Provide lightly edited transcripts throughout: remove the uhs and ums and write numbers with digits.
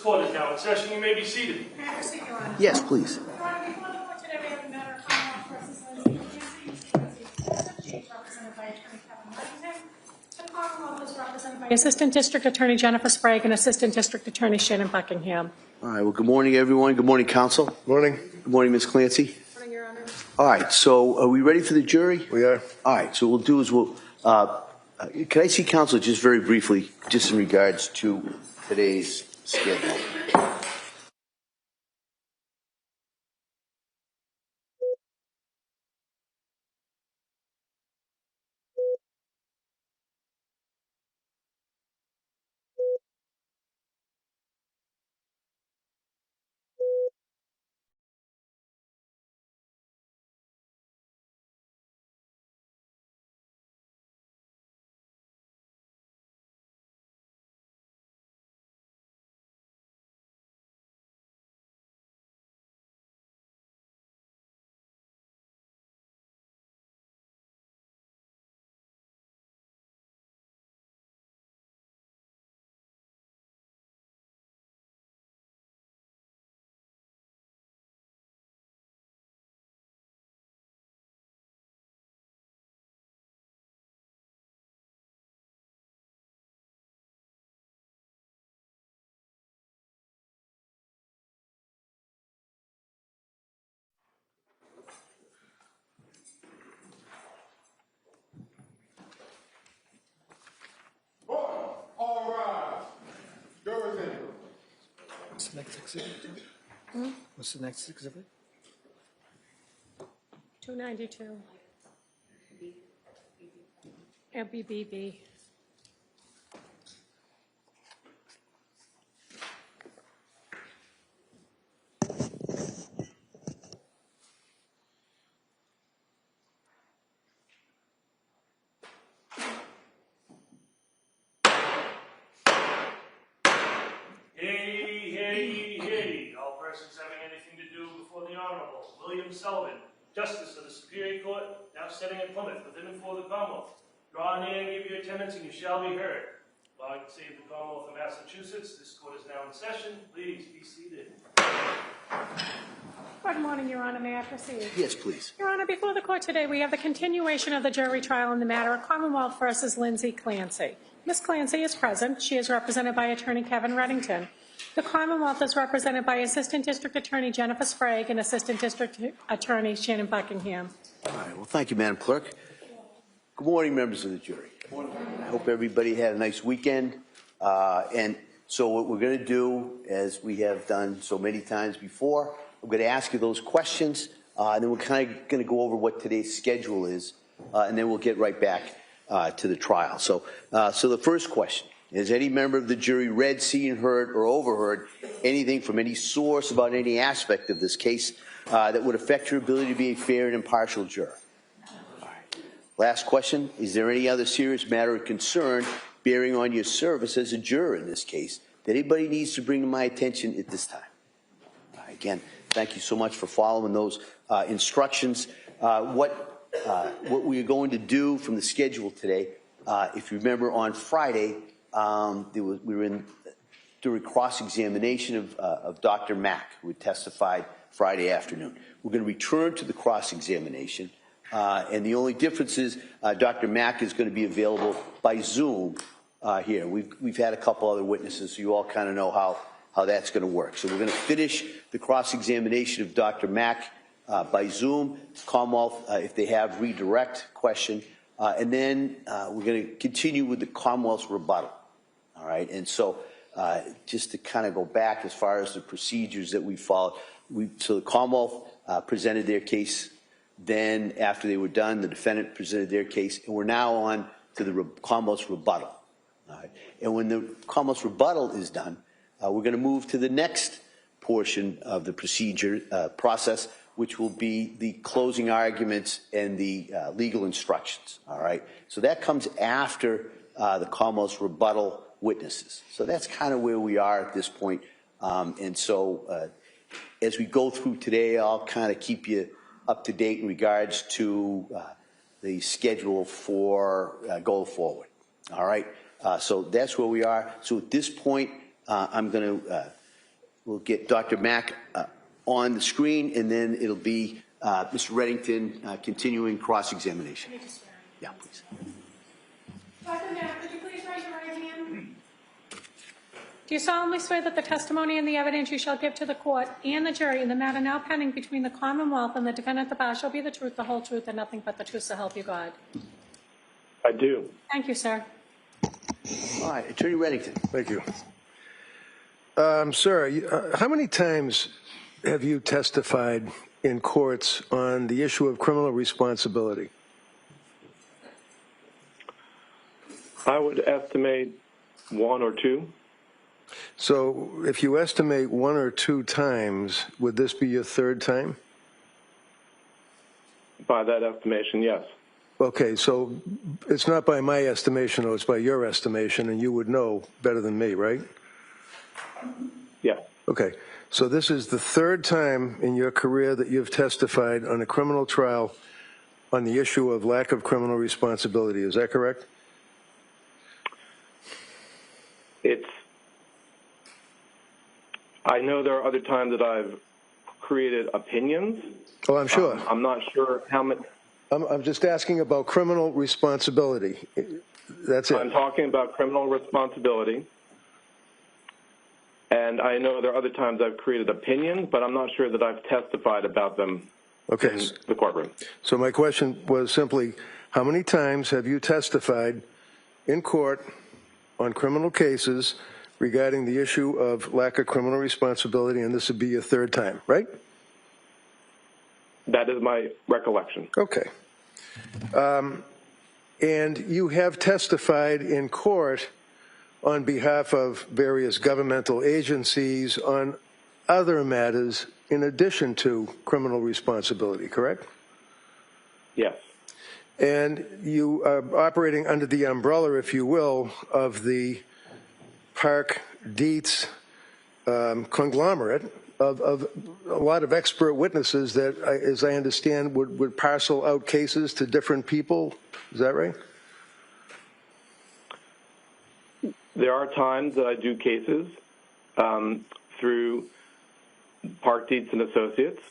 court is now in session. You may be seated. May I proceed, Your Honor? Yes, please. Your Honor, before the court today, we have a matter of Commonwealth versus Lindsay Clancy. She is represented by Attorney Kevin Reddington. The Commonwealth is represented by Assistant District Attorney Jennifer Sprague and Assistant District Attorney Shannon Buckingham. All right, well, good morning, everyone. Good morning, counsel. Morning. Good morning, Ms. Clancy. Good morning, Your Honor. All right, so are we ready for the jury? We are. All right, so what we'll do is can I see counsel just very briefly, just in regards to today's schedule? All right. Jury's in. What's the next exhibit? What's the next exhibit? 292. LBBB. Hey. All persons having anything to do before the Honorable William Sullivan, Justice of the Superior Court, now sitting at Plymouth, within and for the Commonwealth. Draw near and give your attendance, and you shall be heard. God save the Commonwealth of Massachusetts. This court is now in session. Please be seated. Good morning, Your Honor. May I proceed? Yes, please. Your Honor, before the court today, we have the continuation of the jury trial in the matter of Commonwealth versus Lindsay Clancy. Ms. Clancy is present. She is represented by Attorney Kevin Reddington. The Commonwealth is represented by Assistant District Attorney Jennifer Sprague and Assistant District Attorney Shannon Buckingham. All right, well, thank you, Madam Clerk. Good morning, members of the jury. Good morning. I hope everybody had a nice weekend. And so what we're going to do, as we have done so many times before, I'm going to ask you those questions, and then we're kind of going to go over what today's schedule is, and then we'll get right back to the trial. So the first question: has any member of the jury read, seen, heard, or overheard anything from any source about any aspect of this case that would affect your ability to be a fair and impartial juror? All right. Last question: is there any other serious matter of concern bearing on your service as a juror in this case that anybody needs to bring to my attention at this time? All right. Again, thank you so much for following those instructions. What we are going to do from the schedule today, if you remember on Friday, we were in during cross-examination of Dr. Mack, who had testified Friday afternoon. We're going to return to the cross-examination, and the only difference is Dr. Mack is going to be available by Zoom here. We've had a couple other witnesses, so you all kind of know how that's going to work. So we're going to finish the cross-examination of Dr. Mack by Zoom. Commonwealth, if they have redirect question, and then we're going to continue with the Commonwealth's rebuttal. All right, and so just to kind of go back as far as the procedures that we followed, so the Commonwealth presented their case. Then after they were done, the defendant presented their case, and we're now on to the Commonwealth's rebuttal. All right, and when the Commonwealth's rebuttal is done, we're going to move to the next portion of the procedure process, which will be the closing arguments and the legal instructions. All right, so that comes after the Commonwealth's rebuttal witnesses. So that's kind of where we are at this point. And so as we go through today, I'll kind of keep you up to date in regards to the schedule for going forward. All right, so that's where we are. So at this point, I'm going to we'll get Dr. Mack on the screen, and then it'll be Mr. Reddington continuing cross-examination. Yeah, please. Dr. Mack, could you please raise your right hand? Do you solemnly swear that the testimony and the evidence you shall give to the court and the jury in the matter now pending between the Commonwealth and the defendant at the bar shall be the truth, the whole truth, and nothing but the truth, so help you God? I do. Thank you, sir. All right, Attorney Reddington. Thank you. Sir, how many times have you testified in courts on the issue of criminal responsibility? I would estimate 1 or 2. So if you estimate 1 or 2 times, would this be your 3rd time? By that estimation, yes. Okay, so it's not by my estimation, though, it's by your estimation, and you would know better than me, right? Yes. Okay, so this is the 3rd time in your career that you've testified on a criminal trial on the issue of lack of criminal responsibility. Is that correct? I know there are other times that I've created opinions. Oh, I'm sure. I'm not sure how many. I'm just asking about criminal responsibility. That's it. I'm talking about criminal responsibility. And I know there are other times I've created opinions, but I'm not sure that I've testified about them in the courtroom. So my question was simply, how many times have you testified in court on criminal cases regarding the issue of lack of criminal responsibility, and this would be your 3rd time, right? That is my recollection. Okay. And you have testified in court on behalf of various governmental agencies on other matters in addition to criminal responsibility, correct? Yes. And you are operating under the umbrella, if you will, of the Park Dietz conglomerate of a lot of expert witnesses that, as I understand, would parcel out cases to different people. Is that right? There are times that I do cases through Park Dietz and Associates.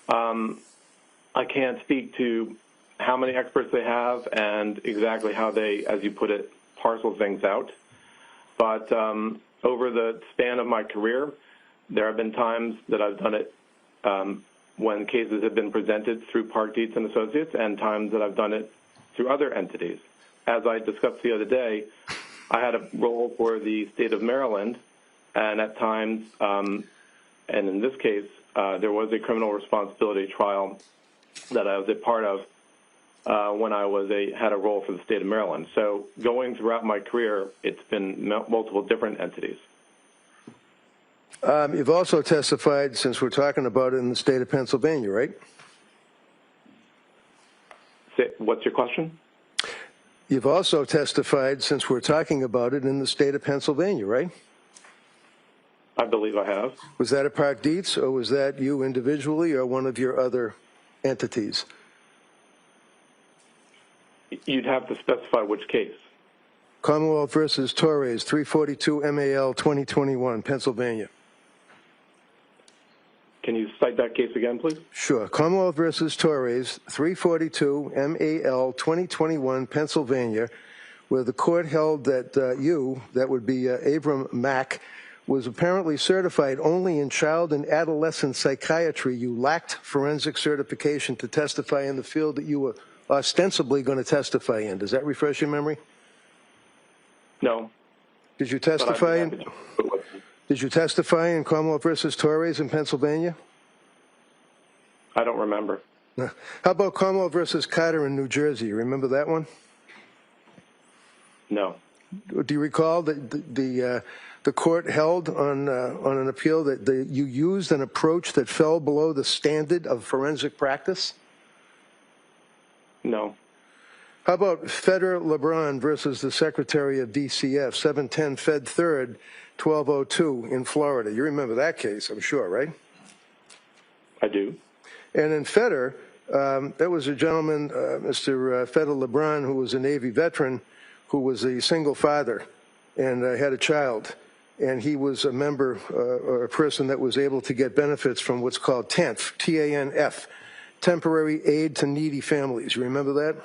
I can't speak to how many experts they have and exactly how they, as you put it, parcel things out. But over the span of my career, there have been times that I've done it when cases have been presented through Park Dietz and Associates, and times that I've done it through other entities. As I discussed the other day, I had a role for the state of Maryland, and at times, and in this case, there was a criminal responsibility trial that I was a part of when I had a role for the state of Maryland. So going throughout my career, it's been multiple different entities. You've also testified, since we're talking about it, in the state of Pennsylvania, right? What's your question? You've also testified, since we're talking about it, in the state of Pennsylvania, right? I believe I have. Was that at Park Dietz, or was that you individually, or one of your other entities? You'd have to specify which case. Commonwealth versus Torres, 342 MAL 2021, Pennsylvania. Can you cite that case again, please? Sure. Commonwealth versus Torres, 342 MAL 2021, Pennsylvania, where the court held that that would be Abram Mack, was apparently certified only in child and adolescent psychiatry. You lacked forensic certification to testify in the field that you were ostensibly going to testify in. Does that refresh your memory? No. Did you testify in? Did you testify in Commonwealth versus Torres in Pennsylvania? I don't remember. How about Commonwealth versus Carter in New Jersey? You remember that one? No. Do you recall that the court held on an appeal that you used an approach that fell below the standard of forensic practice? No. How about Feder LeBron versus the Secretary of DCF, 710 Fed 3rd, 1202 in Florida? You remember that case, I'm sure, right? I do. And in Feder, that was a gentleman, Mr. Feder LeBron, who was a Navy veteran, who was a single father and had a child. and he was a member or a person that was able to get benefits from what's called TANF, T-A-N-F, Temporary Aid to Needy Families. You remember that?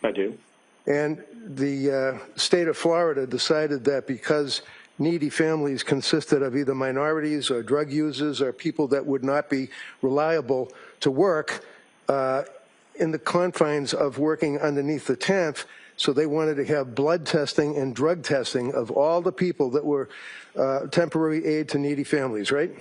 I do. And the state of Florida decided that because needy families consisted of either minorities or drug users or people that would not be reliable to work in the confines of working underneath the TANF, so they wanted to have blood testing and drug testing of all the people that were temporary aid to needy families, right?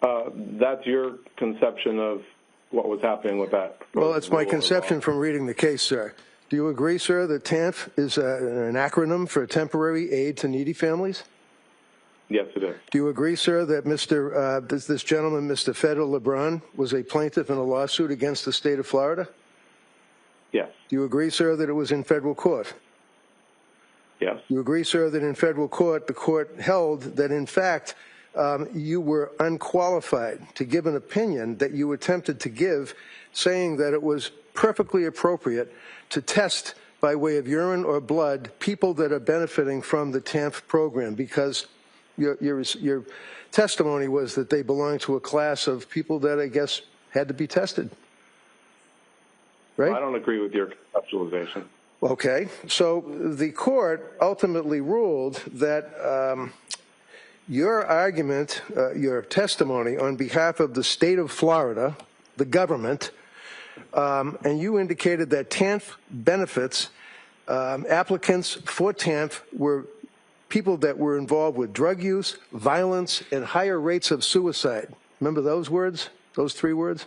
That's your conception of what was happening with that. Well, it's my conception from reading the case, sir. Do you agree, sir, that TANF is an acronym for Temporary Aid to Needy Families? Yes, it is. Do you agree, sir, that this gentleman, Mr. Federal LeBron, was a plaintiff in a lawsuit against the state of Florida? Yes. Do you agree, sir, that it was in federal court? Yes. Do you agree, sir, that in federal court, the court held that, in fact, you were unqualified to give an opinion that you attempted to give, saying that it was perfectly appropriate to test by way of urine or blood people that are benefiting from the TANF program, because your testimony was that they belong to a class of people that, I guess, had to be tested, right? I don't agree with your conceptualization. Okay, so the court ultimately ruled that your argument, your testimony on behalf of the state of Florida, the government, and you indicated that TANF benefits, applicants for TANF were people that were involved with drug use, violence, and higher rates of suicide. Remember those words, those three words?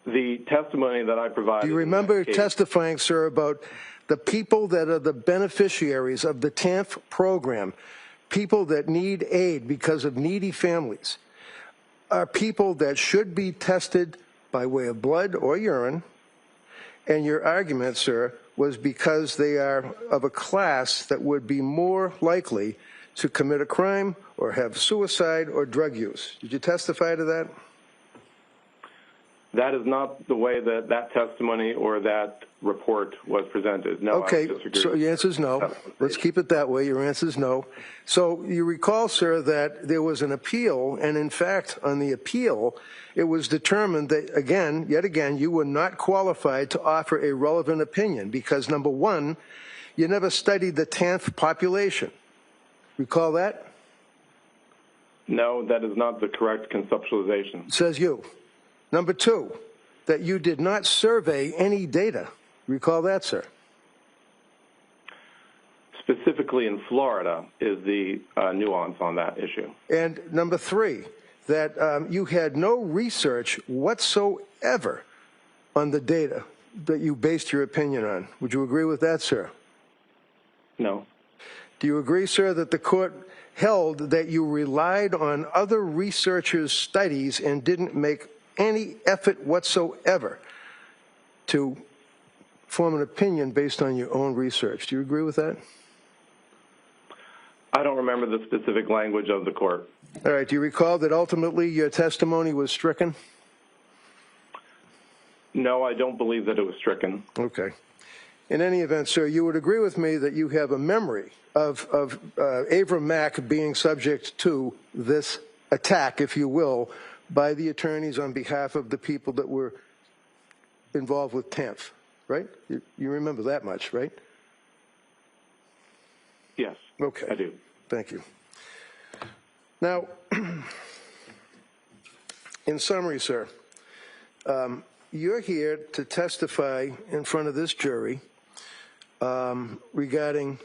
The testimony that I provided. Do you remember testifying, sir, about the people that are the beneficiaries of the TANF program, people that need aid because of needy families, are people that should be tested by way of blood or urine, and your argument, sir, was because they are of a class that would be more likely to commit a crime or have suicide or drug use. Did you testify to that? That is not the way that that testimony or that report was presented. No, okay, I disagree. So your answer is no. Let's keep it that way. Your answer is no. So you recall, sir, that there was an appeal, and in fact, on the appeal, it was determined that, again, yet again, you were not qualified to offer a relevant opinion because, number one, you never studied the TANF population. Recall that? No, that is not the correct conceptualization. Says you. Number two, that you did not survey any data. Recall that, sir? Specifically in Florida is the nuance on that issue. And number three, that you had no research whatsoever on the data that you based your opinion on. Would you agree with that, sir? No. Do you agree, sir, that the court held that you relied on other researchers' studies and didn't make any effort whatsoever to form an opinion based on your own research? Do you agree with that? I don't remember the specific language of the court. All right. Do you recall that ultimately your testimony was stricken? No, I don't believe that it was stricken. Okay. In any event, sir, you would agree with me that you have a memory of Abram Mack being subject to this attack, if you will, by the attorneys on behalf of the people that were involved with TANF, right? You remember that much, right? Yes, okay. I do. Thank you. Now, in summary, sir, you're here to testify in front of this jury regarding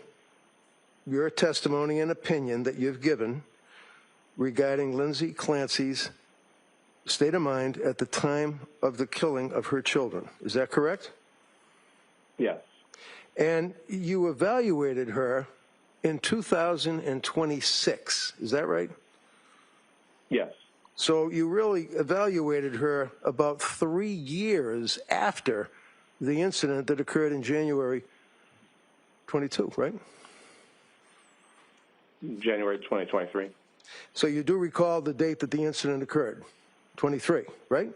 your testimony and opinion that you've given regarding Lindsay Clancy's state of mind at the time of the killing of her children. Is that correct? Yes. And you evaluated her in 2026. Is that right? Yes. So you really evaluated her about 3 years after the incident that occurred in January 22, right? January 2023. So you do recall the date that the incident occurred, 23, right?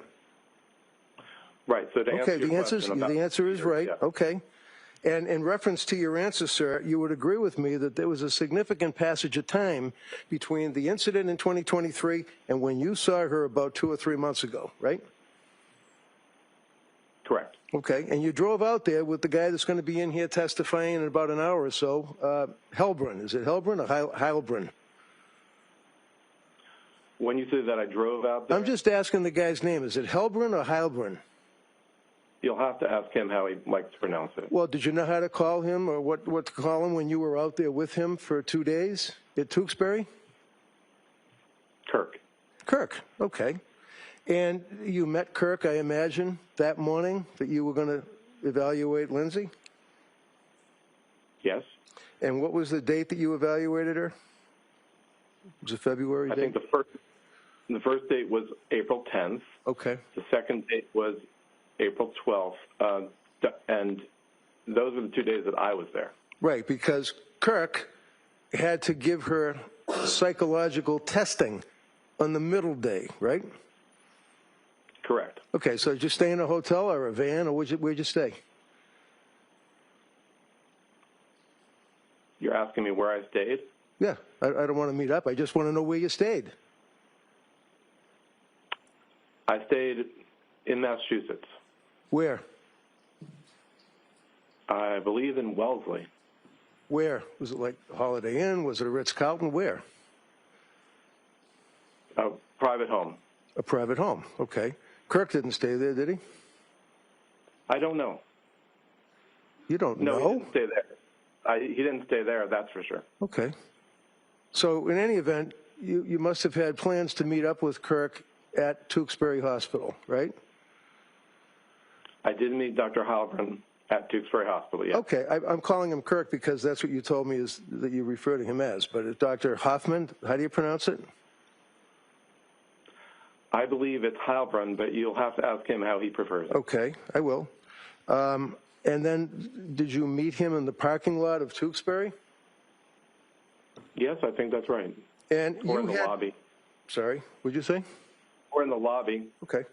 Right. So to answer your question the answer is right. yeah. Okay. And in reference to your answer, sir, you would agree with me that there was a significant passage of time between the incident in 2023 and when you saw her about 2 or 3 months ago, right? Correct. Okay, and you drove out there with the guy that's going to be in here testifying in about an hour or so, Helbrun. Is it Helbrun or Heilbrun? When you say that I drove out there, I'm just asking the guy's name. Is it Helbrun or Heilbrun? you'll have to ask him how he likes to pronounce it. Well, did you know how to call him or what to call him when you were out there with him for 2 days at Tewksbury? Kirk. Kirk, okay. And you met Kirk, I imagine, that morning that you were going to evaluate Lindsay? Yes. And what was the date that you evaluated her? Was it February date? I think the first date was April 10th. Okay. The second date was April 12th, and those were the 2 days that I was there. Right, because Kirk had to give her psychological testing on the middle day, right? Correct. Okay, so did you stay in a hotel or a van, or where'd you stay? You're asking me where I stayed? Yeah, I don't want to meet up. I just want to know where you stayed. I stayed in Massachusetts. Where? I believe in Wellesley. Where? Was it like Holiday Inn? Was it a Ritz-Carlton? Where? A private home. A private home, okay. Kirk didn't stay there, did he? I don't know. You don't No, know? he didn't stay there. He didn't stay there, that's for sure. Okay. So in any event, you must have had plans to meet up with Kirk at Tewksbury Hospital, right? I did meet Dr. Halpern at Duxbury Hospital, yes. Okay, I'm calling him Kirk because that's what you told me is that you refer to him as. But it's Dr. Hoffman, how do you pronounce it? I believe it's Heilbrun, but you'll have to ask him how he prefers it. Okay, I will. And then did you meet him in the parking lot of Tewksbury? Yes, I think that's right. And Or in the lobby. Sorry, what'd you say? Or in the lobby. Okay.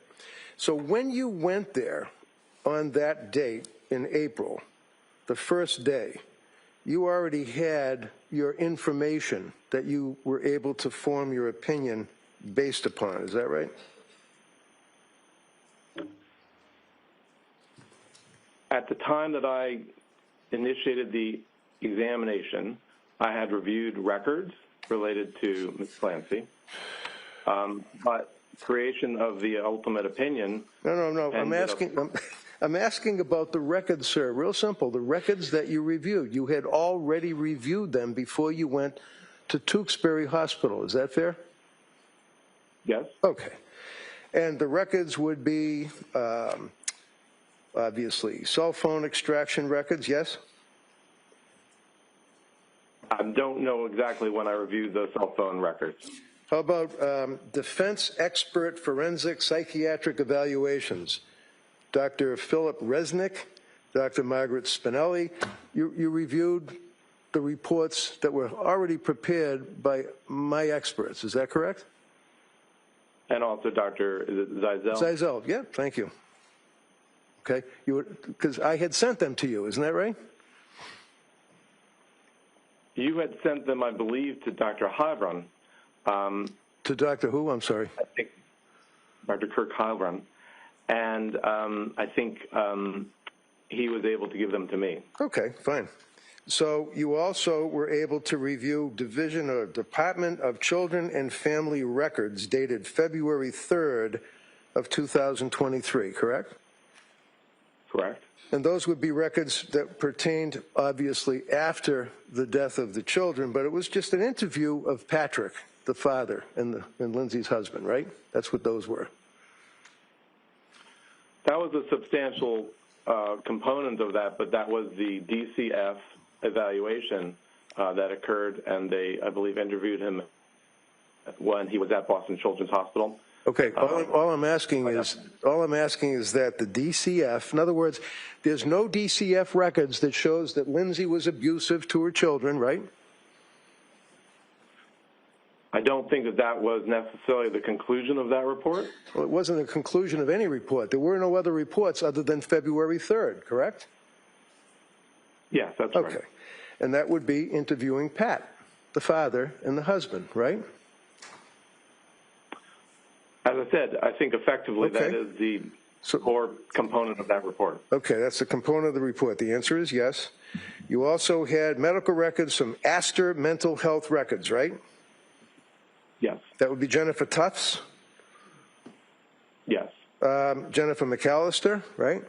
So when you went there on that date in April, the first day, you already had your information that you were able to form your opinion based upon. Is that right? At the time that I initiated the examination, I had reviewed records related to Ms. Clancy, but creation of the ultimate opinion. No. I'm asking about the records, sir. Real simple. The records that you reviewed. You had already reviewed them before you went to Tewksbury Hospital. Is that fair? Yes. Okay. And the records would be, obviously, cell phone extraction records, yes? I don't know exactly when I reviewed those cell phone records. How about defense expert forensic psychiatric evaluations? Dr. Philip Resnick, Dr. Margaret Spinelli, you reviewed the reports that were already prepared by my experts. Is that correct? And also Dr. Zeisel. Zeisel, yeah, thank you. Okay, because I had sent them to you, isn't that right? You had sent them, I believe, to Dr. Heilbrun. To Dr. who? I'm sorry. I think Dr. Kirk Heilbrun. And I think he was able to give them to me. Okay, fine. So you also were able to review Division or Department of Children and Family Records dated February 3rd of 2023, correct? Correct. And those would be records that pertained, obviously, after the death of the children, but it was just an interview of Patrick, the father, and Lindsay's husband, right? That's what those were. That was a substantial component of that, but that was the DCF evaluation that occurred, and they, I believe, interviewed him when he was at Boston Children's Hospital. Okay, all I'm asking is that the DCF, in other words, there's no DCF records that shows that Lindsay was abusive to her children, right? I don't think that that was necessarily the conclusion of that report. Well, it wasn't a conclusion of any report. There were no other reports other than February 3rd, correct? Yes, that's Okay. right. And that would be interviewing Pat, the father and the husband, right? As I said, I think effectively Okay. that is the core component of that report. Okay, that's the component of the report. The answer is yes. You also had medical records from Astor Mental Health Records, right? Yes. That would be Jennifer Tufts, Yes. Jennifer McAllister, right?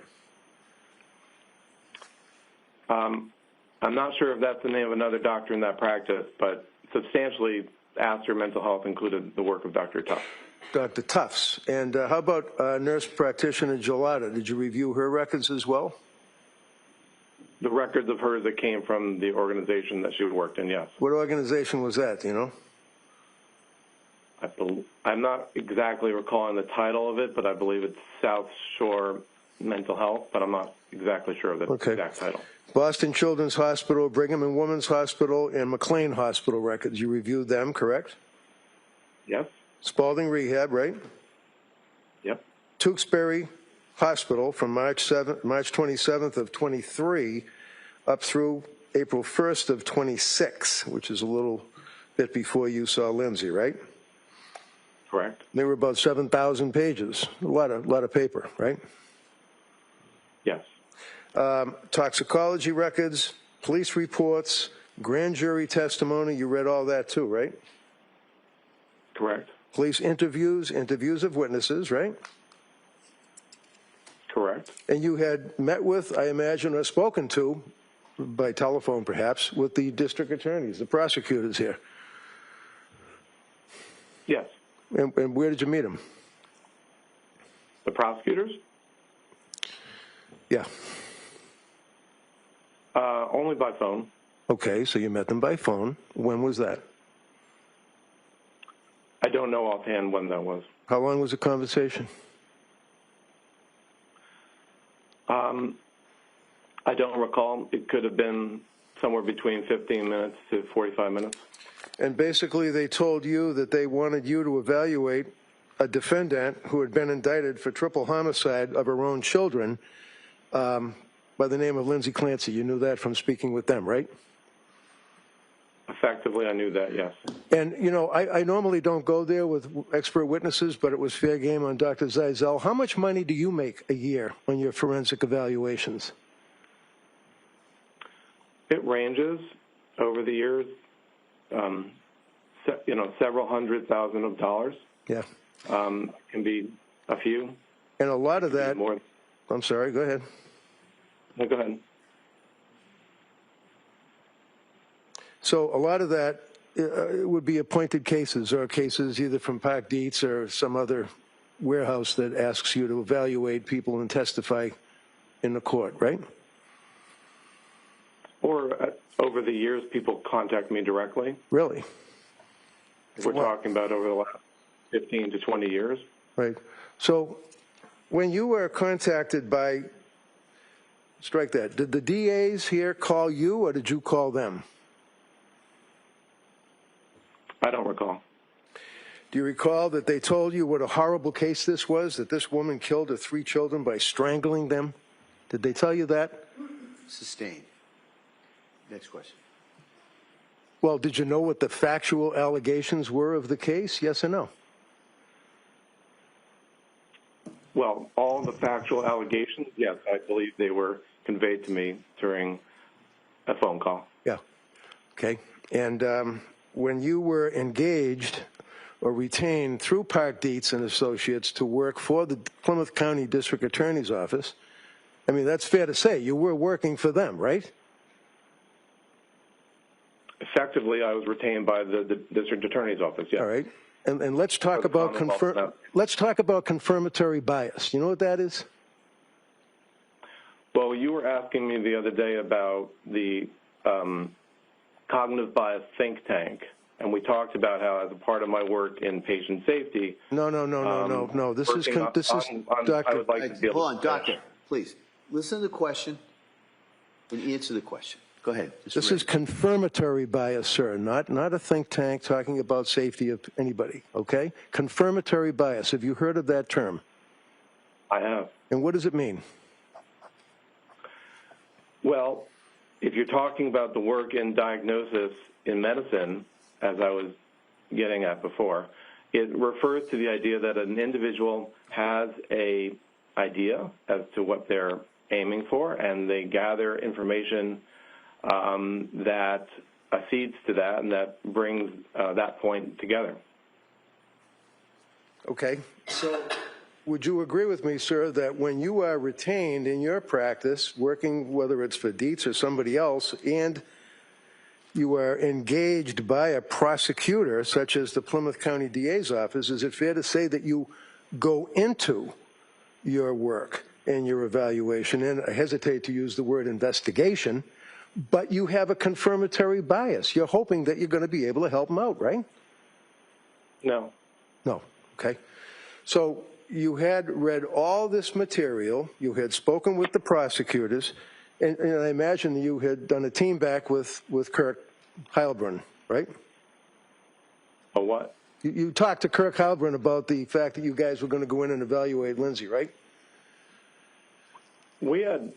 I'm not sure if that's the name of another doctor in that practice, but substantially Astor Mental Health included the work of Dr. Tufts. Dr. Tufts. And how about nurse practitioner Gelada? Did you review her records as well? The records of hers that came from the organization that she worked in, yes. What organization was that, do you know? I'm not exactly recalling the title of it, but I believe it's South Shore Mental Health, but I'm not exactly sure of the exact title. Boston Children's Hospital, Brigham and Women's Hospital, and McLean Hospital records. You reviewed them, correct? Yes. Spalding Rehab, right? Yep. Tewksbury Hospital from March 27th of 23 up through April 1st of 26, which is a little bit before you saw Lindsay, right? Correct. They were about 7,000 pages, a lot of paper, right? Yes. Toxicology records, police reports, grand jury testimony, you read all that too, right? Correct. Police interviews of witnesses, right? Correct. And you had met with, I imagine, or spoken to, by telephone perhaps, with the district attorneys, the prosecutors here. Yes. And where did you meet them? The prosecutors? Yeah. Only by phone. Okay, so you met them by phone. When was that? I don't know offhand when that was. How long was the conversation? I don't recall. It could have been somewhere between 15 minutes to 45 minutes. And basically they told you that they wanted you to evaluate a defendant who had been indicted for triple homicide of her own children by the name of Lindsay Clancy. You knew that from speaking with them, right? Effectively, I knew that, yes. And, you know, I normally don't go there with expert witnesses, but it was fair game on Dr. Zeisel. How much money do you make a year on your forensic evaluations? It ranges over the years, several $100,000 of dollars. Yeah. Can be a few. And a lot of that, more. I'm sorry, go ahead. No, go ahead. So a lot of that would be appointed cases or cases either from Park Dietz or some other warehouse that asks you to evaluate people and testify in the court, right? Or over the years, people contact me directly. Really? We're talking about over the last 15 to 20 years. Right. So when you were contacted by, strike that, did the DAs here call you or did you call them? I don't recall. Do you recall that they told you what a horrible case this was, that this woman killed her 3 children by strangling them? Did they tell you that? Sustained. Next question. Well, did you know what the factual allegations were of the case? Yes or no? Well, all the factual allegations, yes, I believe they were conveyed to me during a phone call. Yeah. Okay. And when you were engaged or retained through Park Dietz and Associates to work for the Plymouth County District Attorney's Office, I mean, that's fair to say. You were working for them, right? Effectively, I was retained by the District Attorney's Office, yes. All right. And let's talk about confirmatory bias. You know what that is? Well, you were asking me the other day about the cognitive bias think tank, and we talked about how, as a part of my work in patient safety. No. This is Doctor. I would like to be able Hold on, Doctor, please. Listen to the question and answer the question. Go ahead. This is confirmatory bias, sir, not a think tank talking about safety of anybody, okay? Confirmatory bias. Have you heard of that term? I have. And what does it mean? Well, if you're talking about the work in diagnosis in medicine, as I was getting at before, it refers to the idea that an individual has a idea as to what they're aiming for, and they gather information that accedes to that and that brings that point together. Okay. So would you agree with me, sir, that when you are retained in your practice, working whether it's for Dietz or somebody else, and you are engaged by a prosecutor, such as the Plymouth County DA's office, is it fair to say that you go into your work and your evaluation, and I hesitate to use the word investigation, but you have a confirmatory bias? You're hoping that you're going to be able to help them out, right? No. No. Okay. So you had read all this material, you had spoken with the prosecutors, and I imagine you had done a team back with Kirk Heilbrunn, right? A what? You talked to Kirk Heilbrunn about the fact that you guys were going to go in and evaluate Lindsay, right? We had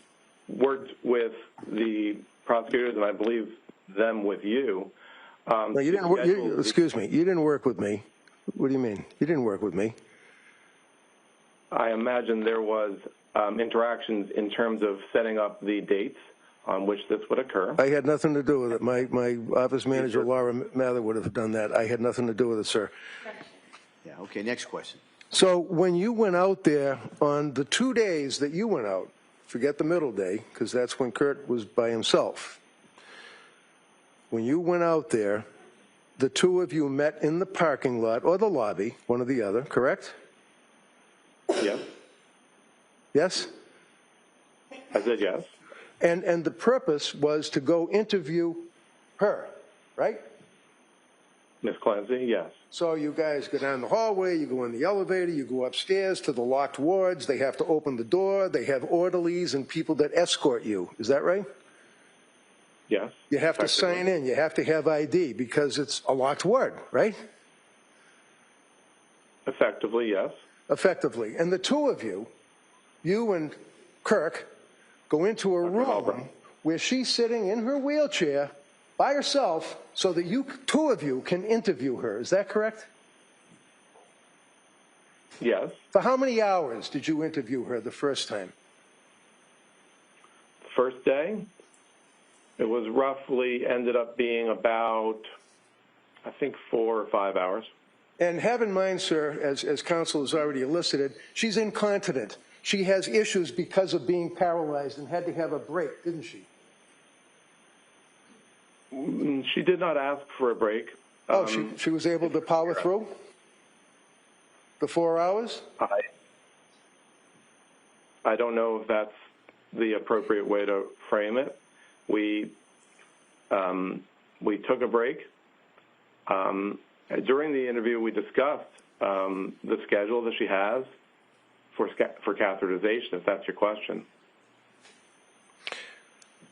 worked with the prosecutors, and I believe them with you. No, you didn't. Excuse me. You didn't work with me. What do you mean? You didn't work with me. I imagine there was interactions in terms of setting up the dates on which this would occur. I had nothing to do with it. My office manager, Laura Mather, would have done that. I had nothing to do with it, sir. Yeah, okay, next question. So when you went out there on the 2 days that you went out, forget the middle day, because that's when Kurt was by himself. When you went out there, the two of you met in the parking lot or the lobby, one or the other, correct? Yes. Yes? I said yes. And the purpose was to go interview her, right? Ms. Clancy, yes. So you guys go down the hallway, you go in the elevator, you go upstairs to the locked wards, they have to open the door, they have orderlies and people that escort you. Is that right? Yes. You have to sign in, you have to have ID because it's a locked ward, right? Effectively, yes. Effectively. And the two of you, you and Kirk, go into a room where she's sitting in her wheelchair by herself so that you two of you can interview her. Is that correct? Yes. For how many hours did you interview her the first time? First day, it was roughly ended up being about, I think, 4 or 5 hours. And have in mind, sir, as counsel has already elicited, she's incontinent. She has issues because of being paralyzed and had to have a break, didn't she? She did not ask for a break. Oh, she was able to power through the 4 hours? I don't know if that's the appropriate way to frame it. We took a break. During the interview, we discussed the schedule that she has for catheterization, if that's your question.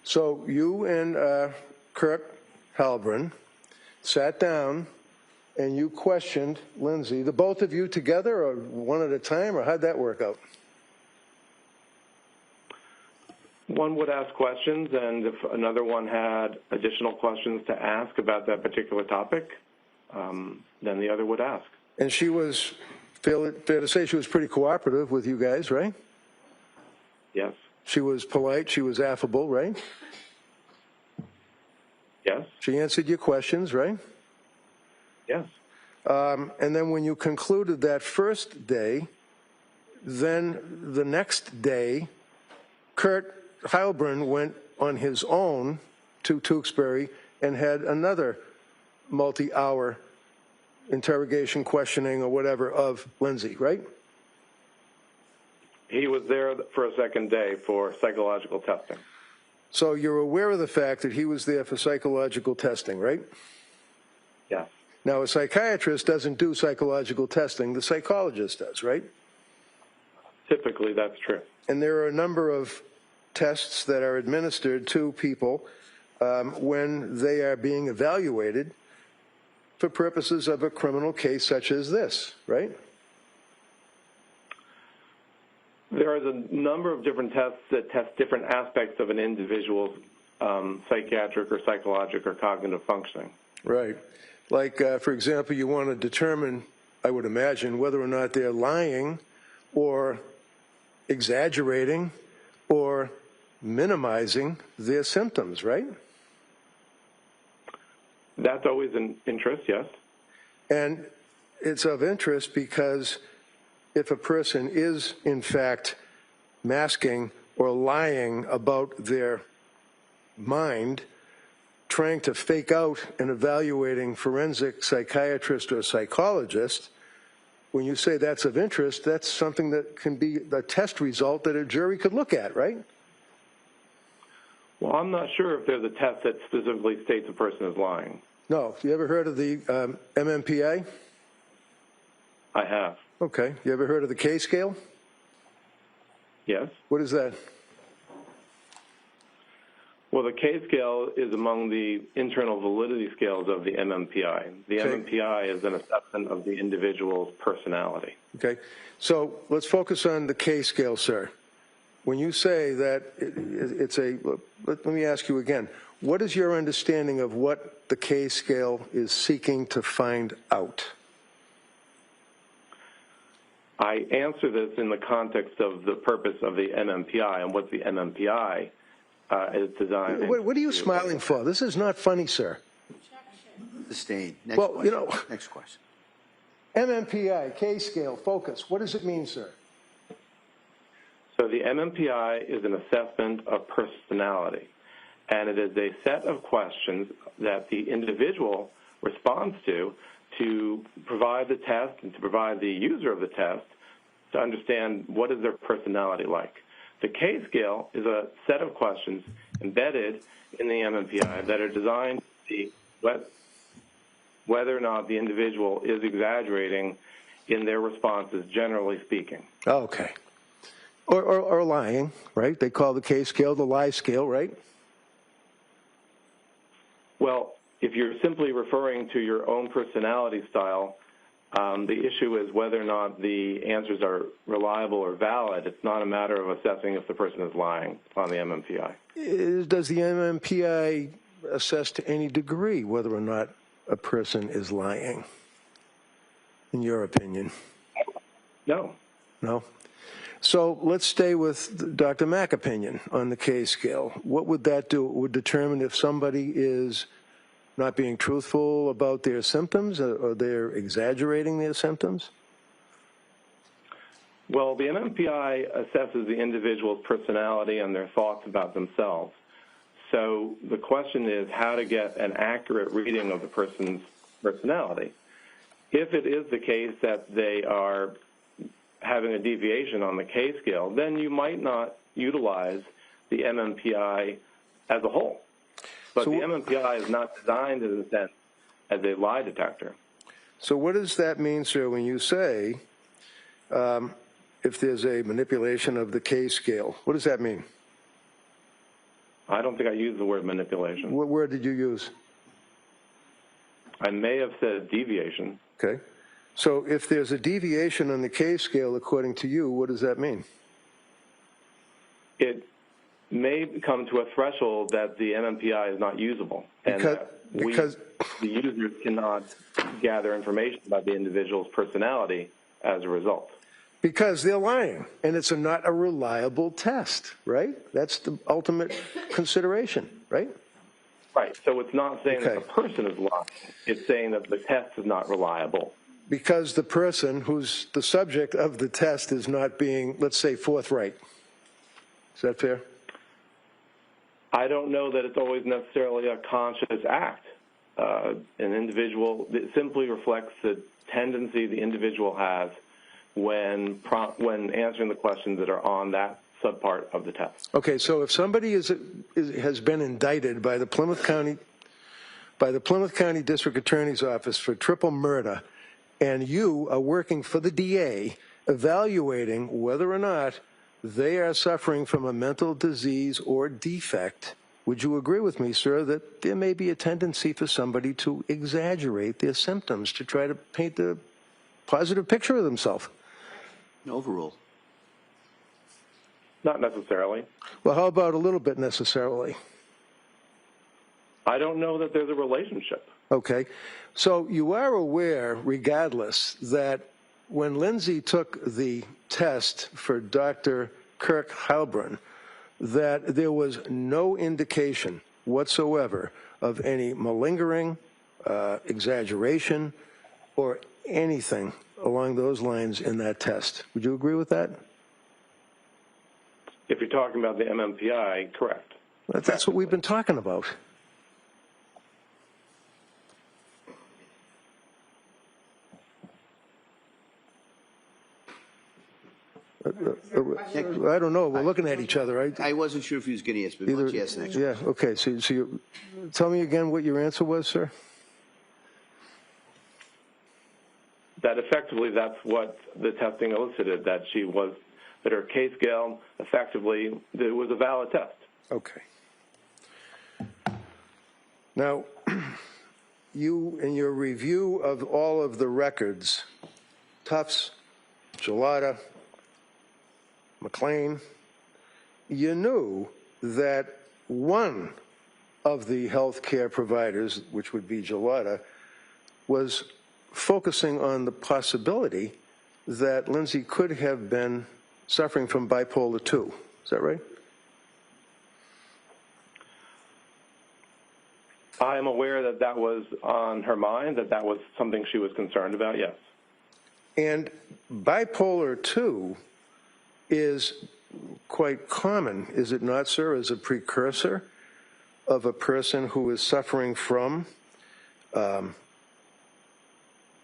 So you and Kirk Heilbrunn sat down and you questioned Lindsay, the both of you together or one at a time, or how'd that work out? One would ask questions, and if another one had additional questions to ask about that particular topic, then the other would ask. And she was, fair to say, she was pretty cooperative with you guys, right? Yes. She was polite, she was affable, right? Yes. She answered your questions, right? Yes. And then when you concluded that first day, then the next day, Kurt Heilbrunn went on his own to Duxbury and had another multi-hour interrogation, questioning, or whatever of Lindsay, right? He was there for a second day for psychological testing. So you're aware of the fact that he was there for psychological testing, right? Yes. Now, a psychiatrist doesn't do psychological testing. The psychologist does, right? Typically, that's true. And there are a number of tests that are administered to people when they are being evaluated for purposes of a criminal case such as this, right? There is a number of different tests that test different aspects of an individual's psychiatric or psychologic or cognitive functioning. Right. Like, for example, you want to determine, I would imagine, whether or not they're lying or exaggerating or minimizing their symptoms, right? That's always an interest, yes. And it's of interest because if a person is, in fact, masking or lying about their mind, trying to fake out an evaluating forensic psychiatrist or psychologist, when you say that's of interest, that's something that can be a test result that a jury could look at, right? Well, I'm not sure if there's a test that specifically states a person is lying. No. You ever heard of the MMPI? I have. Okay. You ever heard of the K scale? Yes. What is that? Well, the K scale is among the internal validity scales of the MMPI. The MMPI is an assessment of the individual's personality. Okay. So let's focus on the K scale, sir. When you say that it's a, let me ask you again, what is your understanding of what the K scale is seeking to find out? I answer this in the context of the purpose of the MMPI and what the MMPI is designed. What are you smiling for? This is not funny, sir. Sustained. Next Well, question. you know, Next question. MMPI, K scale, focus. What does it mean, sir? So the MMPI is an assessment of personality, and it is a set of questions that the individual responds to provide the test and to provide the user of the test to understand what is their personality like. The K scale is a set of questions embedded in the MMPI that are designed to see whether or not the individual is exaggerating in their responses, generally speaking. Okay. Or lying, right? They call the K scale the lie scale, right? Well, if you're simply referring to your own personality style, the issue is whether or not the answers are reliable or valid. It's not a matter of assessing if the person is lying on the MMPI. Does the MMPI assess to any degree whether or not a person is lying, in your opinion? No. No? So let's stay with Dr. Mack's opinion on the K scale. What would that do? It would determine if somebody is not being truthful about their symptoms or they're exaggerating their symptoms? Well, the MMPI assesses the individual's personality and their thoughts about themselves. So the question is how to get an accurate reading of the person's personality. If it is the case that they are having a deviation on the K scale, then you might not utilize the MMPI as a whole. But the MMPI is not designed, in a sense, as a lie detector. So what does that mean, sir, when you say if there's a manipulation of the K scale? What does that mean? I don't think I used the word manipulation. What word did you use? I may have said deviation. Okay. So if there's a deviation on the K scale, according to you, what does that mean? It may come to a threshold that the MMPI is not usable, and because the users cannot gather information about the individual's personality as a result. Because they're lying, and it's not a reliable test, right? That's the ultimate consideration, right? Right. So it's not saying that the person is lying. It's saying that the test is not reliable. Because the person who's the subject of the test is not being, let's say, forthright. Is that fair? I don't know that it's always necessarily a conscious act. An individual, it simply reflects the tendency the individual has when answering the questions that are on that subpart of the test. Okay, so if somebody has been indicted by the Plymouth County District Attorney's Office for triple murder, and you are working for the DA, evaluating whether or not they are suffering from a mental disease or defect, would you agree with me, sir, that there may be a tendency for somebody to exaggerate their symptoms to try to paint a positive picture of themselves? Overrule. Not necessarily. Well, how about a little bit necessarily? I don't know that there's a relationship. Okay. So you are aware, regardless, that when Lindsay took the test for Dr. Kirk Halbrun, that there was no indication whatsoever of any malingering, exaggeration, or anything along those lines in that test. Would you agree with that? If you're talking about the MMPI, correct. That's what we've been talking about. I don't know. We're looking at each other. I wasn't sure if he was going to answer, but let's ask the next one. Yeah, okay. So you, tell me again what your answer was, sir? That effectively, that's what the testing elicited, that her K scale, effectively, it was a valid test. Okay. Now, you, in your review of all of the records, Tufts, Gelada, McLean, you knew that one of the health care providers, which would be Gelada, was focusing on the possibility that Lindsay could have been suffering from bipolar 2. Is that right? I am aware that that was on her mind, that that was something she was concerned about, yes. And bipolar 2 is quite common, is it not, sir, as a precursor of a person who is suffering from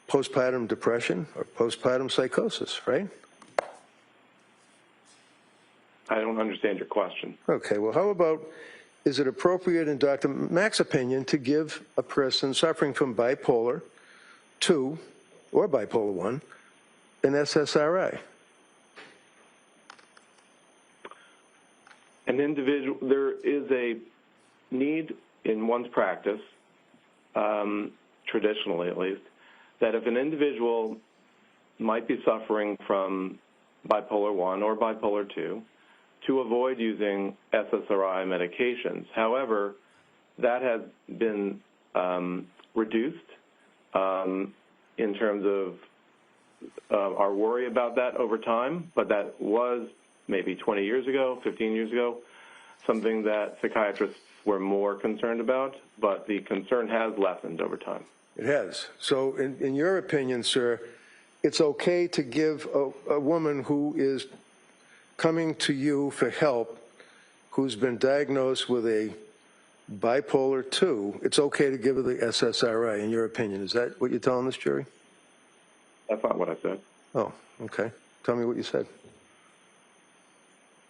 postpartum depression or postpartum psychosis, right? I don't understand your question. Okay, well, how about, is it appropriate in Dr. Mack's opinion to give a person suffering from bipolar 2 or bipolar 1 an SSRI? An individual, there is a need in one's practice, traditionally at least, that if an individual might be suffering from bipolar 1 or bipolar 2, to avoid using SSRI medications. However, that has been reduced in terms of our worry about that over time, but that was maybe 20 years ago, 15 years ago, something that psychiatrists were more concerned about, but the concern has lessened over time. It has. So in your opinion, sir, it's okay to give a woman who is coming to you for help, who's been diagnosed with a bipolar 2, it's okay to give her the SSRI, in your opinion. Is that what you're telling this jury? That's not what I said. Oh, okay. Tell me what you said.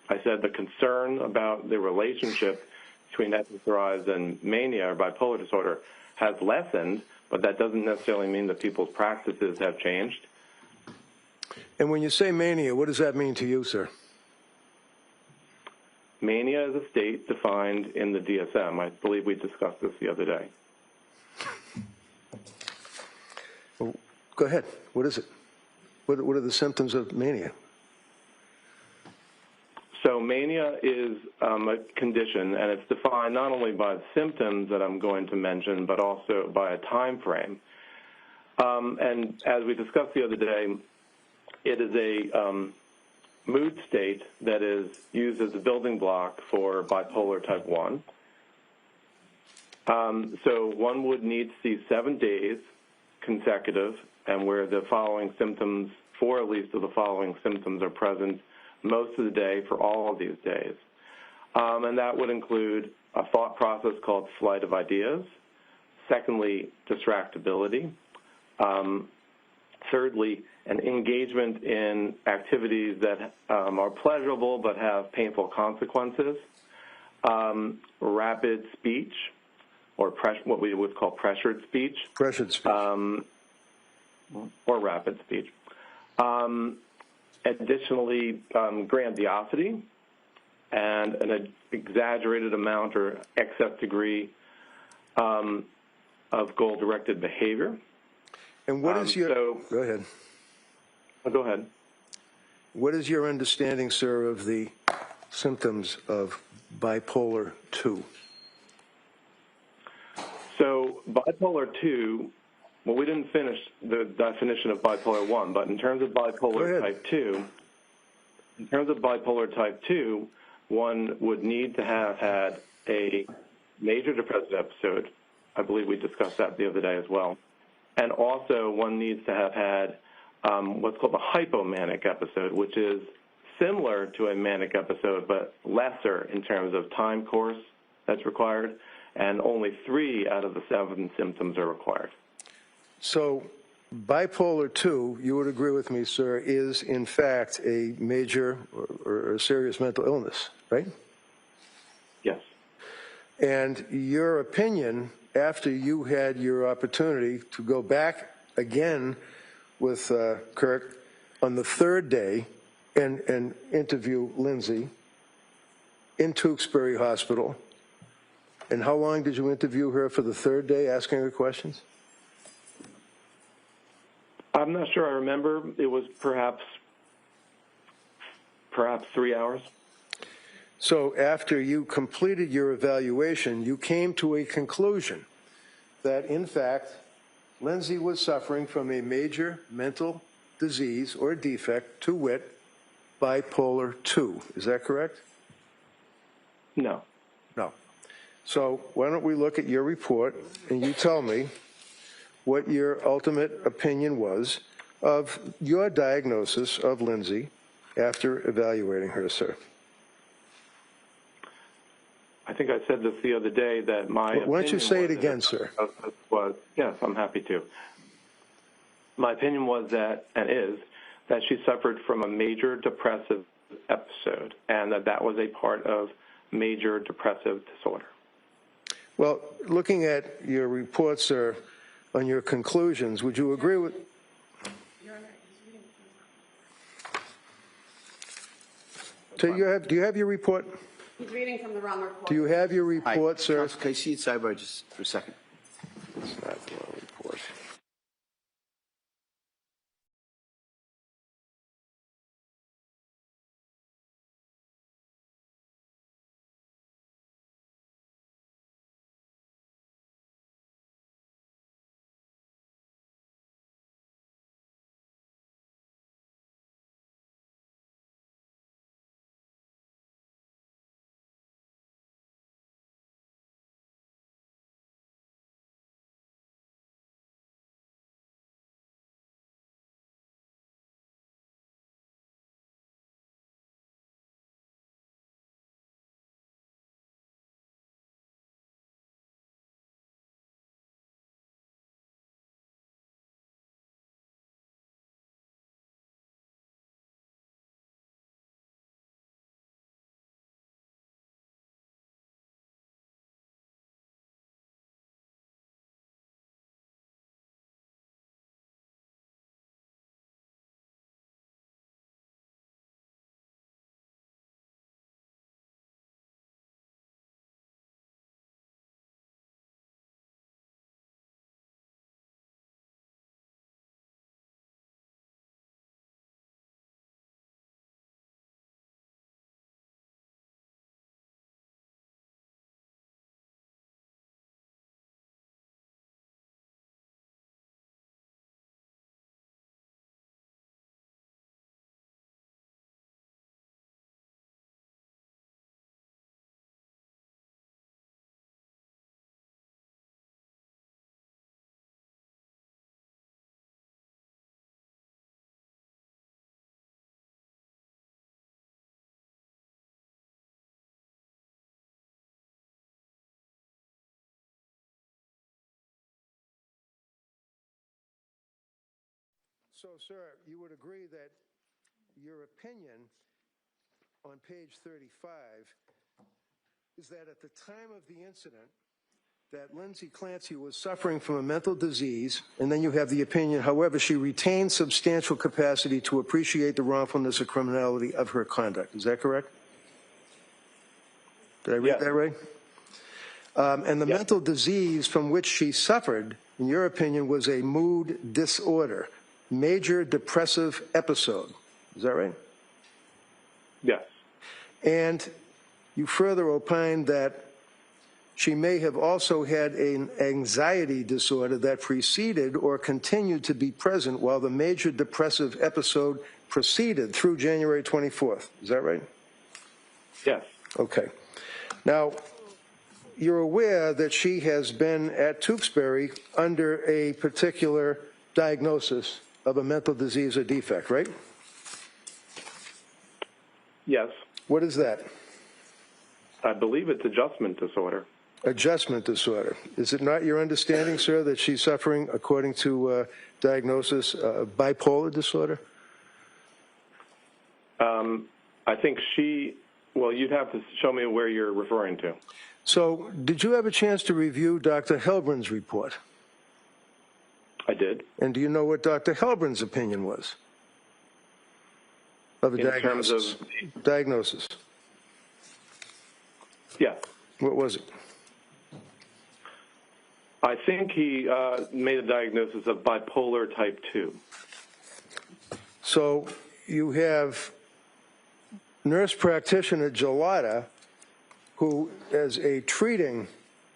I said the concern about the relationship between SSRIs and mania or bipolar disorder has lessened, but that doesn't necessarily mean that people's practices have changed. And when you say mania, what does that mean to you, sir? Mania is a state defined in the DSM. I believe we discussed this the other day. Well, go ahead. What is it? What are the symptoms of mania? So mania is a condition, and it's defined not only by the symptoms that I'm going to mention, but also by a time frame. And as we discussed the other day, it is a mood state that is used as a building block for bipolar type 1. So one would need to see 7 days consecutive, and where the following symptoms, 4 at least of the following symptoms are present most of the day for all of these days. And that would include a thought process called flight of ideas. Secondly, distractibility. Thirdly, an engagement in activities that are pleasurable but have painful consequences. Rapid speech, or what we would call pressured speech. Pressured speech. Or rapid speech. Additionally, grandiosity and an exaggerated amount or excess degree of goal-directed behavior. And what is your... go ahead. Go ahead. What is your understanding, sir, of the symptoms of bipolar 2? bipolar 2, well, we didn't finish the definition of bipolar 1, but in terms of bipolar type 2, one would need to have had a major depressive episode. I believe we discussed that the other day as well. And also one needs to have had what's called a hypomanic episode, which is similar to a manic episode, but lesser in terms of time course that's required, and only 3 out of the 7 symptoms are required. So bipolar 2, you would agree with me, sir, is in fact a major or a serious mental illness, right? Yes. And your opinion, after you had your opportunity to go back again with Kirk on the 3rd day and interview Lindsay in Duxbury Hospital, and how long did you interview her for the 3rd day, asking her questions? I'm not sure I remember. It was perhaps 3 hours. So after you completed your evaluation, you came to a conclusion that, in fact, Lindsay was suffering from a major mental disease or defect, to wit, bipolar 2. Is that correct? No. No. So why don't we look at your report and you tell me what your ultimate opinion was of your diagnosis of Lindsay after evaluating her, sir. I think I said this the other day that my Why don't you say it again, sir? Yes, I'm happy to. My opinion was that, and is, that she suffered from a major depressive episode, and that was a part of major depressive disorder. Well, looking at your report, sir, on your conclusions, would you agree with... Do you have your report? He's reading from the wrong report. Do you have your report, sir? Counsel, can I see it sidebar just for a second? It's not the wrong report. So, sir, you would agree that your opinion on page 35 is that at the time of the incident, that Lindsay Clancy was suffering from a mental disease, and then you have the opinion, however, she retained substantial capacity to appreciate the wrongfulness or criminality of her conduct. Is that correct? Did I read that right? And the mental disease from which she suffered, in your opinion, was a mood disorder, major depressive episode. Is that right? Yes. And you further opined that she may have also had an anxiety disorder that preceded or continued to be present while the major depressive episode proceeded through January 24th. Is that right? Yes. Okay. Now, you're aware that she has been at Duxbury under a particular diagnosis of a mental disease or defect, right? Yes. What is that? I believe it's adjustment disorder. Adjustment disorder. Is it not your understanding, sir, that she's suffering, according to diagnosis, bipolar disorder? I think well, you'd have to show me where you're referring to. So, did you have a chance to review Dr. Helbrin's report? I did. And do you know what Dr. Helbrin's opinion was of the diagnosis? Terms of diagnosis. Yeah. What was it? I think he made a diagnosis of bipolar type 2. So you have nurse practitioner Gelada, who, as a treating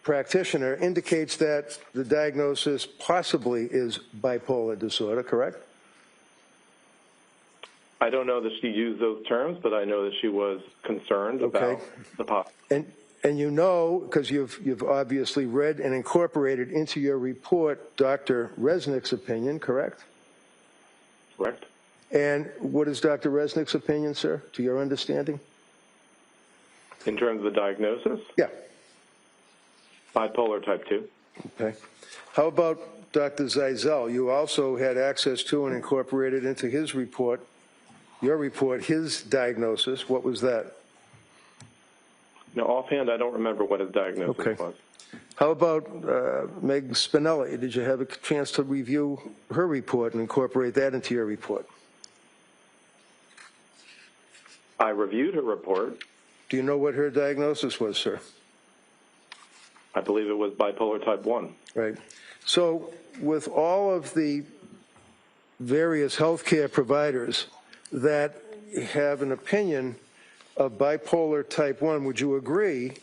practitioner, indicates that the diagnosis possibly is bipolar disorder, correct? I don't know that she used those terms, but I know that she was concerned about the possibility. And you know, because you've obviously read and incorporated into your report Dr. Resnick's opinion, correct? Correct. And what is Dr. Resnick's opinion, sir, to your understanding? In terms of the diagnosis? Yeah. Bipolar type 2. Okay. How about Dr. Zeisel? You also had access to and incorporated into his report, your report, his diagnosis. What was that? Now, offhand, I don't remember what his diagnosis was. How about Meg Spinelli? Did you have a chance to review her report and incorporate that into your report? I reviewed her report. Do you know what her diagnosis was, sir? I believe it was bipolar type 1. Right. So with all of the various healthcare providers that have an opinion of bipolar type 1, would you agree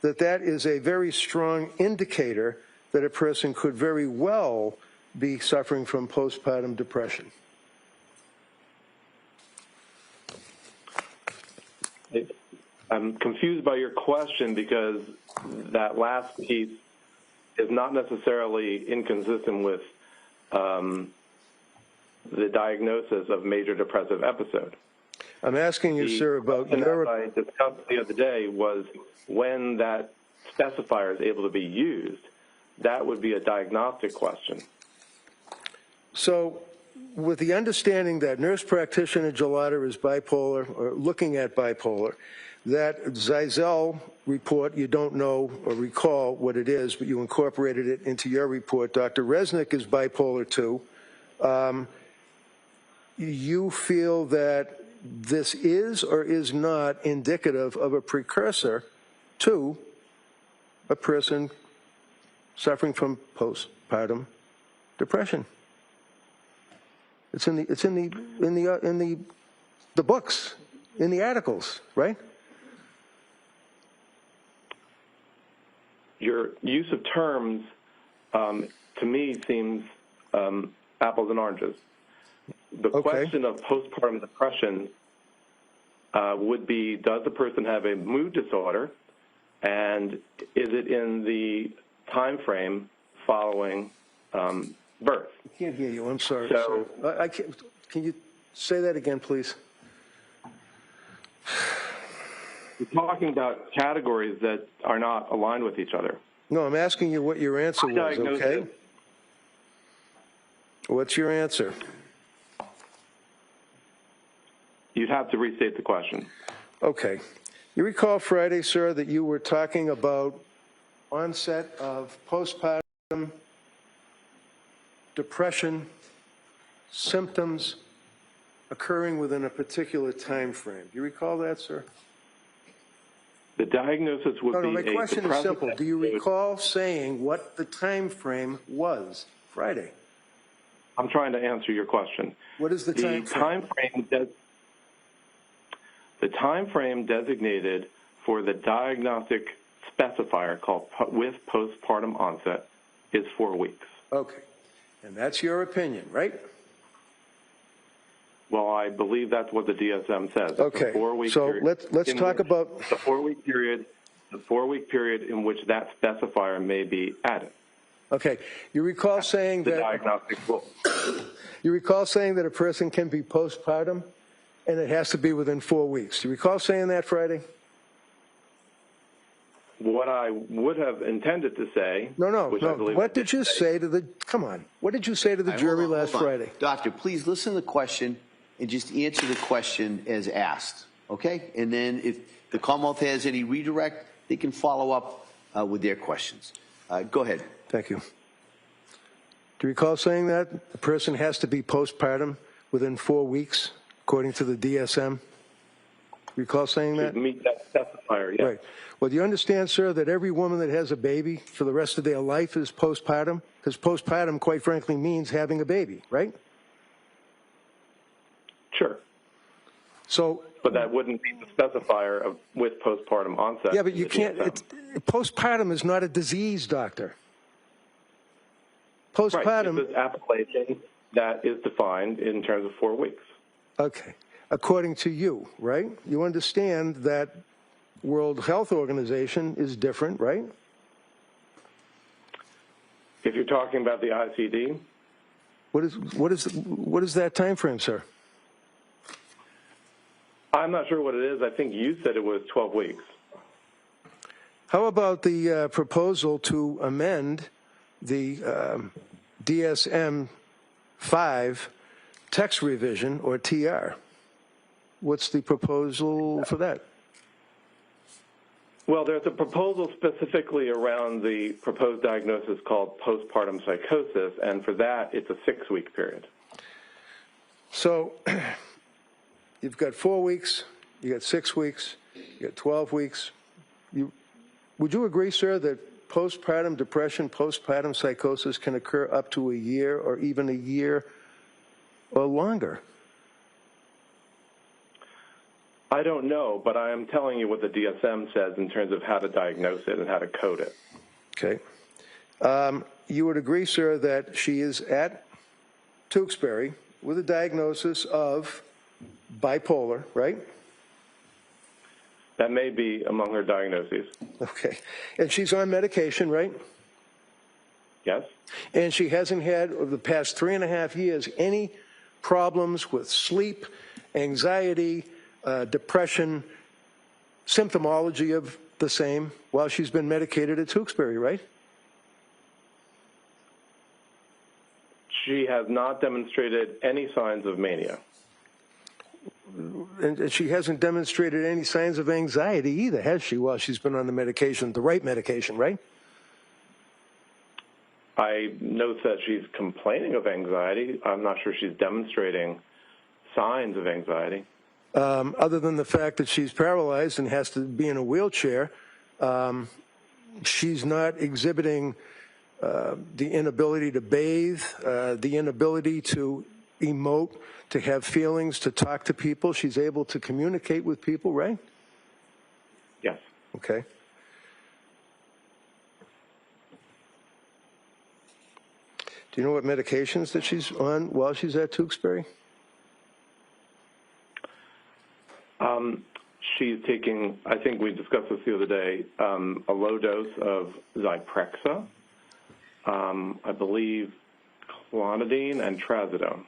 that that is a very strong indicator that a person could very well be suffering from postpartum depression? I'm confused by your question because that last piece is not necessarily inconsistent with the diagnosis of major depressive episode. I'm asking you, sir, about your... I discussed the other day was when that specifier is able to be used, that would be a diagnostic question. So with the understanding that nurse practitioner Gelada is bipolar, or looking at bipolar, that Zeisel report, you don't know or recall what it is, but you incorporated it into your report. Dr. Resnick is bipolar 2. You feel that this is or is not indicative of a precursor to a person suffering from postpartum depression? It's in the books, in the articles, right? Your use of terms, to me, seems apples and oranges. The question of postpartum depression would be, does the person have a mood disorder, and is it in the time frame following birth? I can't hear you. I'm sorry. So, I can't, can you say that again, please? We're talking about categories that are not aligned with each other. No, I'm asking you what your answer was, okay? What's your answer? You'd have to restate the question. Okay. You recall Friday, sir, that you were talking about onset of postpartum depression symptoms occurring within a particular time frame. Do you recall that, sir? The diagnosis would be my question is simple. Do you episode. recall saying what the time frame was Friday? I'm trying to answer your question. What is the time frame? The time frame designated for the diagnostic specifier called with postpartum onset is 4 weeks. Okay. And that's your opinion, right? Well, I believe that's what the DSM says. Okay. So let's talk about the 4-week period. The 4-week period in which that specifier may be added. Okay. You recall saying The that diagnostic rule. you recall saying that a person can be postpartum and it has to be within 4 weeks. Do you recall saying that Friday? What I would have intended to say. No. No. What did you say to the? Come on. What did you say to the jury last Friday? Doctor, please listen to the question and just answer the question as asked, okay? And then if the Commonwealth has any redirect, they can follow up with their questions. Go ahead. Thank you. Do you recall saying that a person has to be postpartum within 4 weeks, according to the DSM? Recall saying that? To meet that specifier, yes. Right. Well, do you understand, sir, that every woman that has a baby for the rest of their life is postpartum? Because postpartum, quite frankly, means having a baby, right? Sure. So, but that wouldn't be the specifier of with postpartum onset. Yeah, but you can't. Postpartum is not a disease, doctor. Postpartum. Right. It's an appellation that is defined in terms of 4 weeks. Okay. According to you, right? You understand that World Health Organization is different, right? If you're talking about the ICD, what is that time frame, sir? I'm not sure what it is. I think you said it was 12 weeks. How about the proposal to amend the DSM-5 text revision, or TR? What's the proposal for that? Well, there's a proposal specifically around the proposed diagnosis called postpartum psychosis, and for that, it's a 6-week period. So you've got 4 weeks, you got 6 weeks, you got 12 weeks. Would you agree, sir, that postpartum depression, postpartum psychosis can occur up to a year or even a year or longer? I don't know, but I am telling you what the DSM says in terms of how to diagnose it and how to code it. Okay. You would agree, sir, that she is at Duxbury with a diagnosis of bipolar, right? That may be among her diagnoses. Okay. And she's on medication, right? Yes. And she hasn't had, over the past 3.5 years, any problems with sleep, anxiety, depression, symptomology of the same while she's been medicated at Duxbury, right? She has not demonstrated any signs of mania. And she hasn't demonstrated any signs of anxiety either, has she, while she's been on the medication, the right medication, right? I note that she's complaining of anxiety. I'm not sure she's demonstrating signs of anxiety. Other than the fact that she's paralyzed and has to be in a wheelchair, she's not exhibiting the inability to bathe, the inability to emote, to have feelings, to talk to people. She's able to communicate with people, right? Yes. Okay. Do you know what medications that she's on while she's at Duxbury? She's taking, I think we discussed this the other day, a low dose of Zyprexa, I believe clonidine and trazodone,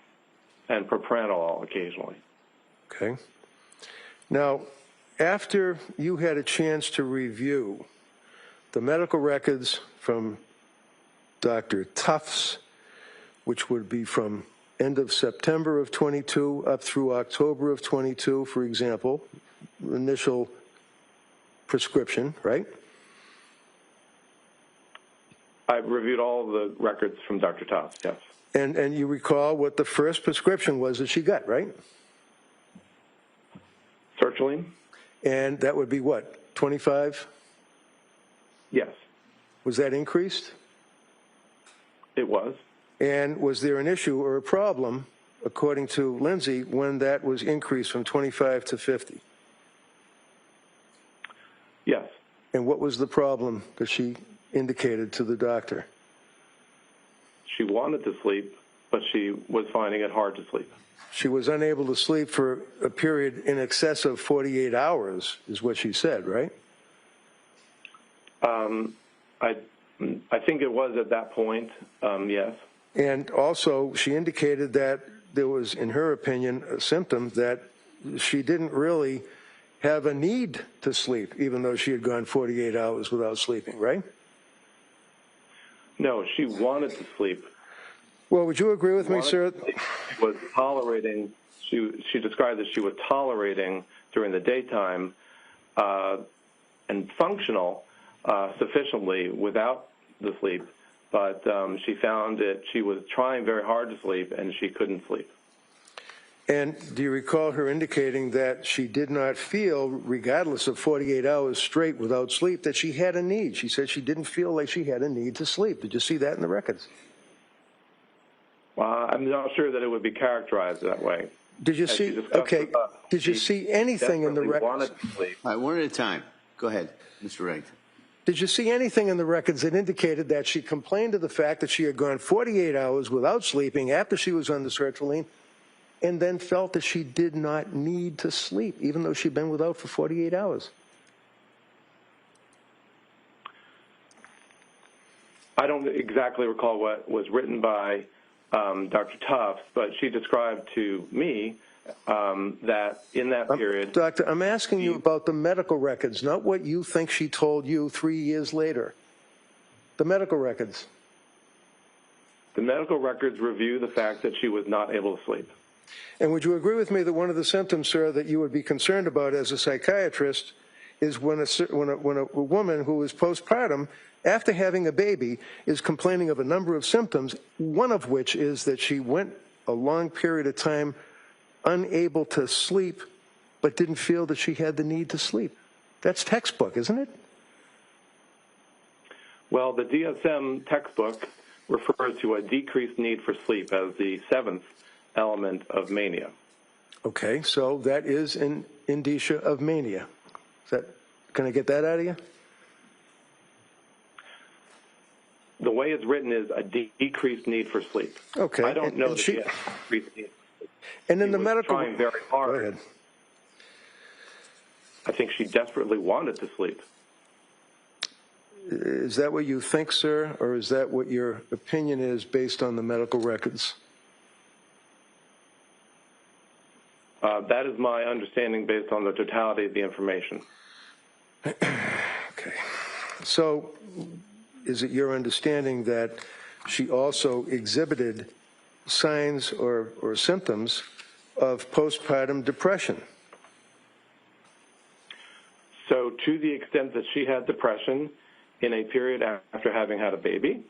and propranolol occasionally. Okay. Now, after you had a chance to review the medical records from Dr. Tufts, which would be from end of September of 22 up through October of 22, for example, initial prescription, right? I reviewed all the records from Dr. Tufts, yes. And you recall what the first prescription was that she got, right? Sertraline? And that would be what, 25? Yes. Was that increased? It was. And was there an issue or a problem, according to Lindsay, when that was increased from 25 to 50? Yes. And what was the problem that she indicated to the doctor? She wanted to sleep, but she was finding it hard to sleep. She was unable to sleep for a period in excess of 48 hours, is what she said, right? I think it was at that point, yes. And also, she indicated that there was, in her opinion, a symptom that she didn't really have a need to sleep, even though she had gone 48 hours without sleeping, right? No, she wanted to sleep. Well, would you agree with me, sir? She was tolerating, she described that she was tolerating during the daytime and functional sufficiently without the sleep, but she found that she was trying very hard to sleep and she couldn't sleep. And do you recall her indicating that she did not feel, regardless of 48 hours straight without sleep, that she had a need? She said she didn't feel like she had a need to sleep. Did you see that in the records? Well, I'm not sure that it would be characterized that way. Did you see? Okay. Did you see anything in the records? Wanted to sleep. All right, one at a time. Go ahead, Mr. Reddington. Did you see anything in the records that indicated that she complained of the fact that she had gone 48 hours without sleeping after she was on the sertraline, and then felt that she did not need to sleep, even though she'd been without for 48 hours? I don't exactly recall what was written by Dr. Tufts, but she described to me that in that period... Doctor, I'm asking you about the medical records, not what you think she told you 3 years later. The medical records. The medical records review the fact that she was not able to sleep. And would you agree with me that one of the symptoms, sir, that you would be concerned about as a psychiatrist is when a woman who is postpartum, after having a baby, is complaining of a number of symptoms, one of which is that she went a long period of time unable to sleep, but didn't feel that she had the need to sleep? That's textbook, isn't it? Well, the DSM textbook refers to a decreased need for sleep as the seventh element of mania. Okay, so that is an indicia of mania. Can I get that out of you? The way it's written is a decreased need for sleep. Okay. I don't know that she had decreased need. And in the medical... trying very hard. Go ahead. I think she desperately wanted to sleep. Is that what you think, sir, or is that what your opinion is based on the medical records? That is my understanding based on the totality of the information. Okay. So is it your understanding that she also exhibited signs or symptoms of postpartum depression? So to the extent that she had depression in a period after having had a baby,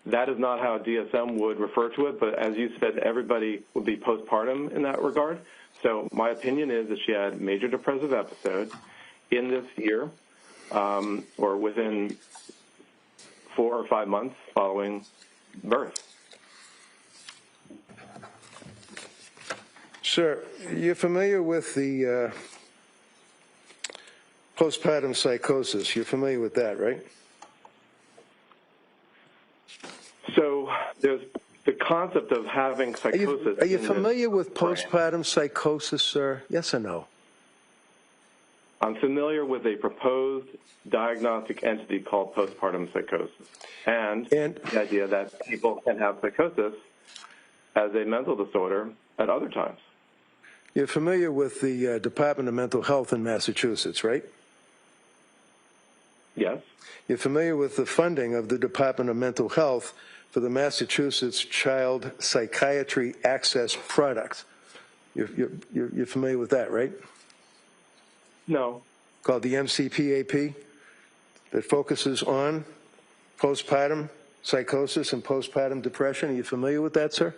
that is not how DSM would refer to it, but as you said, everybody would be postpartum in that regard. So my opinion is that she had major depressive episodes in this year or within 4 or 5 months following birth. Sir, you're familiar with the postpartum psychosis. You're familiar with that, right? So there's the concept of having psychosis. Are you familiar with postpartum psychosis, sir? Yes or no? I'm familiar with a proposed diagnostic entity called postpartum psychosis and the idea that people can have psychosis as a mental disorder at other times. You're familiar with the Department of Mental Health in Massachusetts, right? Yes. You're familiar with the funding of the Department of Mental Health for the Massachusetts Child Psychiatry Access Product. You're familiar with that, right? No. Called the MCPAP, that focuses on postpartum psychosis and postpartum depression. Are you familiar with that, sir?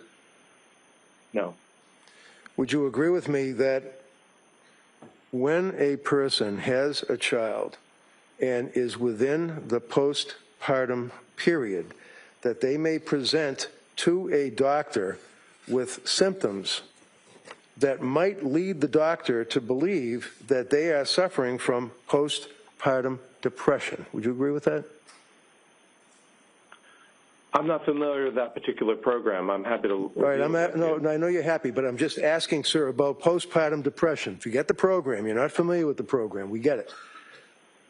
No. Would you agree with me that when a person has a child and is within the postpartum period, that they may present to a doctor with symptoms that might lead the doctor to believe that they are suffering from postpartum depression. Would you agree with that? I'm not familiar with that particular program. I'm happy to. All right, I know you're happy, but I'm just asking, sir, about postpartum depression. Forget the program. You're not familiar with the program. We get it.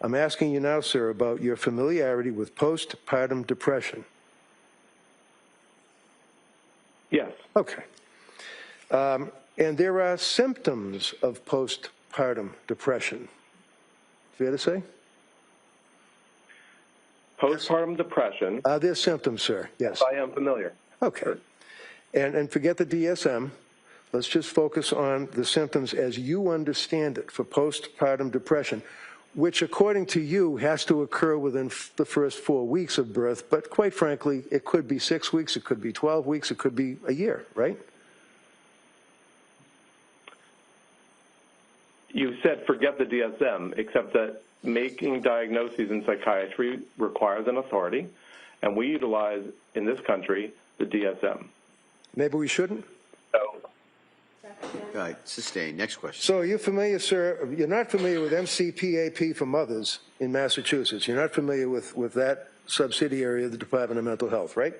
I'm asking you now, sir, about your familiarity with postpartum depression. Yes. Okay. And there are symptoms of postpartum depression. Fair to say? Postpartum depression. Are there symptoms, sir? Yes. I am familiar. Okay. And forget the DSM. Let's just focus on the symptoms as you understand it for postpartum depression, which, according to you, has to occur within the first 4 weeks of birth. But quite frankly, it could be 6 weeks, it could be 12 weeks, it could be a year, right? You said forget the DSM, except that making diagnoses in psychiatry requires an authority, and we utilize, in this country, the DSM. Maybe we shouldn't? So, All right, sustained. Next question. So are you familiar, sir? You're not familiar with MCPAP for mothers in Massachusetts. You're not familiar with that subsidiary of the Department of Mental Health, right?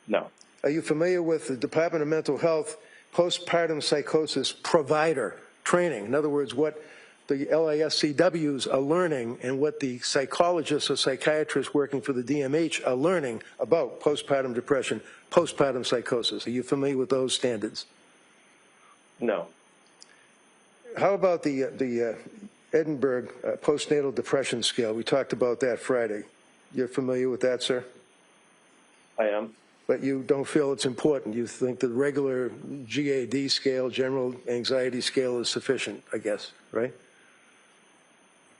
no. Are you familiar with the Department of Mental Health postpartum psychosis provider training? In other words, what the LISCWs are learning and what the psychologists or psychiatrists working for the DMH are learning about postpartum depression, postpartum psychosis. Are you familiar with those standards? No. How about the Edinburgh postnatal depression scale? We talked about that Friday. You're familiar with that, sir? I am. But you don't feel it's important. You think the regular GAD scale, general anxiety scale, is sufficient, I guess, right?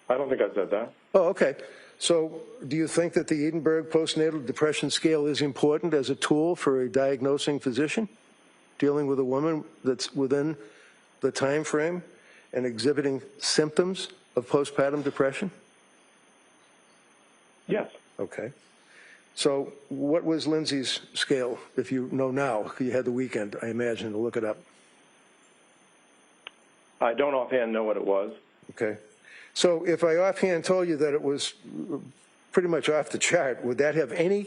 I don't think I said that. Oh, okay. So do you think that the Edinburgh postnatal depression scale is important as a tool for a diagnosing physician dealing with a woman that's within the time frame and exhibiting symptoms of postpartum depression? Yes. Okay. So what was Lindsay's scale, if you know now? You had the weekend, I imagine, to look it up. I don't offhand know what it was. Okay. So if I offhand told you that it was pretty much off the chart, would that have any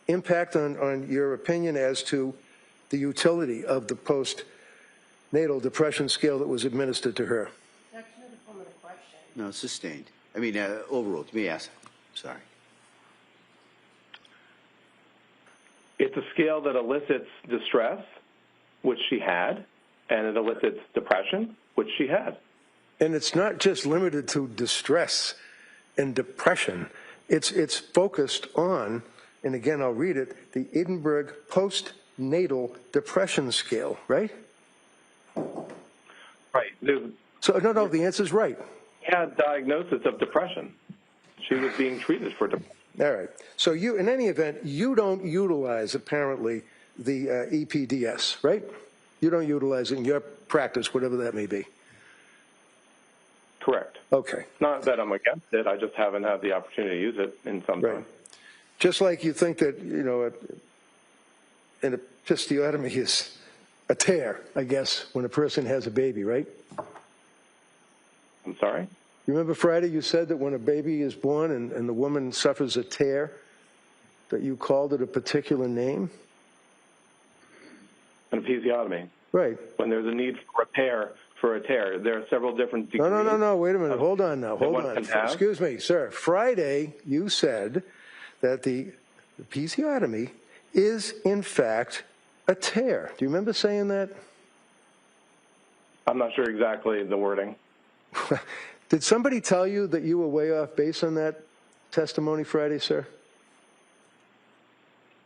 impact on your opinion as to the utility of the postnatal depression scale that was administered to her? Actually, the form of the question. No, sustained. I mean, overruled. Let me ask. Sorry. It's a scale that elicits distress, which she had, and it elicits depression, which she had. And it's not just limited to distress and depression. It's focused on, and again, I'll read it, the Edinburgh postnatal depression scale, right? Right. So, no, the answer's right. She had diagnosis of depression. She was being treated for depression. All right. So you, in any event, you don't utilize, apparently, the EPDS, right? You don't utilize it in your practice, whatever that may be. Correct. Okay. Not that I'm against it. I just haven't had the opportunity to use it in some time. Right. Just like you think that, you know, an episiotomy is a tear, I guess, when a person has a baby, right? I'm sorry? You remember Friday you said that when a baby is born and the woman suffers a tear, that you called it a particular name? An episiotomy. Right. When there's a need for repair for a tear, there are several different degrees. No, wait a minute. Hold on now. Hold on. Excuse me, sir. Friday you said that the episiotomy is, in fact, a tear. Do you remember saying that? I'm not sure exactly the wording. Did somebody tell you that you were way off base on that testimony Friday, sir?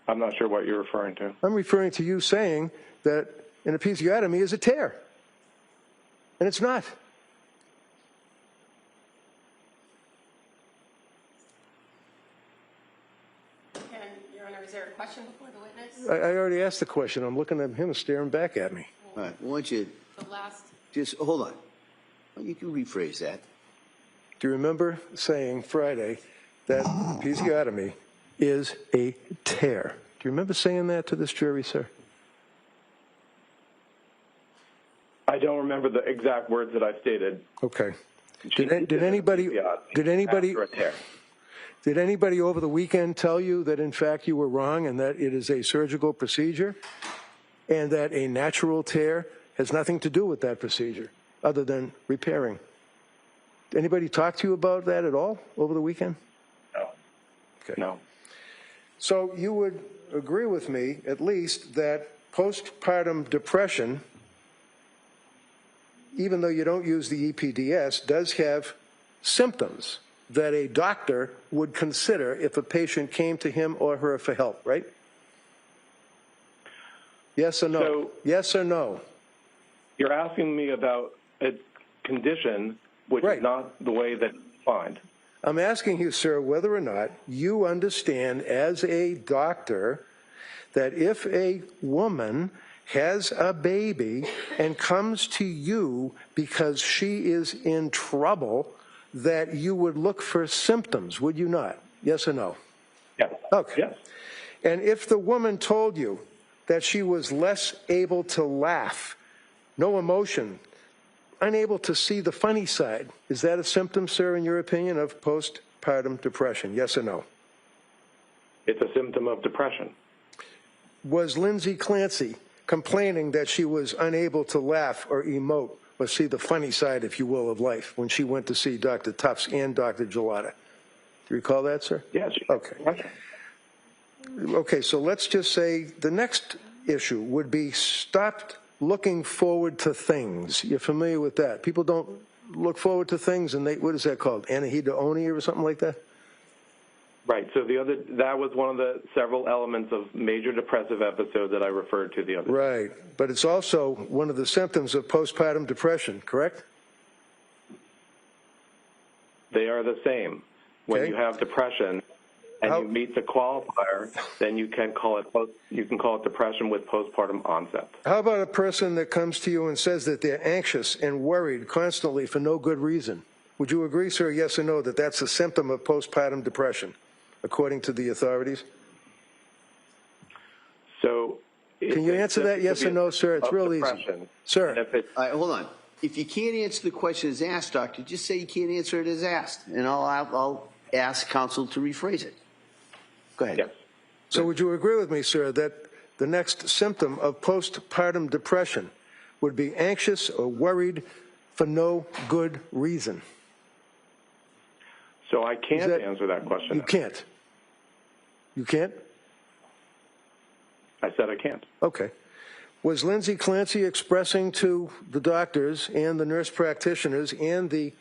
I'm not sure what you're referring to. I'm referring to you saying that an episiotomy is a tear. And it's not. And, Your Honor, is there a question before the witness? I already asked the question. I'm looking at him staring back at me. All right. Why don't you The last. just hold on? Well, you can rephrase that. Do you remember saying Friday that episiotomy is a tear? Do you remember saying that to this jury, sir? I don't remember the exact words that I stated. Okay. Did anybody after a tear. Did anybody over the weekend tell you that, in fact, you were wrong and that it is a surgical procedure and that a natural tear has nothing to do with that procedure other than repairing? Anybody talk to you about that at all over the weekend? No. Okay. No. So you would agree with me, at least, that postpartum depression, even though you don't use the EPDS, does have symptoms that a doctor would consider if a patient came to him or her for help, right? Yes or no? So, yes or no? You're asking me about a condition which Right. is not the way that it's defined. I'm asking you, sir, whether or not you understand as a doctor that if a woman has a baby and comes to you because she is in trouble, that you would look for symptoms, would you not? Yes or no? Yes. Okay. Yes. And if the woman told you that she was less able to laugh, no emotion, unable to see the funny side, is that a symptom, sir, in your opinion, of postpartum depression? Yes or no? It's a symptom of depression. Was Lindsay Clancy complaining that she was unable to laugh or emote or see the funny side, if you will, of life when she went to see Dr. Tufts and Dr. Gelada? Do you recall that, sir? Yes. Okay. Okay, so let's just say the next issue would be stopped looking forward to things. You're familiar with that? People don't look forward to things, and what is that called? Anhedonia or something like that? Right. So that was one of the several elements of major depressive episode that I referred to the other day. Right. But it's also one of the symptoms of postpartum depression, correct? They are the same. When Okay. you have depression and you meet the qualifier, then you can call it depression with postpartum onset. How about a person that comes to you and says that they're anxious and worried constantly for no good reason? Would you agree, sir, yes or no, that that's a symptom of postpartum depression, according to the authorities? So, can you answer that yes or no, sir? It's real easy. Sir. All right, hold on. If you can't answer the question as asked, doctor, just say you can't answer it as asked, and I'll ask counsel to rephrase it. Go ahead. Yes. So would you agree with me, sir, that the next symptom of postpartum depression would be anxious or worried for no good reason? So I can't answer that question. You can't. You can't? I said I can't. Okay. Was Lindsay Clancy expressing to the doctors and the nurse practitioners and the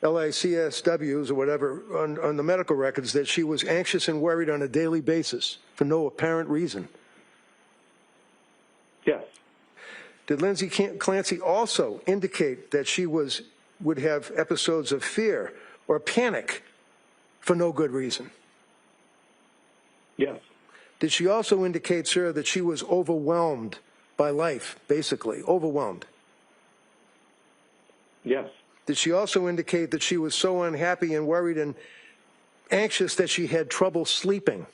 LICSWs or whatever on the medical records that she was anxious and worried on a daily basis for no apparent reason? Yes. Did Lindsay Clancy also indicate that she would have episodes of fear or panic for no good reason? Yes. Did she also indicate, sir, that she was overwhelmed by life, basically, overwhelmed? Yes. Did she also indicate that she was so unhappy and worried and anxious that she had trouble sleeping?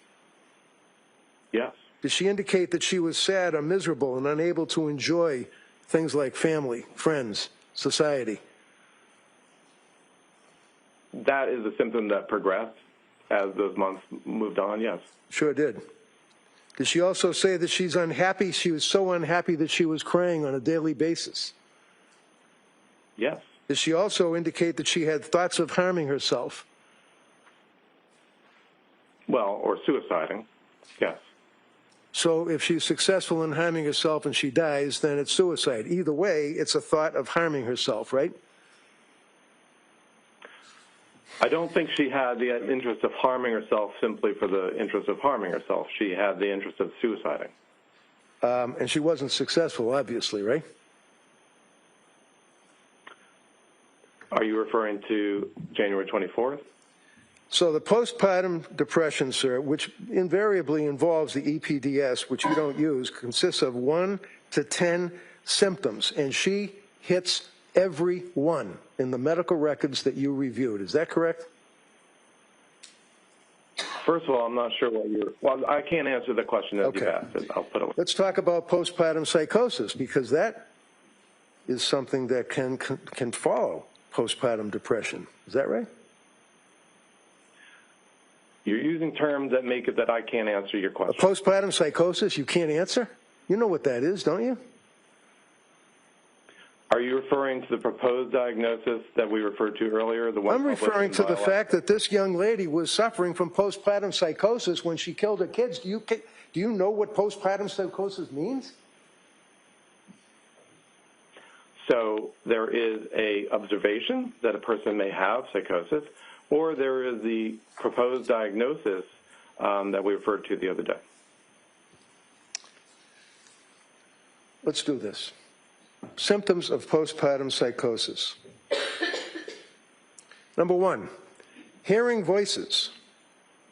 Yes. Did she indicate that she was sad or miserable and unable to enjoy things like family, friends, society? That is a symptom that progressed as those months moved on, yes. Sure did. Did she also say that she's unhappy? She was so unhappy that she was crying on a daily basis. Yes. Did she also indicate that she had thoughts of harming herself? Well, or suiciding, yes. So if she's successful in harming herself and she dies, then it's suicide. Either way, it's a thought of harming herself, right? I don't think she had the interest of harming herself simply for the interest of harming herself. She had the interest of suiciding. And she wasn't successful, obviously, right? Are you referring to January 24th? So the postpartum depression, sir, which invariably involves the EPDS, which you don't use, consists of 1 to 10 symptoms, and she hits every one in the medical records that you reviewed. Is that correct? First of all, I'm not sure what you're... Well, I can't answer the question as you've asked it. I'll put it... Let's talk about postpartum psychosis, because that is something that can follow postpartum depression. Is that right? You're using terms that make it that I can't answer your A question. postpartum psychosis you can't answer? You know what that is, don't you? Are you referring to the proposed diagnosis that we referred to earlier? The one I'm referring to the fact that this young lady was suffering from postpartum psychosis when she killed her kids. Do you know what postpartum psychosis means? So there is a observation that a person may have psychosis, or there is the proposed diagnosis that we referred to the other day. Let's do this. Symptoms of postpartum psychosis. Number one, hearing voices.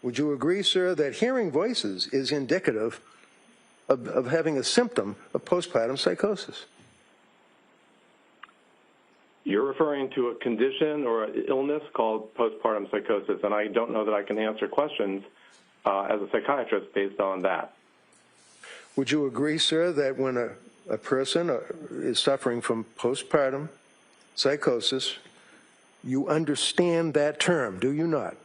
Would you agree, sir, that hearing voices is indicative of having a symptom of postpartum psychosis? You're referring to a condition or an illness called postpartum psychosis, and I don't know that I can answer questions as a psychiatrist based on that. Would you agree, sir, that when a person is suffering from postpartum psychosis, you understand that term, do you not?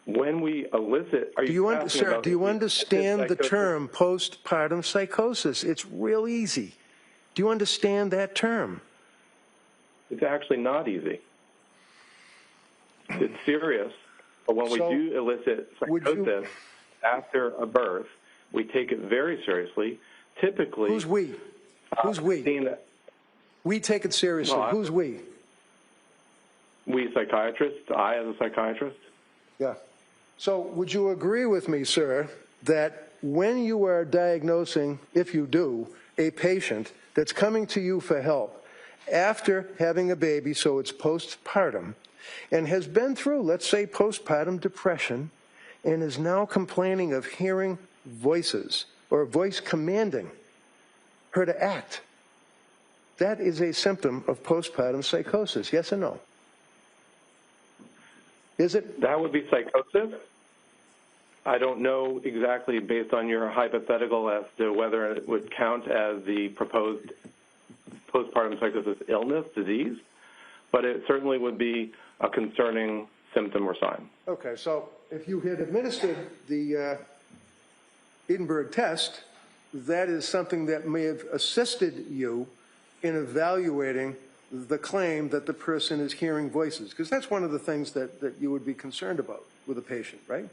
When we elicit, do you understand the term postpartum psychosis? It's real easy. Do you understand that term? It's actually not easy. It's serious, but when we do elicit psychosis after a birth, we take it very seriously. Typically, who's we? Who's we? We take it seriously. Well, who's we? We psychiatrists. I, as a psychiatrist. Yeah. So, would you agree with me, sir, that when you are diagnosing, if you do, a patient that's coming to you for help after having a baby, so it's postpartum, and has been through, let's say, postpartum depression, and is now complaining of hearing voices or a voice commanding her to act, that is a symptom of postpartum psychosis, yes or no? Is it? That would be psychosis. I don't know exactly, based on your hypothetical, as to whether it would count as the proposed postpartum psychosis illness, disease, but it certainly would be a concerning symptom or sign. Okay, so if you had administered the Edinburgh test, that is something that may have assisted you in evaluating the claim that the person is hearing voices, because that's one of the things that you would be concerned about with a patient, right?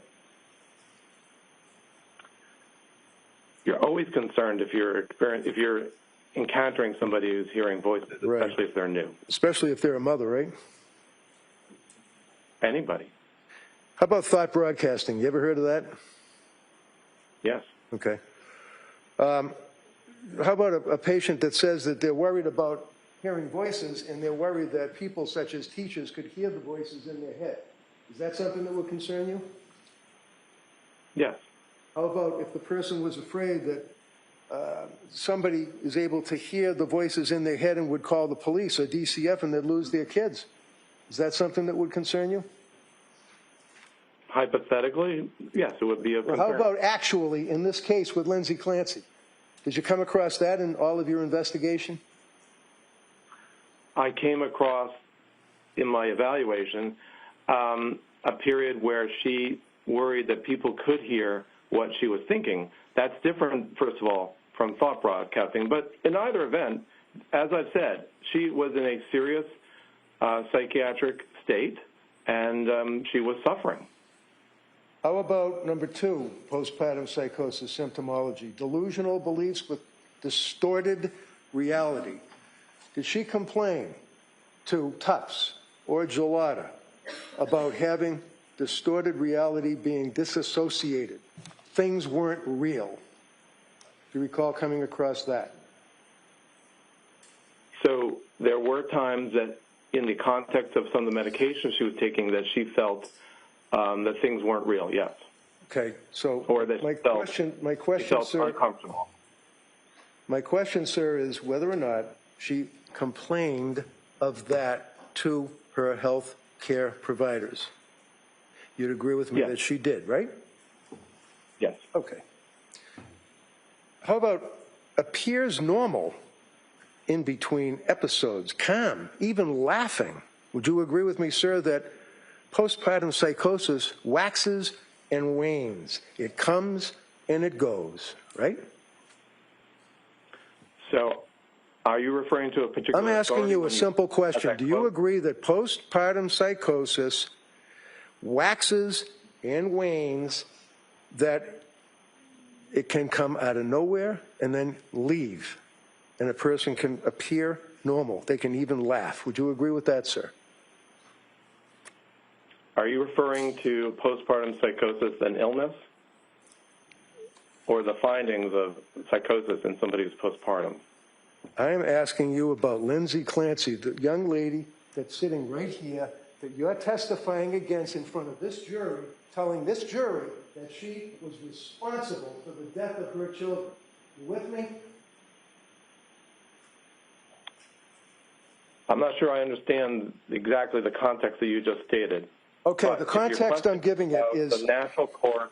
You're always concerned if you're encountering somebody who's hearing voices, especially if they're new. Especially if they're a mother, right? Anybody. How about thought broadcasting? You ever heard of that? Yes. Okay. How about a patient that says that they're worried about hearing voices and they're worried that people such as teachers could hear the voices in their head? Is that something that would concern you? Yes. How about if the person was afraid that somebody is able to hear the voices in their head and would call the police or DCF and they'd lose their kids? Is that something that would concern you? Hypothetically, yes, it would be a concern. How about actually, in this case with Lindsay Clancy? Did you come across that in all of your investigation? I came across, in my evaluation, a period where she worried that people could hear what she was thinking. That's different, first of all, from thought broadcasting. But in either event, as I've said, she was in a serious psychiatric state, and she was suffering. How about number two, postpartum psychosis symptomology, delusional beliefs with distorted reality? Did she complain to Tufts or Gelada about having distorted reality, being disassociated? Things weren't real. Do you recall coming across that? So there were times that in the context of some of the medications she was taking that she felt that things weren't real, yes. Okay, so or that my question, sir, uncomfortable. My question, sir, is whether or not she complained of that to her health care providers. You'd agree with me Yes. that she did, right? Yes. Okay. How about appears normal in between episodes, calm, even laughing. Would you agree with me, sir, that postpartum psychosis waxes and wanes? It comes and it goes, right? So are you referring to a particular... I'm asking you a simple question. Do you agree that postpartum psychosis waxes and wanes, that it can come out of nowhere and then leave, and a person can appear normal? They can even laugh. Would you agree with that, sir? Are you referring to postpartum psychosis and illness, or the findings of psychosis in somebody who's postpartum? I am asking you about Lindsay Clancy, the young lady that's sitting right here that you're testifying against in front of this jury, telling this jury that she was responsible for the death of her children. You with me? I'm not sure I understand exactly the context that you just stated. Okay, But the if your context I'm giving it is... the natural course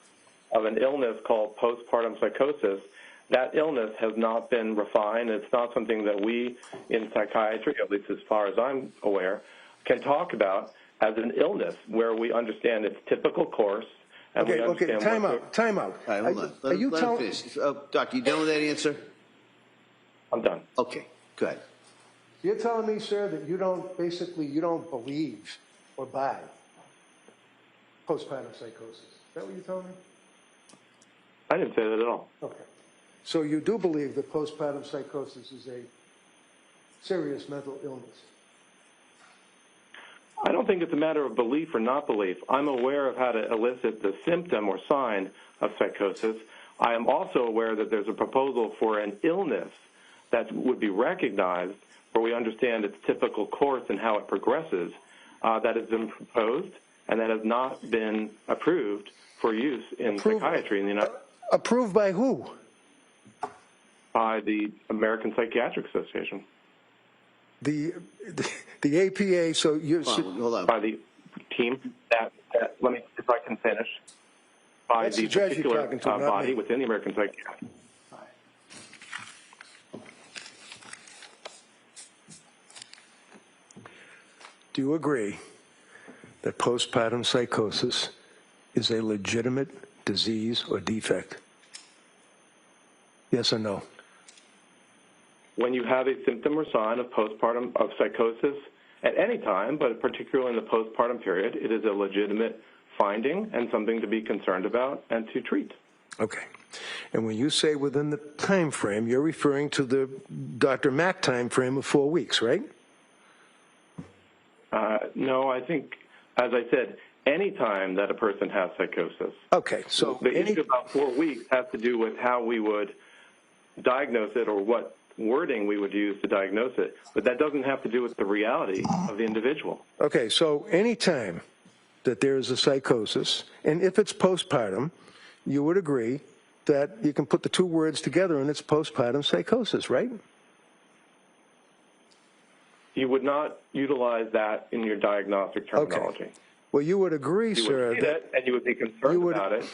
of an illness called postpartum psychosis. That illness has not been refined. It's not something that we in psychiatry, at least as far as I'm aware, can talk about as an illness where we understand its typical course and we understand... Okay, time out. All right, hold on. Let him finish. Doc, you done with that answer? I'm done. Okay, go ahead. You're telling me, sir, that you don't believe or buy postpartum psychosis. Is that what you're telling me? I didn't say that at all. Okay. So you do believe that postpartum psychosis is a serious mental illness? I don't think it's a matter of belief or not belief. I'm aware of how to elicit the symptom or sign of psychosis. I am also aware that there's a proposal for an illness that would be recognized where we understand its typical course and how it progresses, that has been proposed and that has not been approved for use in psychiatry in the United States. Approved by who? By the American Psychiatric Association. The APA, so you... Hold on. By the team that let me, if I can finish, by That's the the judge particular you're talking to, not body me. within the American Psychiatric. Do you agree that postpartum psychosis is a legitimate disease or defect? Yes or no? When you have a symptom or sign of postpartum of psychosis at any time, but particularly in the postpartum period, it is a legitimate finding and something to be concerned about and to treat. Okay. And when you say within the time frame, you're referring to the Dr. Mack time frame of 4 weeks, right? No, I think, as I said, any time that a person has psychosis. Okay, so the issue about 4 weeks has to do with how we would diagnose it or what wording we would use to diagnose it, but that doesn't have to do with the reality of the individual. Okay, so any time that there is a psychosis, and if it's postpartum, you would agree that you can put the two words together and it's postpartum psychosis, right? You would not utilize that in your diagnostic terminology. Okay. Well, you would agree, You sir, would see that, and you would be concerned about it.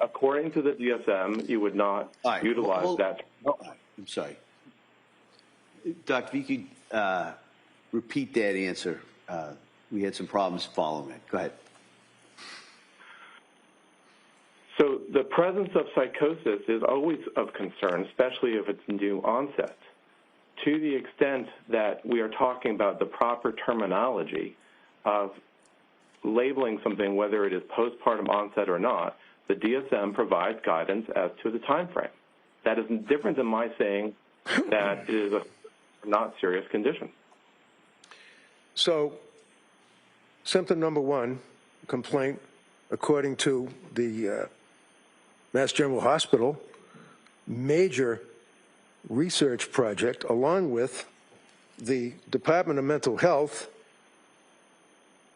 According to the DSM, you would not utilize that. I'm sorry. Doctor, if you could repeat that answer. We had some problems following it. Go ahead. So the presence of psychosis is always of concern, especially if it's new onset. To the extent that we are talking about the proper terminology of labeling something, whether it is postpartum onset or not, the DSM provides guidance as to the time frame. That is different than my saying that it is a not serious condition. So, symptom number one, complaint, according to the Mass General Hospital, major research project, along with the Department of Mental Health,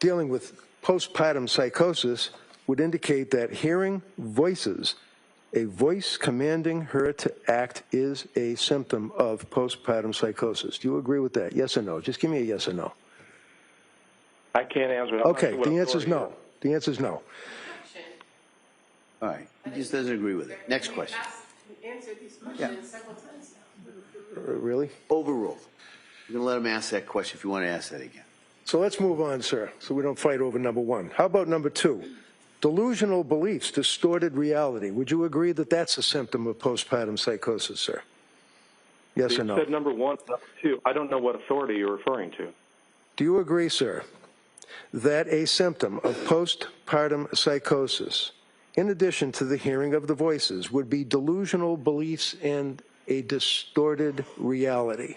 dealing with postpartum psychosis, would indicate that hearing voices, a voice commanding her to act, is a symptom of postpartum psychosis. Do you agree with that? Yes or no? Just give me a yes or no. I can't answer that. Okay, the answer is no. The answer is no. All right. He just doesn't agree with it. Next question. Answered these questions several times Really? Overruled. We're going to let him ask that question if you want to ask that again. So let's move on, sir, so we don't fight over number one. How about number two? Delusional beliefs, distorted reality. Would you agree that that's a symptom of postpartum psychosis, sir? Yes or no? You said number one, number two. I don't know what authority you're referring to. Do you agree, sir, that a symptom of postpartum psychosis, in addition to the hearing of the voices, would be delusional beliefs and a distorted reality?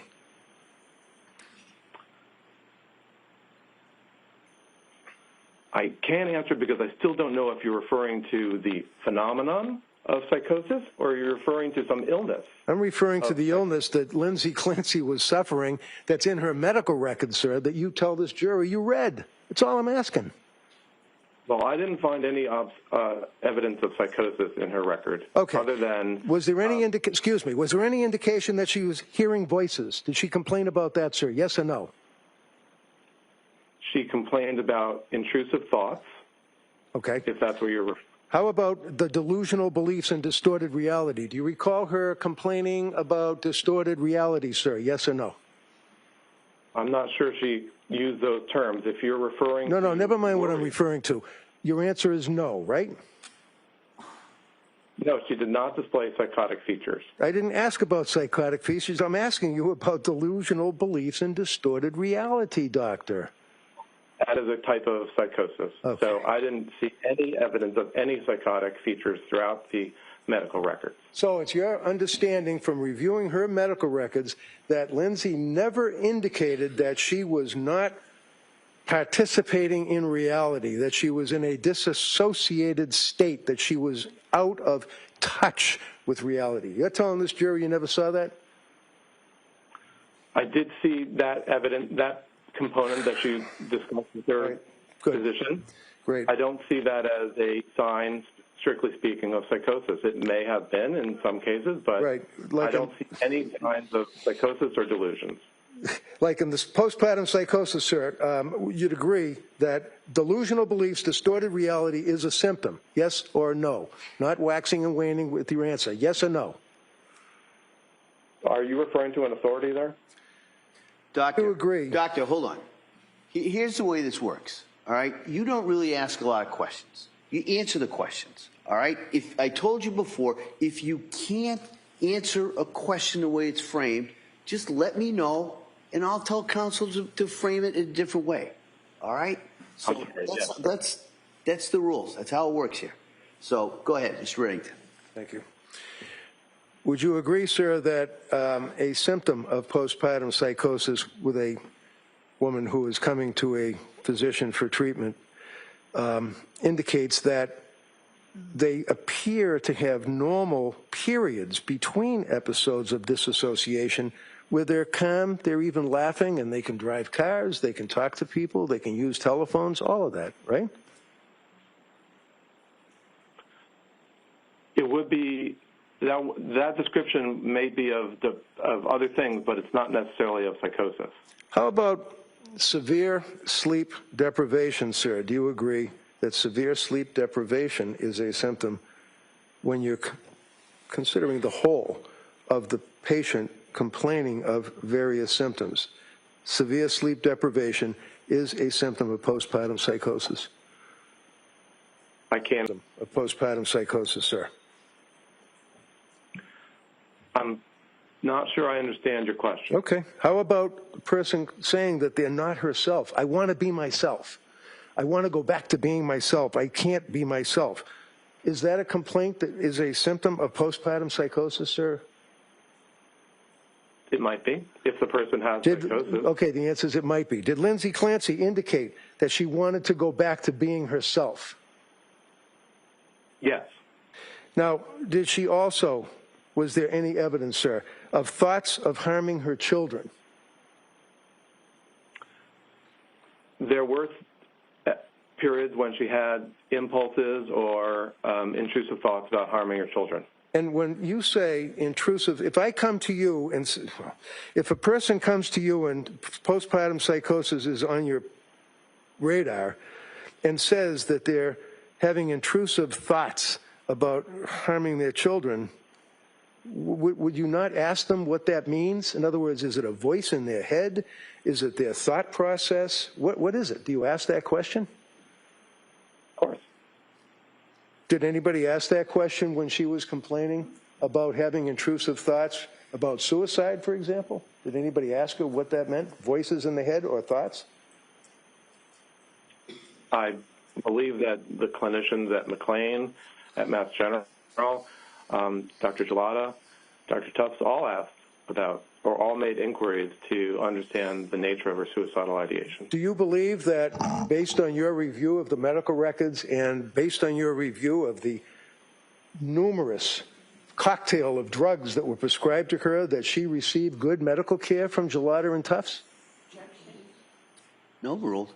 I can't answer because I still don't know if you're referring to the phenomenon of psychosis or you're referring to some illness. I'm referring to the illness that Lindsay Clancy was suffering that's in her medical record, sir, that you tell this jury you read. That's all I'm asking. Well, I didn't find any evidence of psychosis in her record. Okay. Other than... Was there any was there any indication that she was hearing voices? Did she complain about that, sir? Yes or no? She complained about intrusive thoughts. Okay. If that's what you're... How about the delusional beliefs and distorted reality? Do you recall her complaining about distorted reality, sir? Yes or no? I'm not sure she used those terms. If you're referring No, to... never mind what I'm referring to. Your answer is no, right? No, she did not display psychotic features. I didn't ask about psychotic features. I'm asking you about delusional beliefs and distorted reality, doctor. That is a type of psychosis. Okay. So I didn't see any evidence of any psychotic features throughout the medical records. So it's your understanding from reviewing her medical records that Lindsay never indicated that she was not participating in reality, that she was in a disassociated state, that she was out of touch with reality. You're telling this jury you never saw that? I did see that evidence, that component that you discussed with her physician. Great. I don't see that as a sign, strictly speaking, of psychosis. It may have been in some cases, but I don't see any signs of psychosis or delusions. Like in this postpartum psychosis, sir, you'd agree that delusional beliefs, distorted reality is a symptom, yes or no? Not waxing and waning with your answer, yes or no? Are you referring to an authority there? Doctor, you agree. Doctor, hold on. Here's the way this works, all right? You don't really ask a lot of questions. You answer the questions, all right? If I told you before, if you can't answer a question the way it's framed, just let me know, and I'll tell counsel to frame it in a different way, all right? So okay, that's the rules. That's how it works here. So go ahead, Mr. Reddington. Thank you. Would you agree, sir, that a symptom of postpartum psychosis with a woman who is coming to a physician for treatment indicates that they appear to have normal periods between episodes of disassociation where they're calm, they're even laughing, and they can drive cars, they can talk to people, they can use telephones, all of that, right? It would be... That description may be of other things, but it's not necessarily of psychosis. How about severe sleep deprivation, sir? Do you agree that severe sleep deprivation is a symptom when you're considering the whole of the patient complaining of various symptoms? Severe sleep deprivation is a symptom of postpartum psychosis. I can't. Of postpartum psychosis, sir. I'm not sure I understand your question. Okay. How about a person saying that they're not herself? I want to be myself. I want to go back to being myself. I can't be myself. Is that a complaint that is a symptom of postpartum psychosis, sir? It might be, if the person has psychosis. Okay, the answer is it might be. Did Lindsay Clancy indicate that she wanted to go back to being herself? Yes. Now, did she also... Was there any evidence, sir, of thoughts of harming her children? There were periods when she had impulses or intrusive thoughts about harming her children. And when you say intrusive, if I come to you and if a person comes to you and postpartum psychosis is on your radar and says that they're having intrusive thoughts about harming their children, would you not ask them what that means? In other words, is it a voice in their head? Is it their thought process? What is it? Do you ask that question? Of course. Did anybody ask that question when she was complaining about having intrusive thoughts about suicide, for example? Did anybody ask her what that meant? Voices in the head or thoughts? I believe that the clinicians at McLean, at Mass General, Dr. Gelada, Dr. Tufts all asked about or all made inquiries to understand the nature of her suicidal ideation. Do you believe that based on your review of the medical records and based on your review of the numerous cocktail of drugs that were prescribed to her that she received good medical care from Gelada and Tufts? No, ruled.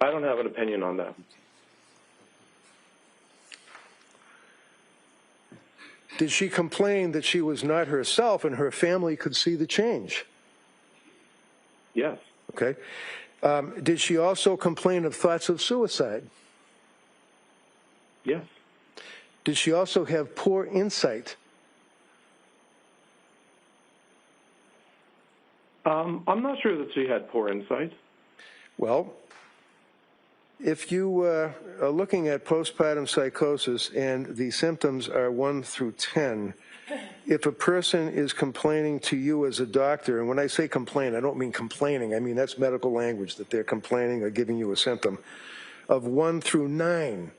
I don't have an opinion on that. Did she complain that she was not herself and her family could see the change? Yes. Okay. Did she also complain of thoughts of suicide? Yes. Did she also have poor insight? I'm not sure that she had poor insight. Well, if you are looking at postpartum psychosis and the symptoms are 1 through 10, if a person is complaining to you as a doctor, and when I say complain, I don't mean complaining, I mean that's medical language, that they're complaining or giving you a symptom, of 1 through 9,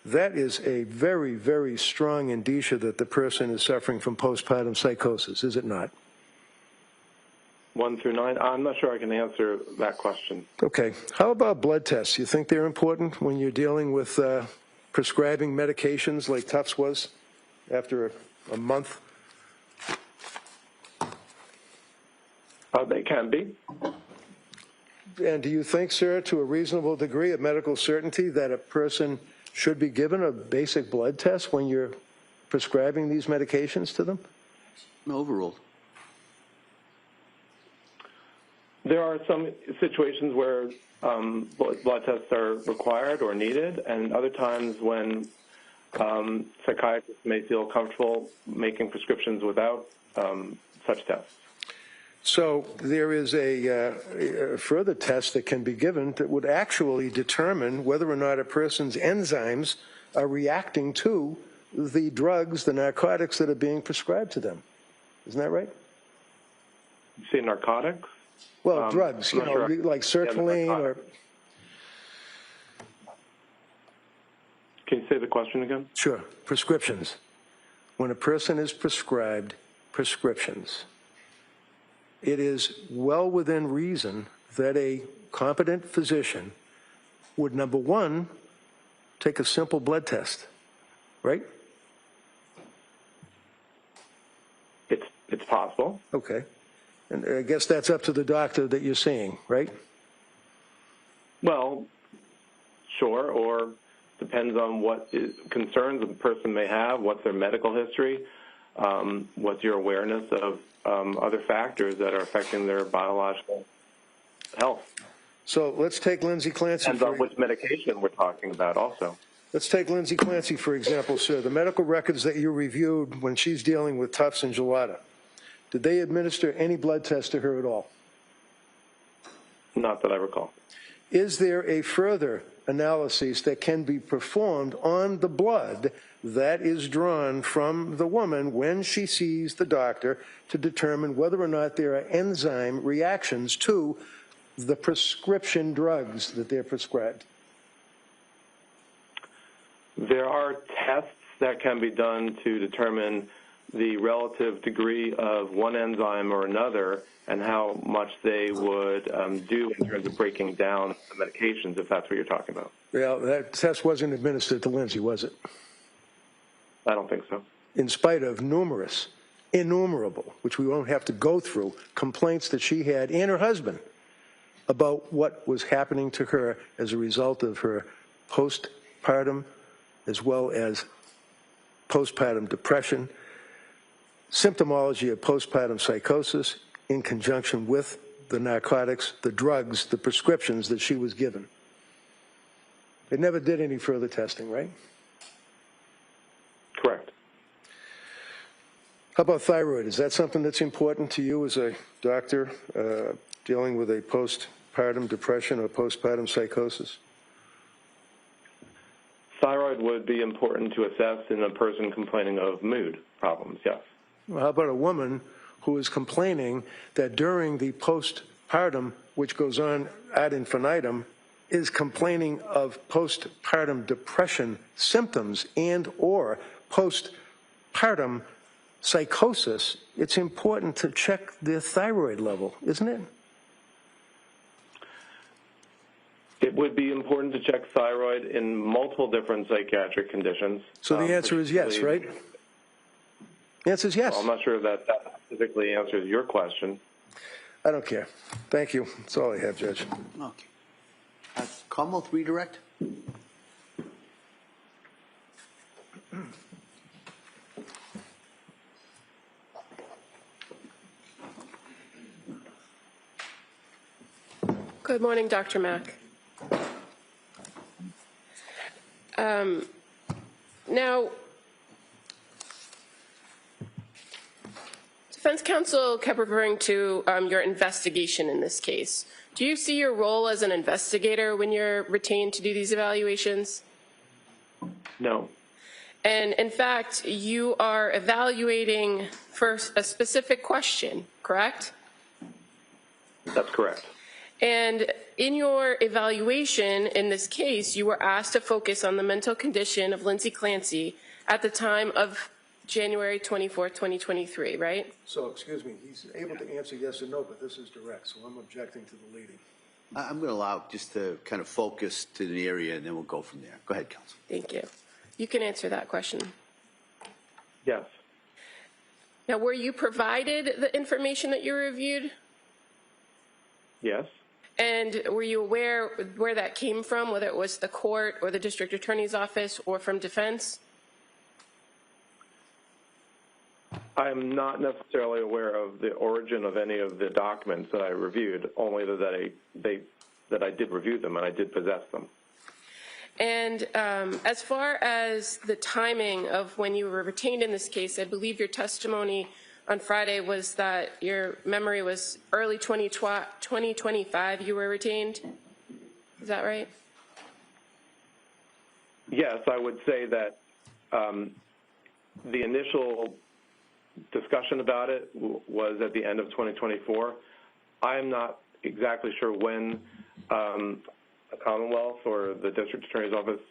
that is a very, very strong indicia that the person is suffering from postpartum psychosis, is it not? 1 through 9, I'm not sure I can answer that question. Okay. How about blood tests? You think they're important when you're dealing with prescribing medications like Tufts was after a month? They can be. And do you think, sir, to a reasonable degree of medical certainty that a person should be given a basic blood test when you're prescribing these medications to them? No, overruled. There are some situations where blood tests are required or needed, and other times when psychiatrists may feel comfortable making prescriptions without such tests. So there is a further test that can be given that would actually determine whether or not a person's enzymes are reacting to the drugs, the narcotics that are being prescribed to them. Isn't that right? You say narcotics? Well, drugs, you know, sure. like sertraline or... Can you say the question again? Sure. Prescriptions. When a person is prescribed prescriptions, it is well within reason that a competent physician would, number one, take a simple blood test, right? It's possible. Okay. And I guess that's up to the doctor that you're seeing, right? Well, sure, or depends on what concerns a person may have, what's their medical history, what's your awareness of other factors that are affecting their biological health. So let's take Lindsay Clancy. Depends on which medication we're talking about also. Let's take Lindsay Clancy, for example, sir. The medical records that you reviewed when she's dealing with Tufts and Gelada, did they administer any blood test to her at all? Not that I recall. Is there a further analysis that can be performed on the blood that is drawn from the woman when she sees the doctor to determine whether or not there are enzyme reactions to the prescription drugs that they're prescribed? There are tests that can be done to determine the relative degree of one enzyme or another and how much they would do in terms of breaking down the medications, if that's what you're talking about. Well, that test wasn't administered to Lindsay, was it? I don't think so. In spite of numerous, innumerable, which we won't have to go through, complaints that she had and her husband about what was happening to her as a result of her postpartum as well as postpartum depression, symptomology of postpartum psychosis in conjunction with the narcotics, the drugs, the prescriptions that she was given. They never did any further testing, right? Correct. How about thyroid? Is that something that's important to you as a doctor dealing with a postpartum depression or postpartum psychosis? Thyroid would be important to assess in a person complaining of mood problems, yes. Well, how about a woman who is complaining that during the postpartum, which goes on ad infinitum, is complaining of postpartum depression symptoms and or postpartum psychosis? It's important to check their thyroid level, isn't it? It would be important to check thyroid in multiple different psychiatric conditions. So the answer is yes, right? The answer is yes. Well, I'm not sure that specifically answers your question. I don't care. Thank you. That's all I have, Judge. Okay. Commonwealth redirect? Good morning, Dr. Mack. Now, defense counsel kept referring to your investigation in this case. Do you see your role as an investigator when you're retained to do these evaluations? No. And in fact, you are evaluating for a specific question, correct? That's correct. And in your evaluation in this case, you were asked to focus on the mental condition of Lindsay Clancy at the time of January 24, 2023, right? So, excuse me, he's able to answer yes or no, but this is direct, so I'm objecting to the leading. I'm going to allow just to kind of focus to the area, and then we'll go from there. Go ahead, counsel. Thank you. You can answer that question. Yes. Now, were you provided the information that you reviewed? Yes. And were you aware where that came from, whether it was the court or the district attorney's office or from defense? I am not necessarily aware of the origin of any of the documents that I reviewed, only that I did review them and I did possess them. And as far as the timing of when you were retained in this case, I believe your testimony on Friday was that your memory was early 2025 you were retained. Is that right? Yes, I would say that the initial discussion about it was at the end of 2024. I'm not exactly sure when the Commonwealth or the District Attorney's Office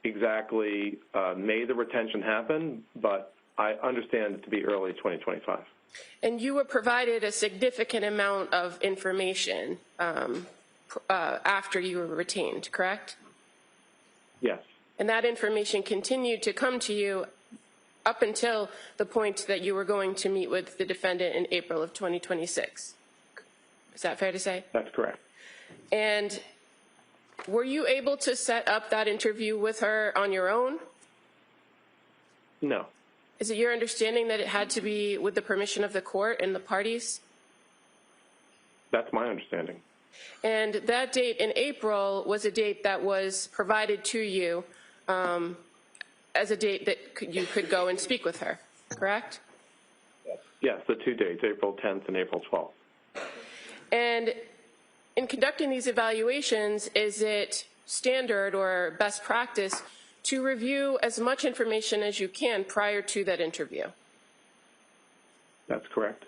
exactly made the retention happen, but I understand it to be early 2025. And you were provided a significant amount of information after you were retained, correct? Yes. And that information continued to come to you up until the point that you were going to meet with the defendant in April of 2026. Is that fair to say? That's correct. And were you able to set up that interview with her on your own? No. Is it your understanding that it had to be with the permission of the court and the parties? That's my understanding. And that date in April was a date that was provided to you as a date that you could go and speak with her, correct? Yes, the two dates, April 10th and April 12th. And in conducting these evaluations, is it standard or best practice to review as much information as you can prior to that interview? That's correct.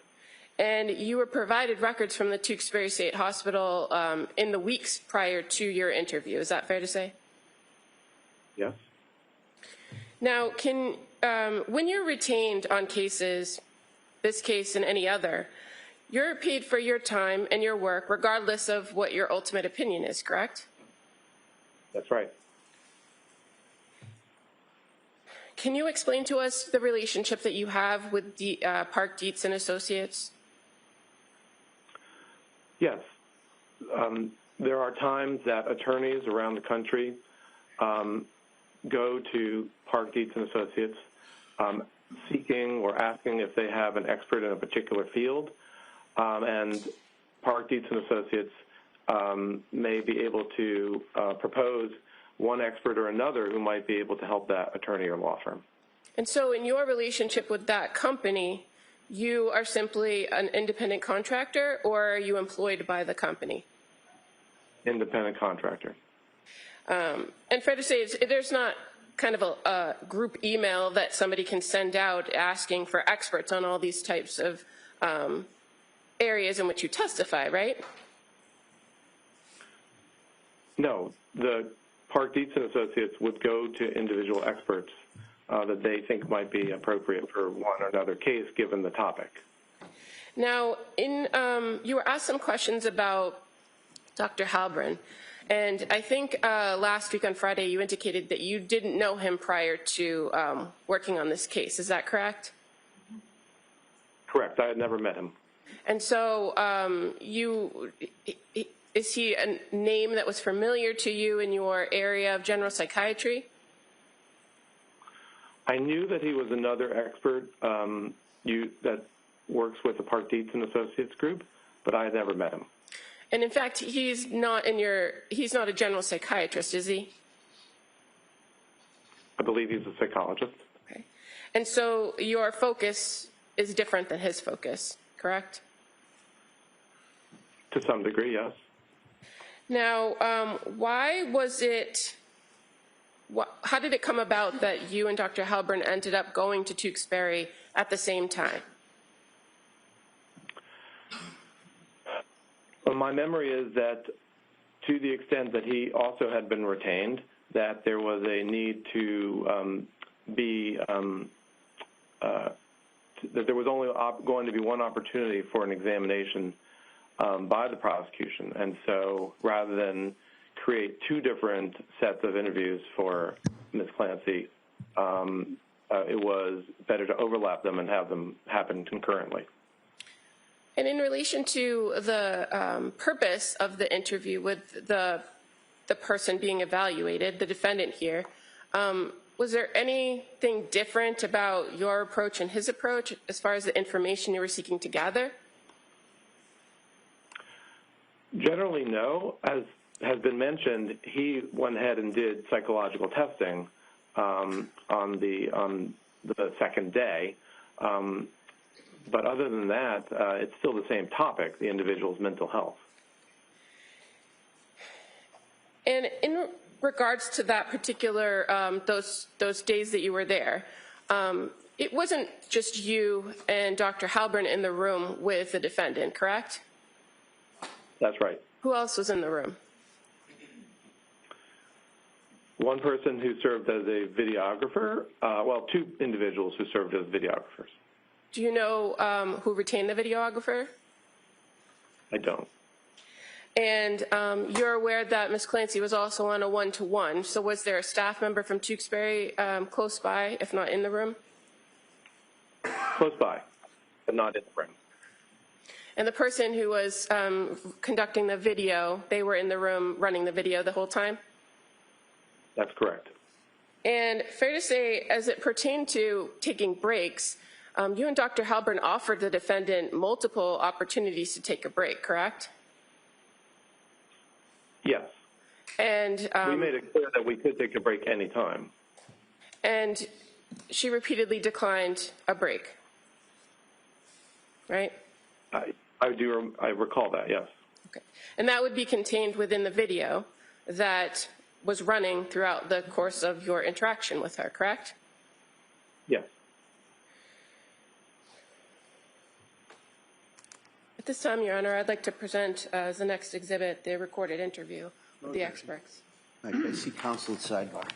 And you were provided records from the Duxbury State Hospital in the weeks prior to your interview. Is that fair to say? Yes. Now, when you're retained on cases, this case and any other, you're paid for your time and your work regardless of what your ultimate opinion is, correct? That's right. Can you explain to us the relationship that you have with Park Dietz and Associates? Yes. There are times that attorneys around the country go to Park Dietz and Associates seeking or asking if they have an expert in a particular field, and Park Dietz and Associates may be able to propose one expert or another who might be able to help that attorney or law firm. And so in your relationship with that company, you are simply an independent contractor, or are you employed by the company? Independent contractor. And fair to say, there's not kind of a group email that somebody can send out asking for experts on all these types of areas in which you testify, right? No, the Park Dietz and Associates would go to individual experts that they think might be appropriate for one or another case given the topic. Now, you were asked some questions about Dr. Halbrin, and I think last week on Friday you indicated that you didn't know him prior to working on this case. Is that correct? Correct. I had never met him. And so is he a name that was familiar to you in your area of general psychiatry? I knew that he was another expert that works with the Park Dietz and Associates group, but I had never met him. And in fact, he's not a general psychiatrist, is he? I believe he's a psychologist. Okay. And so your focus is different than his focus, correct? To some degree, yes. Now, how did it come about that you and Dr. Halbrin ended up going to Duxbury at the same time? Well, my memory is that to the extent that he also had been retained, that there was a need to that there was only going to be one opportunity for an examination by the prosecution. And so rather than create two different sets of interviews for Ms. Clancy, it was better to overlap them and have them happen concurrently. And in relation to the purpose of the interview with the person being evaluated, the defendant here, was there anything different about your approach and his approach as far as the information you were seeking to gather? Generally, no. As has been mentioned, he went ahead and did psychological testing on the second day. But other than that, it's still the same topic, the individual's mental health. And in regards to that particular, those days that you were there, it wasn't just you and Dr. Halbrin in the room with the defendant, correct? That's right. Who else was in the room? One person who served as a videographer, well, two individuals who served as videographers. Do you know who retained the videographer? I don't. And you're aware that Ms. Clancy was also on a one-to-one, so was there a staff member from Duxbury close by, if not in the room? Close by, but not in the room. And the person who was conducting the video, they were in the room running the video the whole time? That's correct. And fair to say, as it pertained to taking breaks, you and Dr. Halbrin offered the defendant multiple opportunities to take a break, correct? Yes. And we made it clear that we could take a break any time. And she repeatedly declined a break, right? I recall that, yes. Okay. And that would be contained within the video that was running throughout the course of your interaction with her, correct? Yes. At this time, Your Honor, I'd like to present as the next exhibit the recorded interview with the experts. All right, I see counsel at sidebar.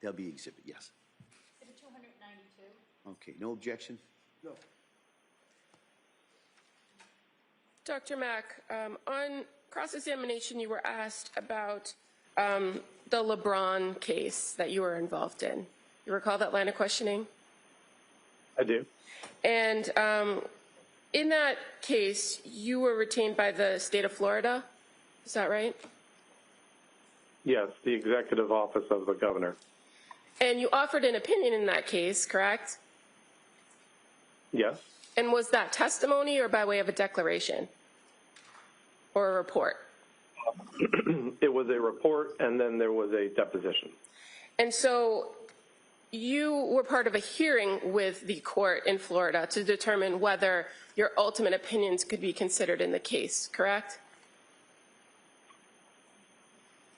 There'll be exhibit, yes. Exhibit 292. Okay, no objection? No. Dr. Mack, on cross-examination, you were asked about the LeBron case that you were involved in. You recall that line of questioning? I do. And in that case, you were retained by the state of Florida. Is that right? Yes, the executive office of the governor. And you offered an opinion in that case, correct? Yes. And was that testimony or by way of a declaration or a report? It was a report, and then there was a deposition. And so you were part of a hearing with the court in Florida to determine whether your ultimate opinions could be considered in the case, correct?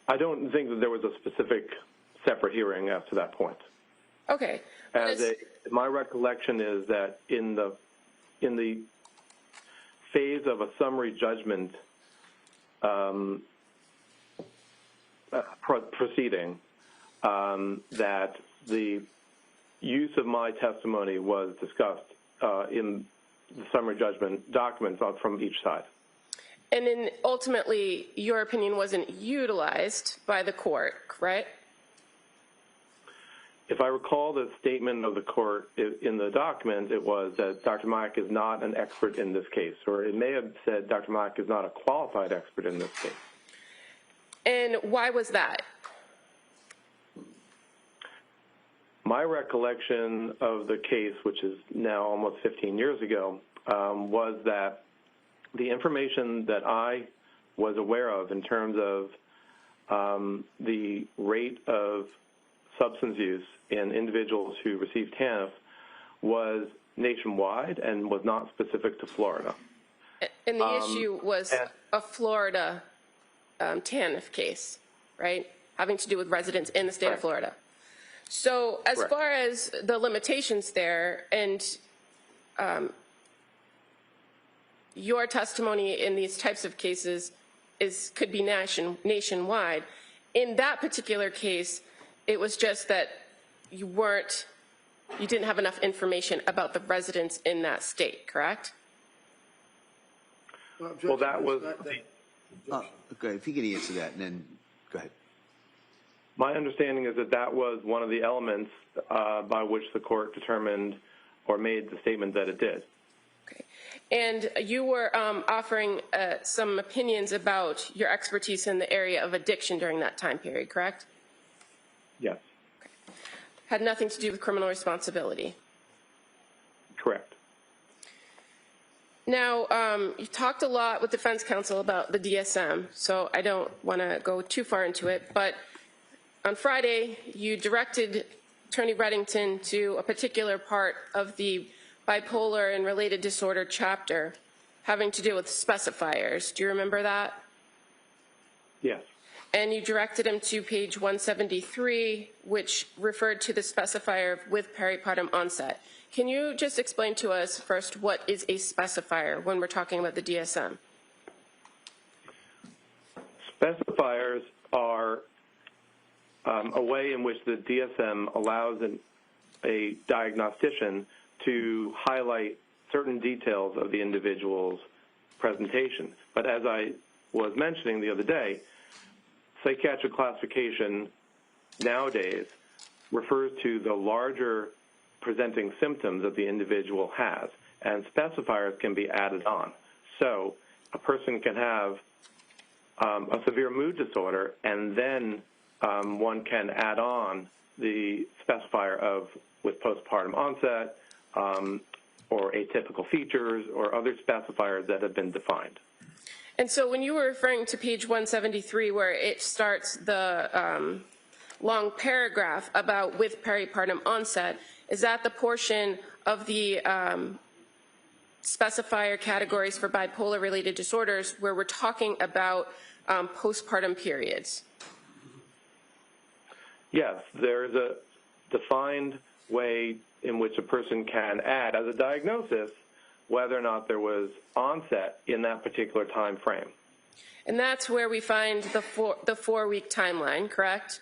I don't think that there was a specific separate hearing after that point. Okay. My recollection is that in the phase of a summary judgment proceeding, that the use of my testimony was discussed in the summary judgment documents from each side. And then ultimately, your opinion wasn't utilized by the court, right? If I recall the statement of the court in the document, it was that Dr. Mack is not an expert in this case, or it may have said Dr. Mack is not a qualified expert in this case. And why was that? My recollection of the case, which is now almost 15 years ago, was that the information that I was aware of in terms of the rate of substance use in individuals who received TANF was nationwide and was not specific to Florida. And the issue was a Florida TANF case, right? Having to do with residents in the state of Florida. So as far as the limitations there and your testimony in these types of cases could be nationwide. In that particular case, it was just that you didn't have enough information about the residents in that state, correct? Well, that was Okay, if you can answer that, and then go ahead. my understanding is that that was one of the elements by which the court determined or made the statement that it did. Okay. And you were offering some opinions about your expertise in the area of addiction during that time period, correct? Yes. Okay. Had nothing to do with criminal responsibility. Correct. Now, you talked a lot with defense counsel about the DSM, so I don't want to go too far into it, but on Friday, you directed Attorney Reddington to a particular part of the bipolar and related disorder chapter having to do with specifiers. Do you remember that? Yes. And you directed him to page 173, which referred to the specifier with peripartum onset. Can you just explain to us first what is a specifier when we're talking about the DSM? Specifiers are a way in which the DSM allows a diagnostician to highlight certain details of the individual's presentation. But as I was mentioning the other day, psychiatric classification nowadays refers to the larger presenting symptoms that the individual has, and specifiers can be added on. So a person can have a severe mood disorder, and then one can add on the specifier of with postpartum onset or atypical features or other specifiers that have been defined. And so when you were referring to page 173, where it starts the long paragraph about with peripartum onset, is that the portion of the specifier categories for bipolar-related disorders where we're talking about postpartum periods? Yes, there's a defined way in which a person can add as a diagnosis whether or not there was onset in that particular time frame. And that's where we find the four-week timeline, correct?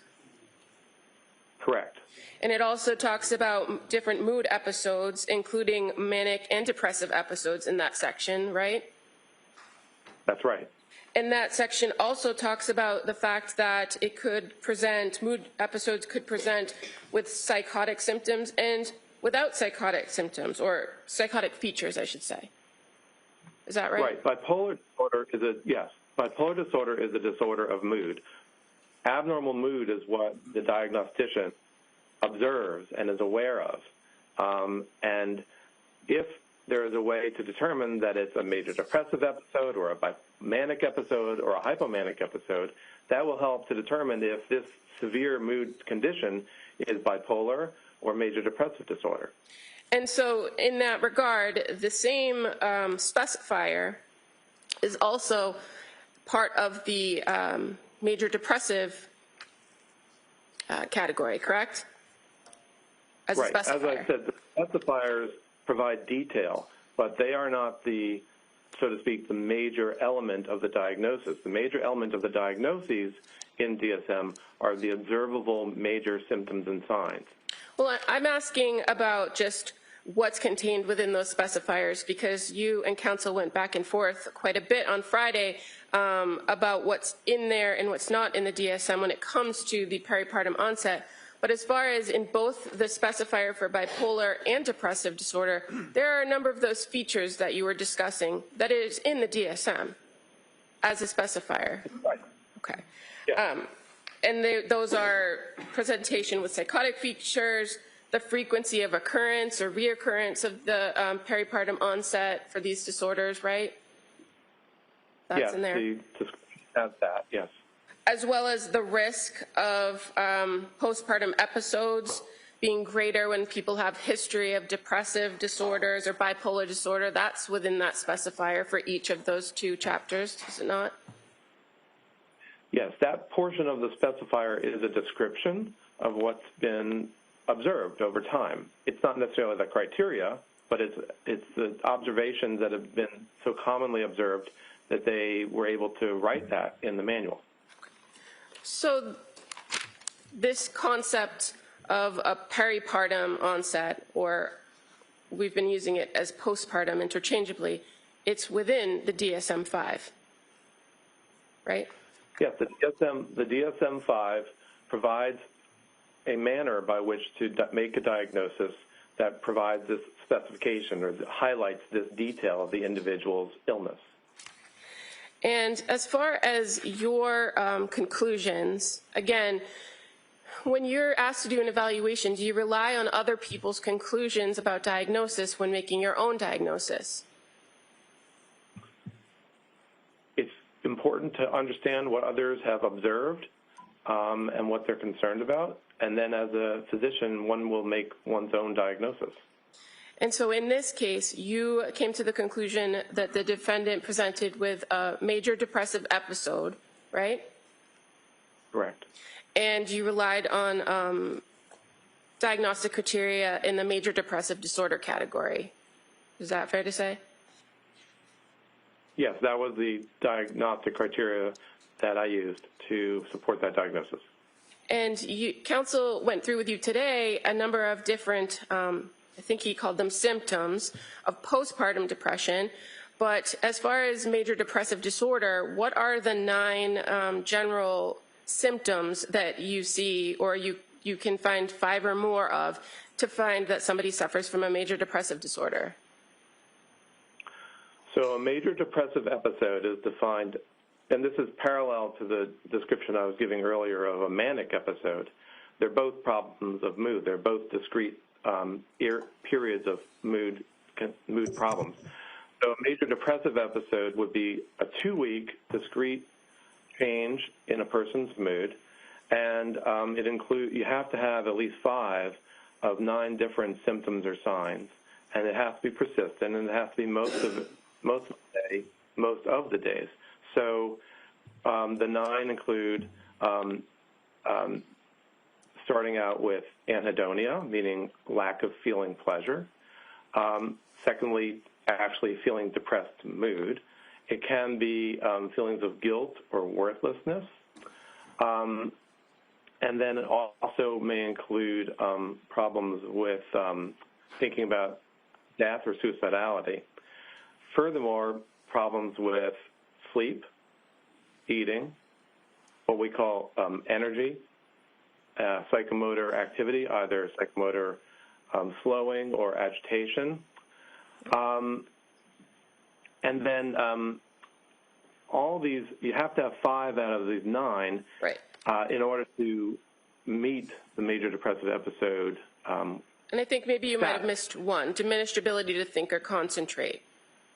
Correct. And it also talks about different mood episodes, including manic and depressive episodes in that section, right? That's right. And that section also talks about the fact that it could present, mood episodes could present with psychotic symptoms and without psychotic symptoms, or psychotic features, I should say. Is that right? Right. Bipolar disorder is bipolar disorder is a disorder of mood. Abnormal mood is what the diagnostician observes and is aware of. And if there is a way to determine that it's a major depressive episode or a manic episode or a hypomanic episode, that will help to determine if this severe mood condition is bipolar or major depressive disorder. And so in that regard, the same specifier is also part of the major depressive category, correct? As right. a specifier. As I said, the specifiers provide detail, but they are not the, so to speak, the major element of the diagnosis. The major element of the diagnoses in DSM are the observable major symptoms and signs. Well, I'm asking about just what's contained within those specifiers, because you and counsel went back and forth quite a bit on Friday about what's in there and what's not in the DSM when it comes to the peripartum onset. But as far as in both the specifier for bipolar and depressive disorder, there are a number of those features that you were discussing that is in the DSM as a specifier. Right. Okay. Yeah. And those are presentation with psychotic features, the frequency of occurrence or reoccurrence of the peripartum onset for these disorders, right? That's yes, in there. the description has that, yes. As well as the risk of postpartum episodes being greater when people have history of depressive disorders or bipolar disorder. That's within that specifier for each of those two chapters, is it not? Yes, that portion of the specifier is a description of what's been observed over time. It's not necessarily the criteria, but it's the observations that have been so commonly observed that they were able to write that in the manual. So this concept of a peripartum onset, or we've been using it as postpartum interchangeably, it's within the DSM-5, right? Yes, the DSM-5 provides a manner by which to make a diagnosis that provides this specification or highlights this detail of the individual's illness. And as far as your conclusions, again, when you're asked to do an evaluation, do you rely on other people's conclusions about diagnosis when making your own diagnosis? It's important to understand what others have observed and what they're concerned about, and then as a physician, one will make one's own diagnosis. And so in this case, you came to the conclusion that the defendant presented with a major depressive episode, right? Correct. And you relied on diagnostic criteria in the major depressive disorder category. Is that fair to say? Yes, that was the diagnostic criteria that I used to support that diagnosis. And counsel went through with you today a number of different I think he called them symptoms of postpartum depression. But as far as major depressive disorder, what are the 9 general symptoms that you see, or you can find 5 or more of, to find that somebody suffers from a major depressive disorder? So a major depressive episode is defined, and this is parallel to the description I was giving earlier of a manic episode. They're both problems of mood. They're both discrete periods of mood problems. So a major depressive episode would be a 2-week discrete change in a person's mood, and you have to have at least 5 of 9 different symptoms or signs, and it has to be persistent, and it has to be most of the days. So the 9 include starting out with anhedonia, meaning lack of feeling pleasure. Secondly, actually feeling depressed mood. It can be feelings of guilt or worthlessness. and then it also may include problems with thinking about death or suicidality. Furthermore, problems with sleep, eating, what we call energy, psychomotor activity, either psychomotor slowing or agitation. And then all these, you have to have 5 out of these 9 in order to meet the major depressive episode. And I think maybe you might have missed one, diminished ability to think or concentrate.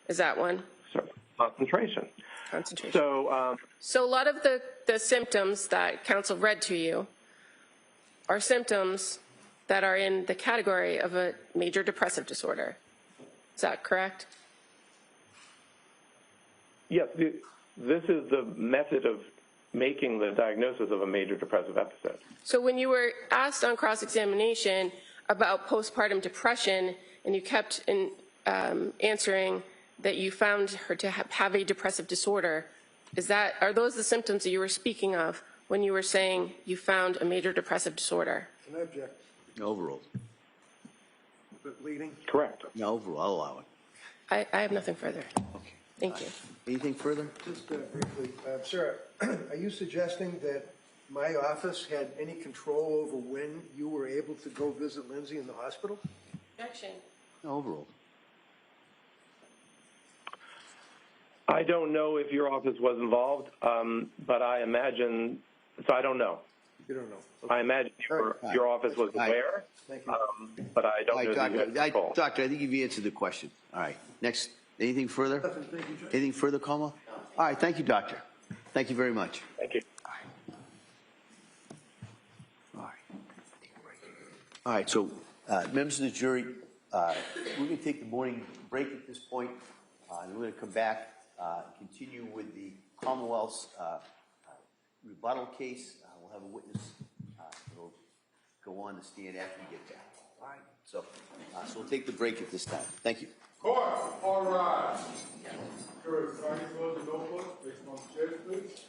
Is that one? So, concentration. So a lot of the symptoms that counsel read to you are symptoms that are in the category of a major depressive disorder. Is that correct? Yes, this is the method of making the diagnosis of a major depressive episode. So when you were asked on cross-examination about postpartum depression, and you kept answering that you found her to have a depressive disorder, are those the symptoms that you were speaking of when you were saying you found a major depressive disorder? Can I object? No, overruled. Leading? Correct. No, overruled. I'll allow it. I have nothing further. Okay. Thank you. Anything further? Just briefly, sir, are you suggesting that my office had any control over when you were able to go visit Lindsay in the hospital? Objection. No, overruled. I don't know if your office was involved, but I imagine, so I don't know. You don't know. Okay. I imagine your office was aware, Thank you. but I don't know. Doctor, I think you've answered the question. All right. Next. Anything further? Thank you, Judge. Anything further, Como? All right. Thank you, Doctor. Thank you very much. Thank you. All right. So, members of the jury, we're going to take the morning break at this point, and we're going to come back and continue with the Commonwealth's rebuttal case. We'll have a witness that'll go on the stand after we get back. All right. So we'll take the break at this time. Thank you. Court, all rise. Jurors, kindly close the notebook. Place them on the chairs, please.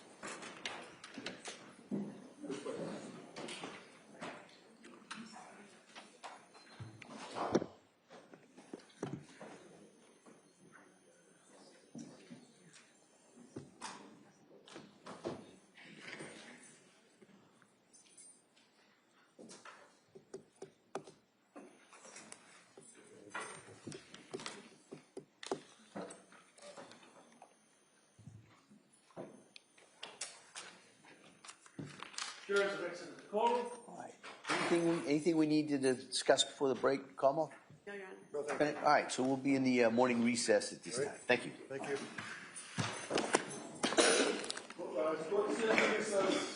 Jurors have exited the courtroom. All right. Anything we need to discuss before the break, Como? No, Your Honor. No, thank you. All right. So we'll be in the morning recess at this time. Thank you. Thank you. Court is in recess.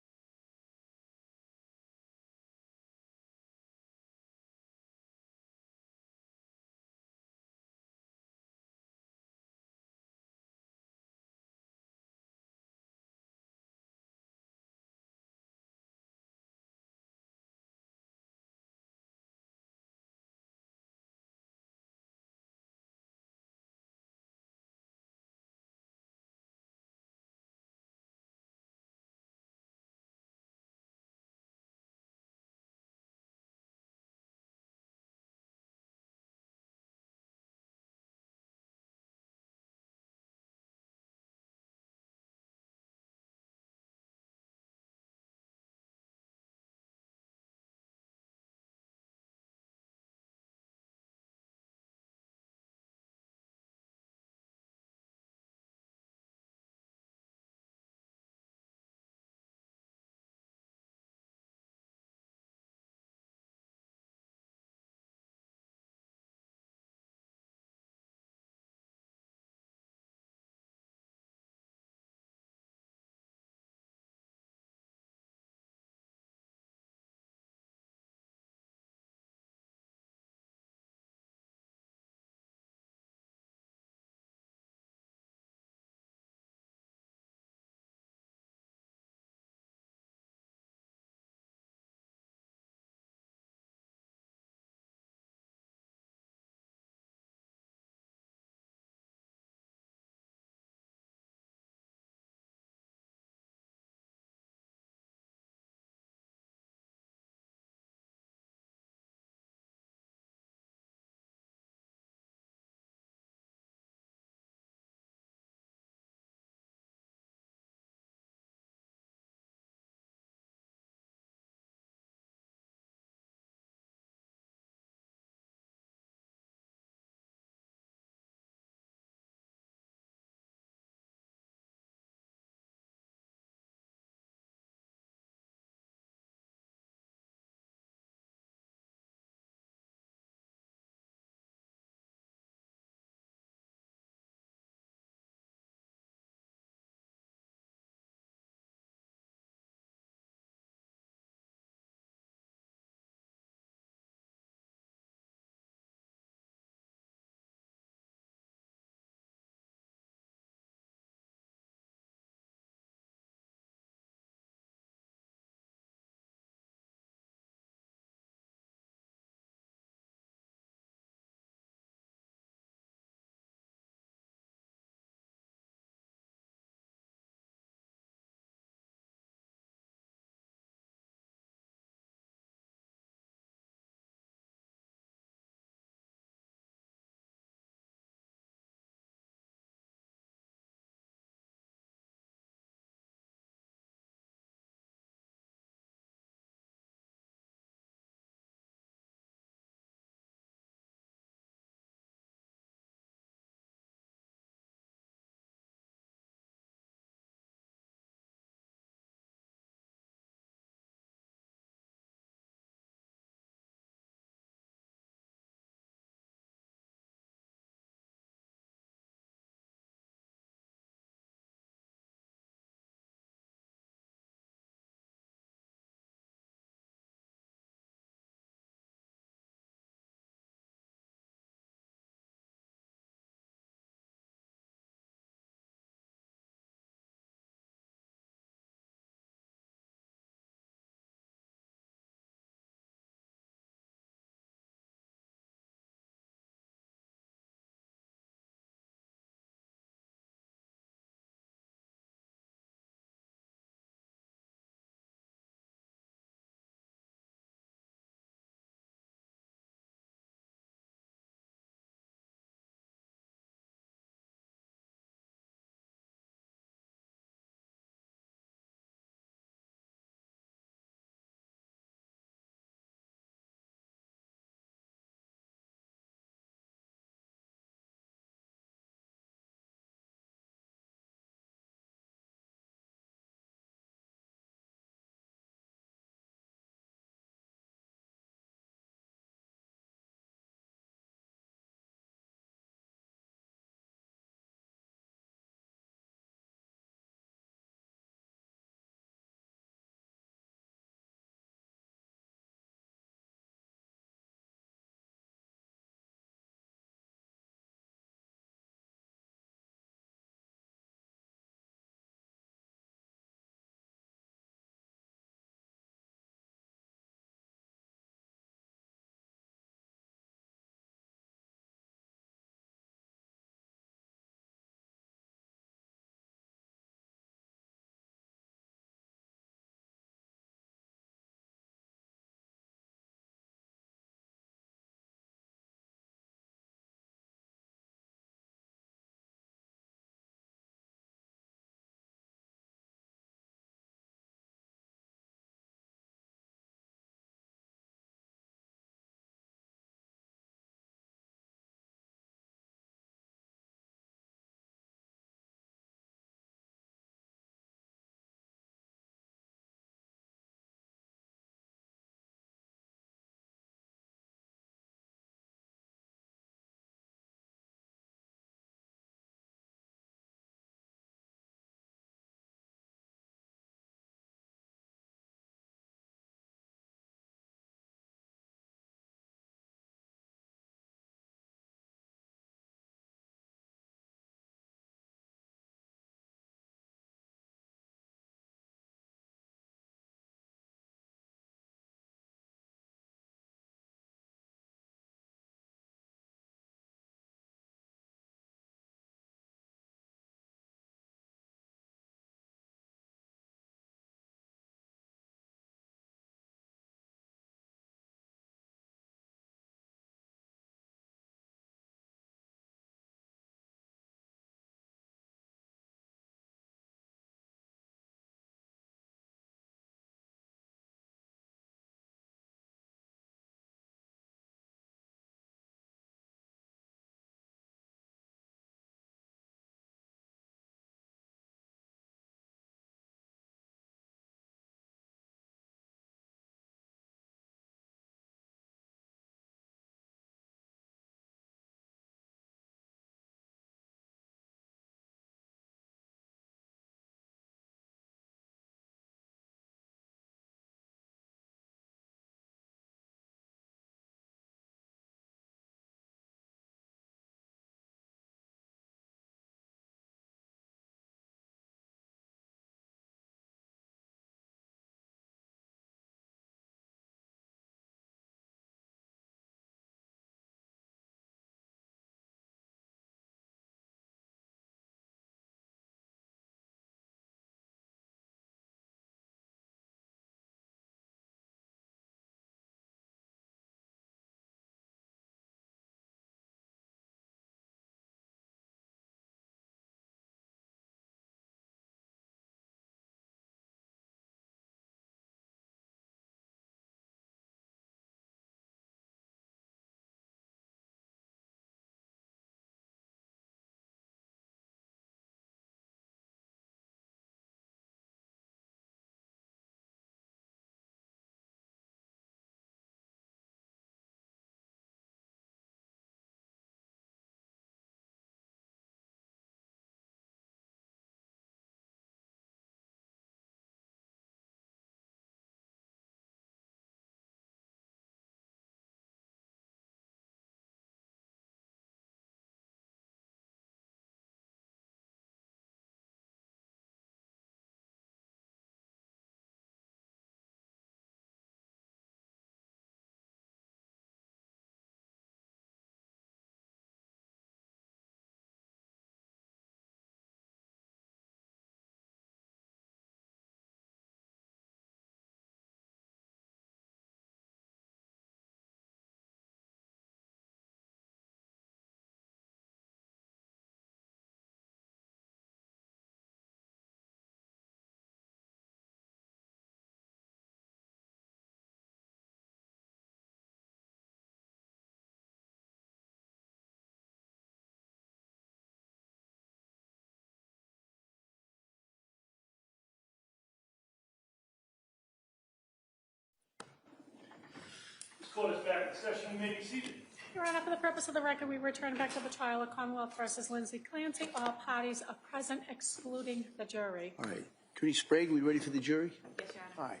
Court is back in session. You may be seated. Your Honor, for the purpose of the record, we return back to the trial of Commonwealth versus Lindsay Clancy. All parties are present, excluding the jury. All right. Attorney Sprague, we ready for the jury? Yes, Your Honor. All right.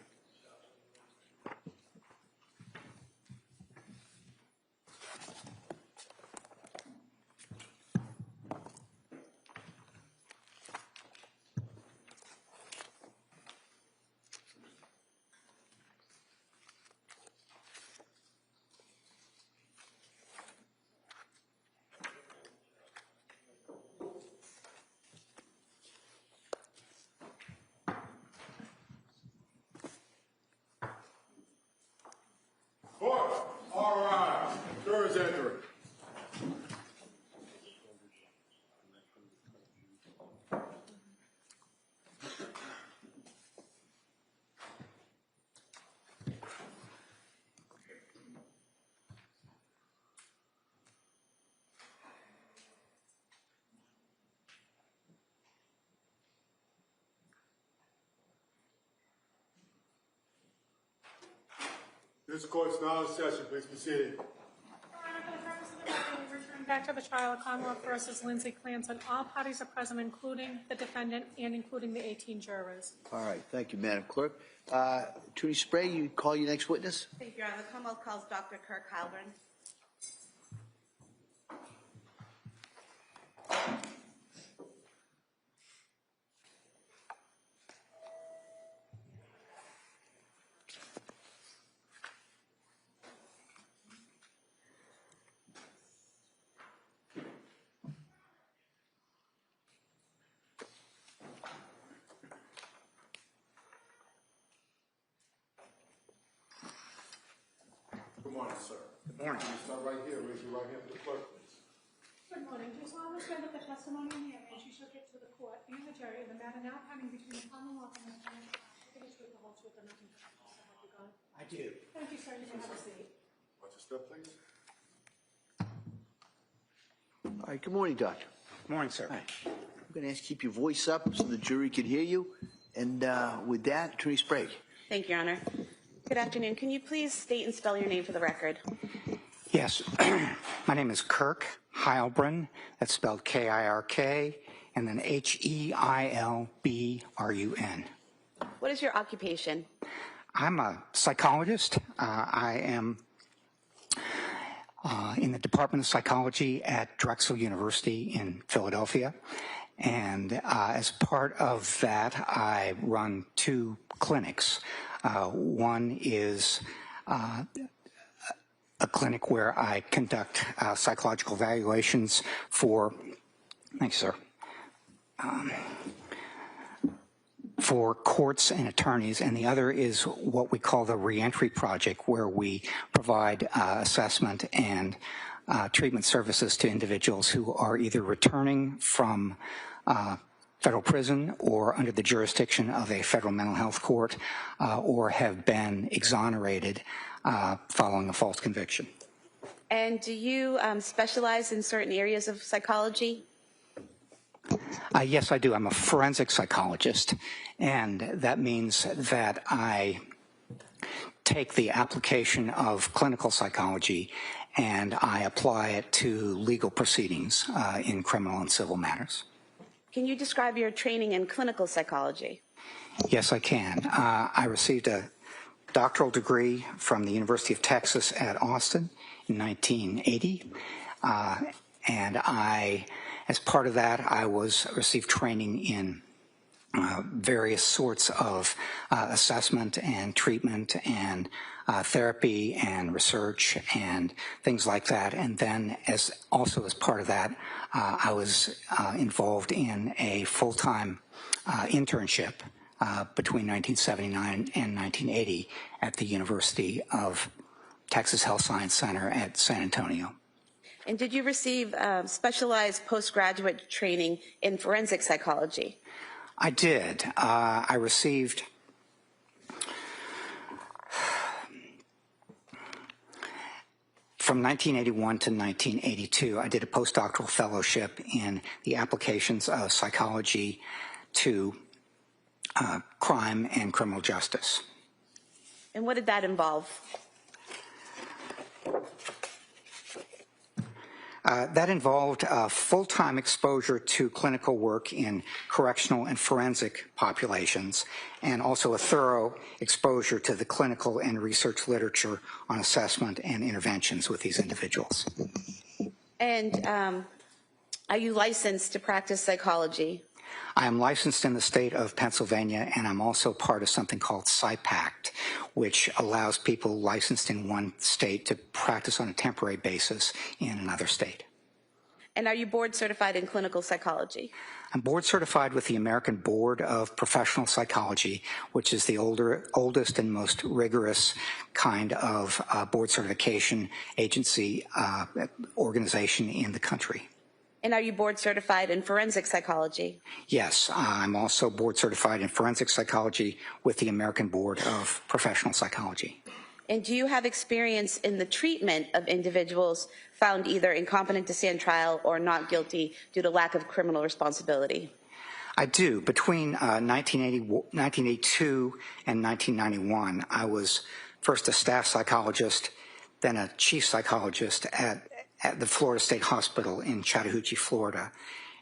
Court, all rise. Jurors entering. This court's now in session. Please be seated. Your Honor, for the purpose of the record, we return back to the trial of Commonwealth versus Lindsay Clancy. All parties are present, including the defendant and including the 18 jurors. All right. Thank you, Madam Clerk. Attorney Sprague, you call your next witness? Thank you, Your Honor. The Commonwealth calls Dr. Kirk Halbern. Good morning, sir. Good morning. You start right here. Raise your right hand for the clerk, please. Good morning. Do you solemnly swear that the testimony in the evidence you shall give to the court and the jury in the matter now pending between the Commonwealth and the defendant will be the truth, the whole truth, and nothing but the truth? So help you God. I do. Thank you, sir. You may have a seat. Watch your step, please. All right. Good morning, Doctor. Good morning, sir. All right. I'm going to ask you to keep your voice up so the jury can hear you. And with that, Attorney Sprague. Thank you, Your Honor. Good afternoon. Can you please state and spell your name for the record? Yes. My name is Kirk Heilbrun. That's spelled K-I-R-K, and then H-E-I-L-B-R-U-N. What is your occupation? I'm a psychologist. I am in the Department of Psychology at Drexel University in Philadelphia. And as part of that, I run 2 clinics. One is a clinic where I conduct psychological evaluations for, thanks, sir, for courts and attorneys, and the other is what we call the Reentry Project, where we provide assessment and treatment services to individuals who are either returning from federal prison or under the jurisdiction of a federal mental health court or have been exonerated following a false conviction. And do you specialize in certain areas of psychology? Yes, I do. I'm a forensic psychologist, and that means that I take the application of clinical psychology and I apply it to legal proceedings in criminal and civil matters. Can you describe your training in clinical psychology? Yes, I can. I received a doctoral degree from the University of Texas at Austin in 1980, and as part of that, I received training in various sorts of assessment and treatment and therapy and research and things like that. And then also as part of that, I was involved in a full-time internship between 1979 and 1980 at the University of Texas Health Science Center at San Antonio. And did you receive specialized postgraduate training in forensic psychology? I did. I received from 1981 to 1982, I did a postdoctoral fellowship in the applications of psychology to crime and criminal justice. And what did that involve? That involved full-time exposure to clinical work in correctional and forensic populations, and also a thorough exposure to the clinical and research literature on assessment and interventions with these individuals. And are you licensed to practice psychology? I am licensed in the state of Pennsylvania, and I'm also part of something called PsyPact, which allows people licensed in one state to practice on a temporary basis in another state. And are you board certified in clinical psychology? I'm board certified with the American Board of Professional Psychology, which is the oldest and most rigorous kind of board certification agency organization in the country. And are you board certified in forensic psychology? Yes, I'm also board certified in forensic psychology with the American Board of Professional Psychology. And do you have experience in the treatment of individuals found either incompetent to stand trial or not guilty due to lack of criminal responsibility? I do. Between 1982 and 1991, I was first a staff psychologist, then a chief psychologist at the Florida State Hospital in Chattahoochee, Florida.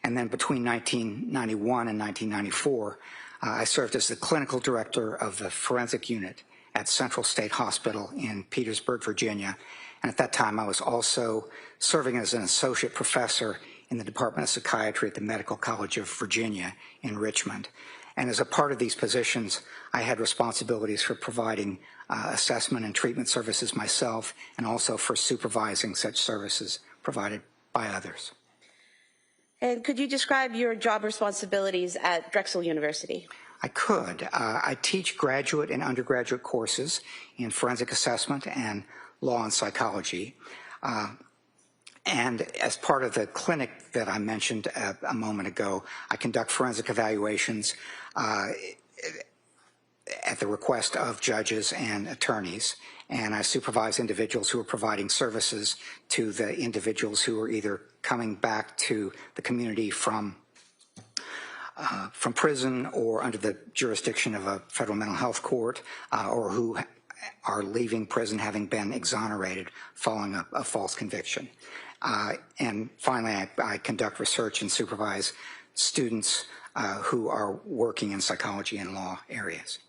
And then between 1991 and 1994, I served as the clinical director of the forensic unit at Central State Hospital in Petersburg, Virginia. And at that time, I was also serving as an associate professor in the Department of Psychiatry at the Medical College of Virginia in Richmond. And as a part of these positions, I had responsibilities for providing assessment and treatment services myself, and also for supervising such services provided by others. And could you describe your job responsibilities at Drexel University? I could. I teach graduate and undergraduate courses in forensic assessment and law and psychology. And as part of the clinic that I mentioned a moment ago, I conduct forensic evaluations at the request of judges and attorneys, and I supervise individuals who are providing services to the individuals who are either coming back to the community from prison or under the jurisdiction of a federal mental health court, or who are leaving prison having been exonerated following a false conviction. And finally, I conduct research and supervise students who are working in psychology and law areas.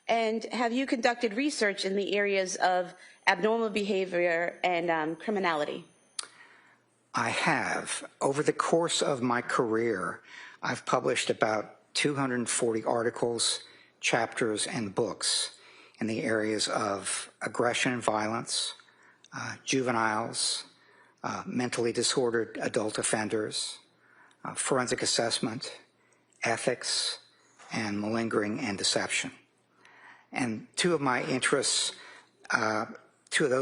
And have you conducted research in the areas of abnormal behavior and criminality? I have. Over the course of my career, I've published about 240 articles, chapters, and books in the areas of aggression and violence, juveniles, mentally disordered adult offenders, forensic assessment, ethics, and malingering and deception. And two of those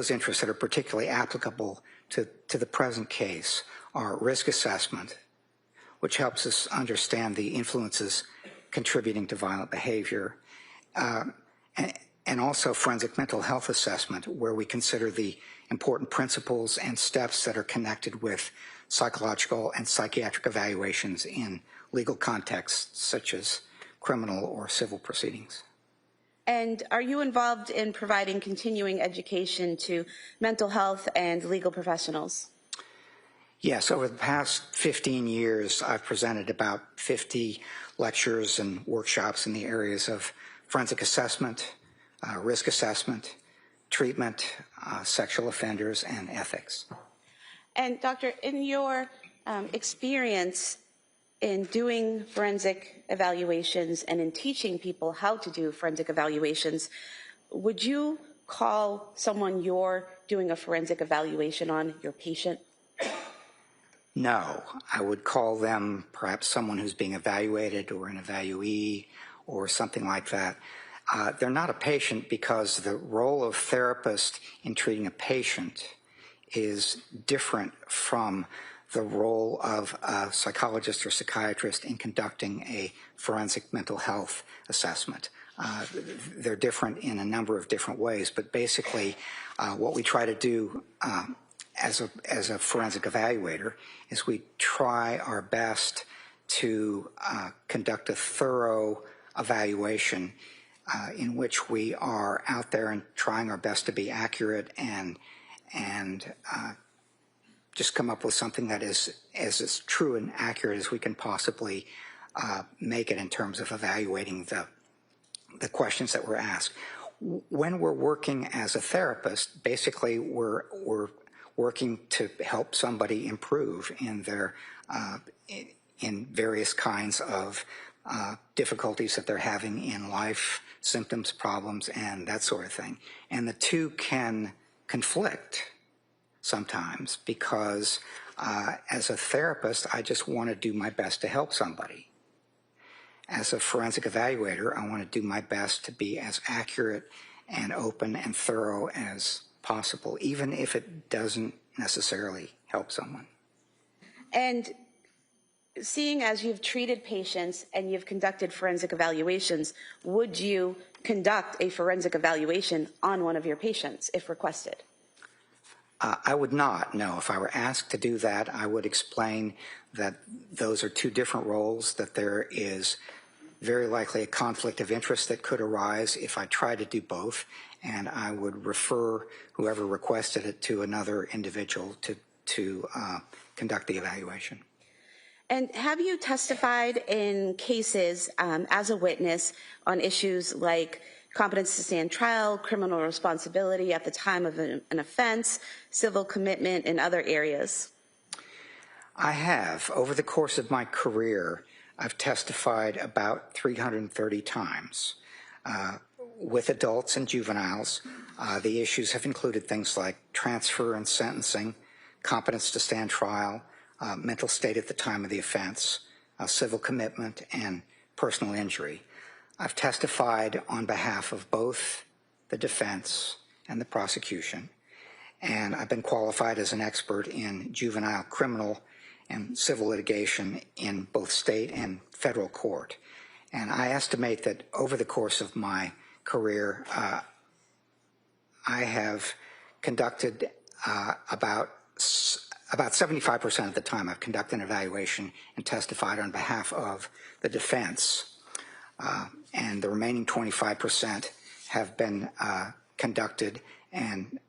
interests that are particularly applicable to the present case are risk assessment, which helps us understand the influences contributing to violent behavior, and also forensic mental health assessment, where we consider the important principles and steps that are connected with psychological and psychiatric evaluations in legal contexts such as criminal or civil proceedings. And are you involved in providing continuing education to mental health and legal professionals? Yes, over the past 15 years, I've presented about 50 lectures and workshops in the areas of forensic assessment, risk assessment, treatment, sexual offenders, and ethics. And Doctor, in your experience in doing forensic evaluations and in teaching people how to do forensic evaluations, would you call someone you're doing a forensic evaluation on your patient? No, I would call them perhaps someone who's being evaluated or an evaluee or something like that. They're not a patient because the role of therapist in treating a patient is different from the role of a psychologist or psychiatrist in conducting a forensic mental health assessment. They're different in a number of different ways, but basically what we try to do as a forensic evaluator is we try our best to conduct a thorough evaluation in which we are out there and trying our best to be accurate and just come up with something that is as true and accurate as we can possibly make it in terms of evaluating the questions that were asked. When we're working as a therapist, basically we're working to help somebody improve in their in various kinds of difficulties that they're having in life, symptoms, problems, and that sort of thing. And the two can conflict sometimes because as a therapist, I just want to do my best to help somebody. As a forensic evaluator, I want to do my best to be as accurate and open and thorough as possible, even if it doesn't necessarily help someone. And seeing as you've treated patients and you've conducted forensic evaluations, would you conduct a forensic evaluation on one of your patients if requested? I would not, no. If I were asked to do that, I would explain that those are two different roles, that there is very likely a conflict of interest that could arise if I try to do both, and I would refer whoever requested it to another individual to conduct the evaluation. And have you testified in cases as a witness on issues like competence to stand trial, criminal responsibility at the time of an offense, civil commitment, and other areas? I have. Over the course of my career, I've testified about 330 times with adults and juveniles. The issues have included things like transfer and sentencing, competence to stand trial, mental state at the time of the offense, civil commitment, and personal injury. I've testified on behalf of both the defense and the prosecution, and I've been qualified as an expert in juvenile criminal and civil litigation in both state and federal court. And I estimate that over the course of my career, I have conducted about 75% of the time I've conducted an evaluation and testified on behalf of the defense. And the remaining 25% have been conducted and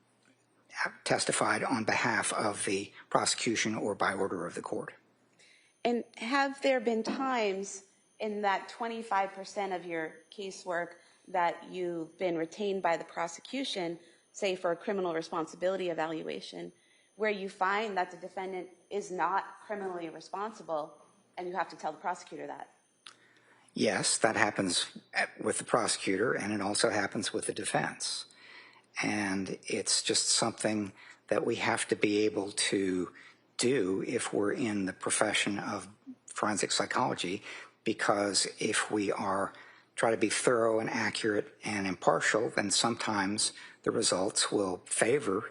testified on behalf of the prosecution or by order of the court. And have there been times in that 25% of your casework that you've been retained by the prosecution, say for a criminal responsibility evaluation, where you find that the defendant is not criminally responsible and you have to tell the prosecutor that? Yes, that happens with the prosecutor, and it also happens with the defense. And it's just something that we have to be able to do if we're in the profession of forensic psychology, because if we try to be thorough and accurate and impartial, then sometimes the results will favor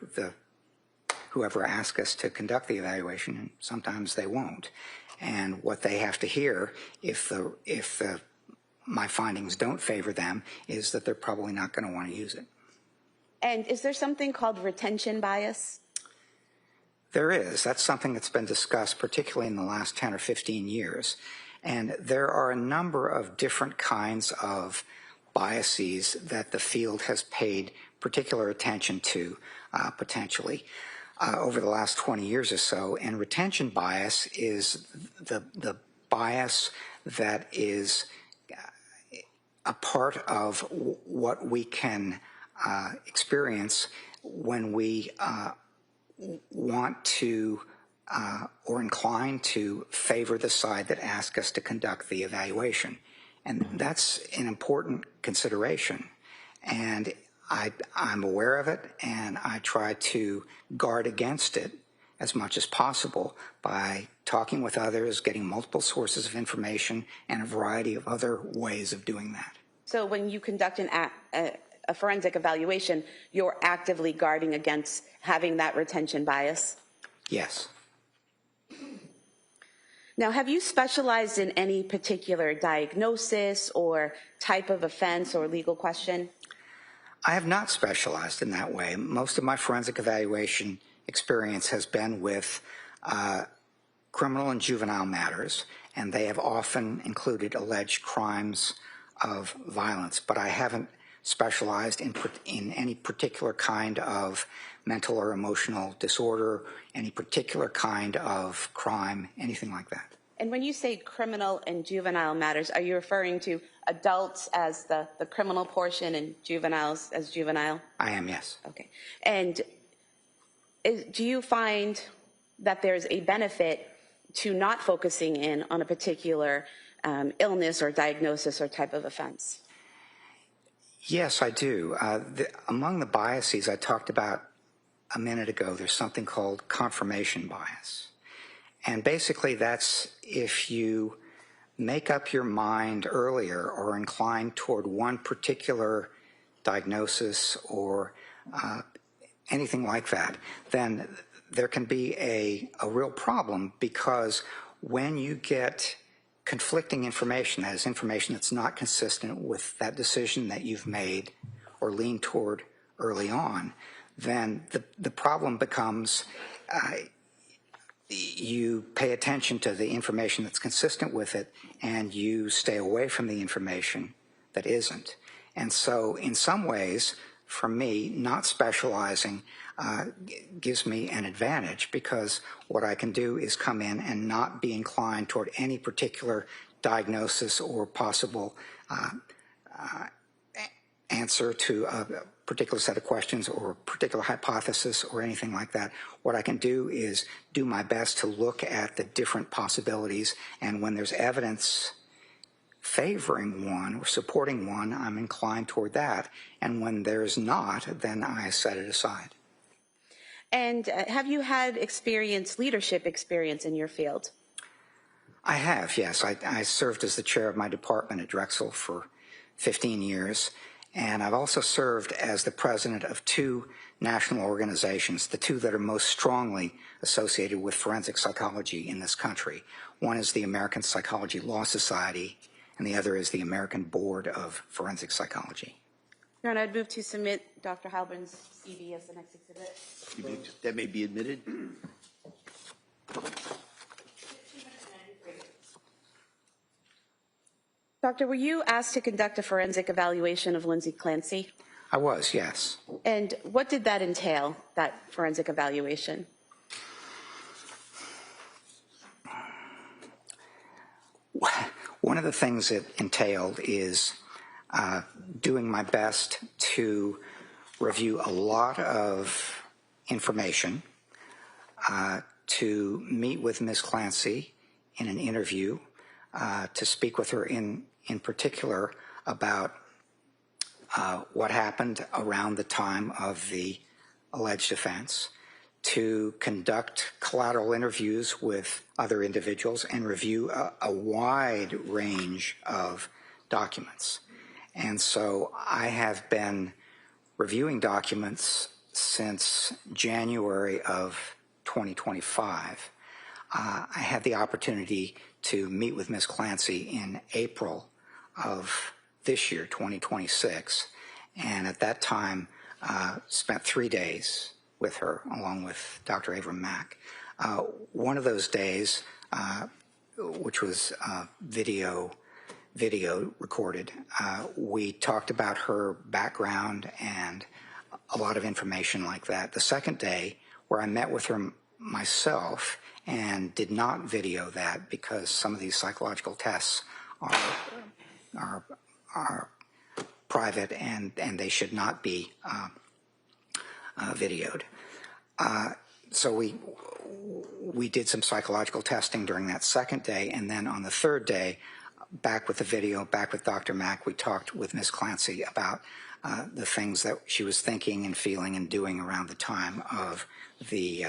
whoever asked us to conduct the evaluation, and sometimes they won't. And what they have to hear, if my findings don't favor them, is that they're probably not going to want to use it. And is there something called retention bias? There is. That's something that's been discussed, particularly in the last 10 or 15 years. And there are a number of different kinds of biases that the field has paid particular attention to, potentially, over the last 20 years or so. And retention bias is the bias that is a part of what we can experience when we want to or inclined to favor the side that asked us to conduct the evaluation. And that's an important consideration. And I'm aware of it, and I try to guard against it as much as possible by talking with others, getting multiple sources of information, and a variety of other ways of doing that. So when you conduct a forensic evaluation, you're actively guarding against having that retention bias? Yes. Now, have you specialized in any particular diagnosis or type of offense or legal question? I have not specialized in that way. Most of my forensic evaluation experience has been with criminal and juvenile matters, and they have often included alleged crimes of violence, but I haven't specialized in any particular kind of mental or emotional disorder, any particular kind of crime, anything like that. And when you say criminal and juvenile matters, are you referring to adults as the criminal portion and juveniles as juvenile? I am, yes. Okay. And do you find that there's a benefit to not focusing in on a particular illness or diagnosis or type of offense? Yes, I do. Among the biases I talked about a minute ago, there's something called confirmation bias. And basically that's if you make up your mind earlier or incline toward one particular diagnosis or anything like that, then there can be a real problem, because when you get conflicting information, that is information that's not consistent with that decision that you've made or leaned toward early on, then the problem becomes you pay attention to the information that's consistent with it and you stay away from the information that isn't. And so in some ways, for me, not specializing gives me an advantage, because what I can do is come in and not be inclined toward any particular diagnosis or possible answer to a particular set of questions or a particular hypothesis or anything like that. What I can do is do my best to look at the different possibilities, and when there's evidence favoring one or supporting one, I'm inclined toward that. And when there's not, then I set it aside. And have you had leadership experience in your field? I have, yes. I served as the chair of my department at Drexel for 15 years, and I've also served as the president of two national organizations, the two that are most strongly associated with forensic psychology in this country. One is the American Psychology Law Society, and the other is the American Board of Forensic Psychology. Your Honor, I'd move to submit Dr. Halbern's CV as the next exhibit. That may be admitted. Doctor, were you asked to conduct a forensic evaluation of Lindsay Clancy? I was, yes. And what did that entail, that forensic evaluation? One of the things it entailed is doing my best to review a lot of information, to meet with Ms. Clancy in an interview, to speak with her in particular about what happened around the time of the alleged offense, to conduct collateral interviews with other individuals and review a wide range of documents. And so I have been reviewing documents since January of 2025. I had the opportunity to meet with Ms. Clancy in April of this year, 2026, and at that time spent 3 days with her along with Dr. Abram Mack. One of those days, which was video recorded, we talked about her background and a lot of information like that. The second day, where I met with her myself and did not video that because some of these psychological tests are private and they should not be videoed. So we did some psychological testing during that second day, and then on the third day, back with the video, back with Dr. Mack, we talked with Ms. Clancy about the things that she was thinking and feeling and doing around the time of the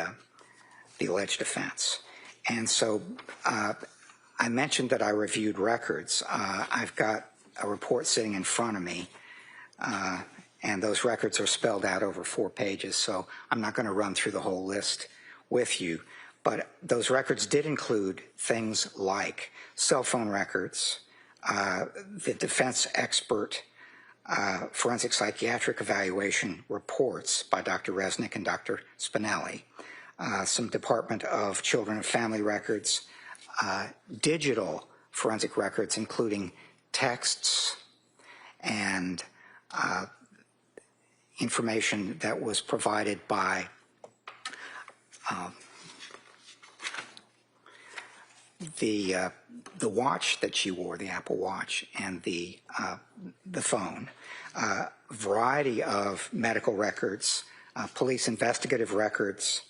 alleged offense. And so I mentioned that I reviewed records. I've got a report sitting in front of me, and those records are spelled out over 4 pages, so I'm not going to run through the whole list with you. But those records did include things like cell phone records, the defense expert forensic psychiatric evaluation reports by Dr. Resnick and Dr. Spinelli, some Department of Children and Family records, digital forensic records including texts and information that was provided by the watch that she wore, the Apple Watch, and the phone, variety of medical records, police investigative records,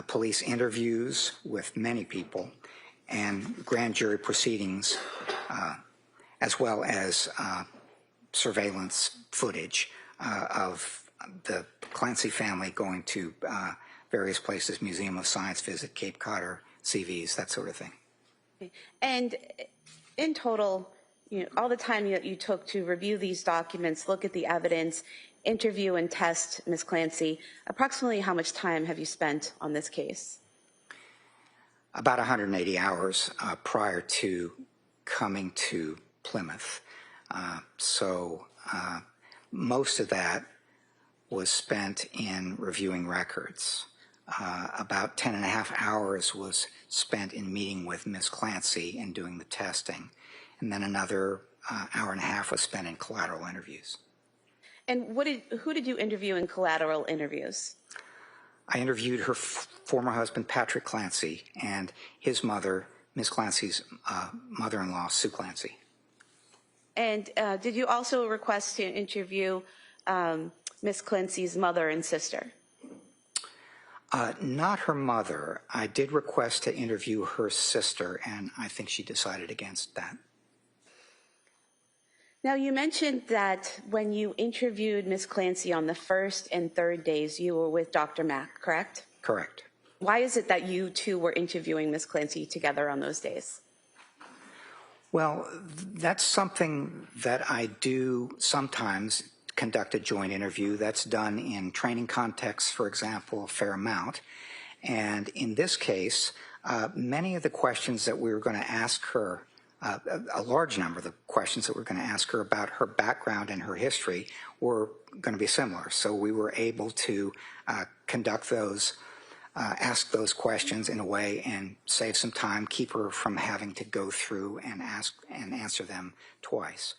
police interviews with many people, and grand jury proceedings, as well as surveillance footage of the Clancy family going to various places, Museum of Science visit, Cape Codder, CVs, that sort of thing. And in total, all the time that you took to review these documents, look at the evidence, interview and test Ms. Clancy, approximately how much time have you spent on this case? About 180 hours prior to coming to Plymouth. So most of that was spent in reviewing records. About 10 and a half hours was spent in meeting with Ms. Clancy and doing the testing. And then another hour and a half was spent in collateral interviews. And who did you interview in collateral interviews? I interviewed her former husband, Patrick Clancy, and his mother, Ms. Clancy's mother-in-law, Sue Clancy. And did you also request to interview Ms. Clancy's mother and sister? Not her mother. I did request to interview her sister, and I think she decided against that. Now, you mentioned that when you interviewed Ms. Clancy on the first and third days, you were with Dr. Mack, correct? Correct. Why is it that you two were interviewing Ms. Clancy together on those days? Well, that's something that I do sometimes, conduct a joint interview. That's done in training contexts, for example, a fair amount. And in this case, many of the questions that we were going to ask her, a large number of the questions that we were going to ask her about her background and her history were going to be similar. So we were able to conduct those, ask those questions in a way and save some time, keep her from having to go through and ask and answer them twice.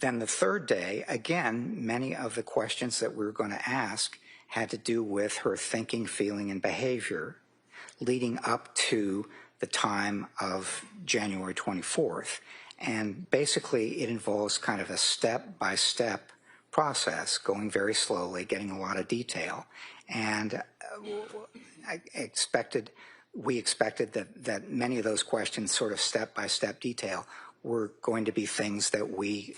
Then the third day, again, many of the questions that we were going to ask had to do with her thinking, feeling, and behavior leading up to the time of January 24th. And basically, it involves kind of a step-by-step process, going very slowly, getting a lot of detail. And we expected that many of those questions, sort of step-by-step detail, were going to be things that we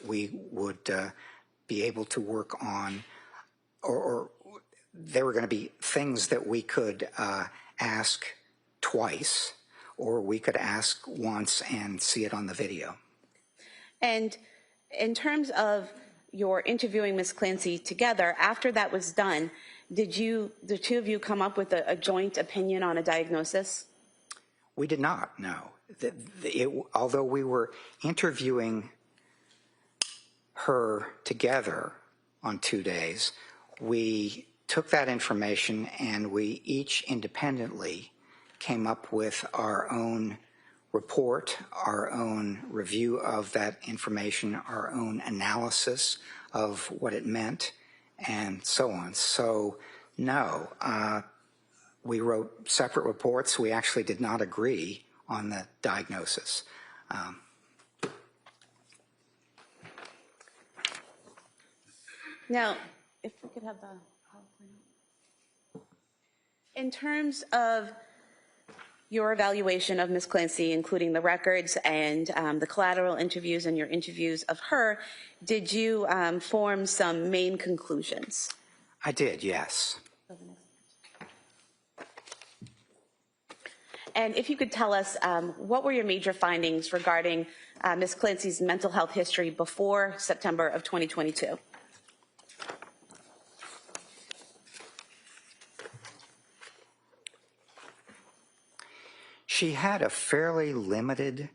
would be able to work on, or they were going to be things that we could ask twice, or we could ask once and see it on the video. And in terms of your interviewing Ms. Clancy together, after that was done, did the two of you come up with a joint opinion on a diagnosis? We did not, no. Although we were interviewing her together on 2 days, we took that information and we each independently came up with our own report, our own review of that information, our own analysis of what it meant, and so on. So, no, we wrote separate reports. We actually did not agree on the diagnosis. Now, if we could have the PowerPoint. In terms of your evaluation of Ms. Clancy, including the records and the collateral interviews and your interviews of her, did you form some main conclusions? I did, yes. And if you could tell us, what were your major findings regarding Ms. Clancy's mental health history before September of 2022? She had a fairly limited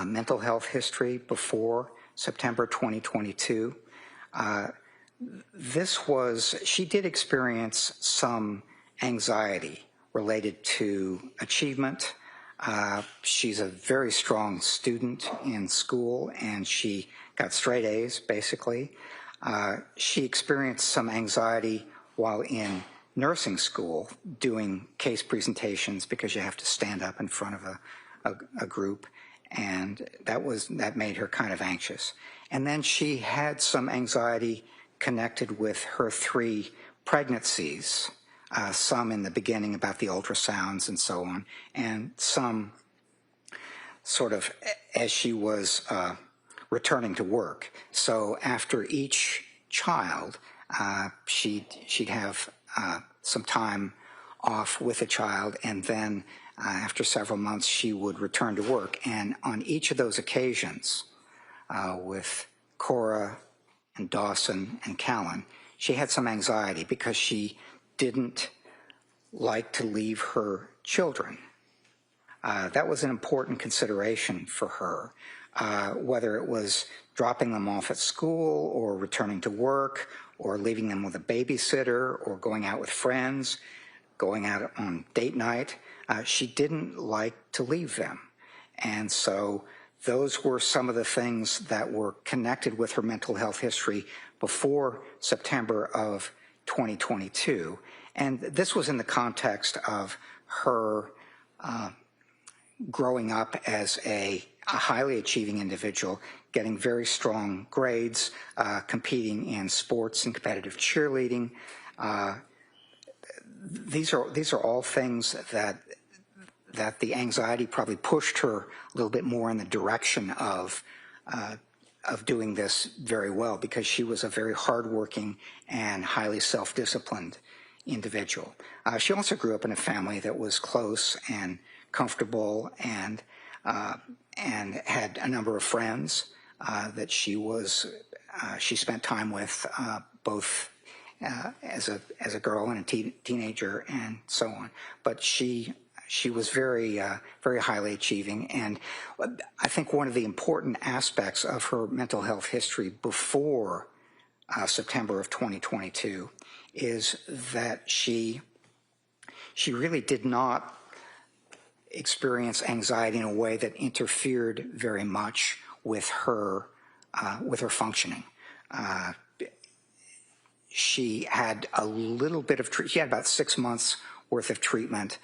mental health history before September 2022. She did experience some anxiety related to achievement, She's a very strong student in school, and she got straight A's, basically. She experienced some anxiety while in nursing school doing case presentations because you have to stand up in front of a group, and that made her kind of anxious. And then she had some anxiety connected with her 3 pregnancies, some in the beginning about the ultrasounds and so on, and some sort of as she was returning to work. So after each child, she'd have some time off with a child, and then after several months she would return to work. And on each of those occasions, with Cora and Dawson and Callan, she had some anxiety because she didn't like to leave her children. That was an important consideration for her, whether it was dropping them off at school or returning to work or leaving them with a babysitter or going out with friends, going out on date night. She didn't like to leave them. And so those were some of the things that were connected with her mental health history before September of 2022. And this was in the context of her growing up as a highly achieving individual, getting very strong grades, competing in sports and competitive cheerleading. These are all things that the anxiety probably pushed her a little bit more in the direction of doing this very well, because she was a very hardworking and highly self-disciplined individual. She also grew up in a family that was close and comfortable, and had a number of friends that she spent time with, both as a girl and a teenager and so on. But she was very highly achieving, and I think one of the important aspects of her mental health history before September of 2022 is that she really did not experience anxiety in a way that interfered very much with her functioning. She had a little bit of she had about 6 months worth of treatment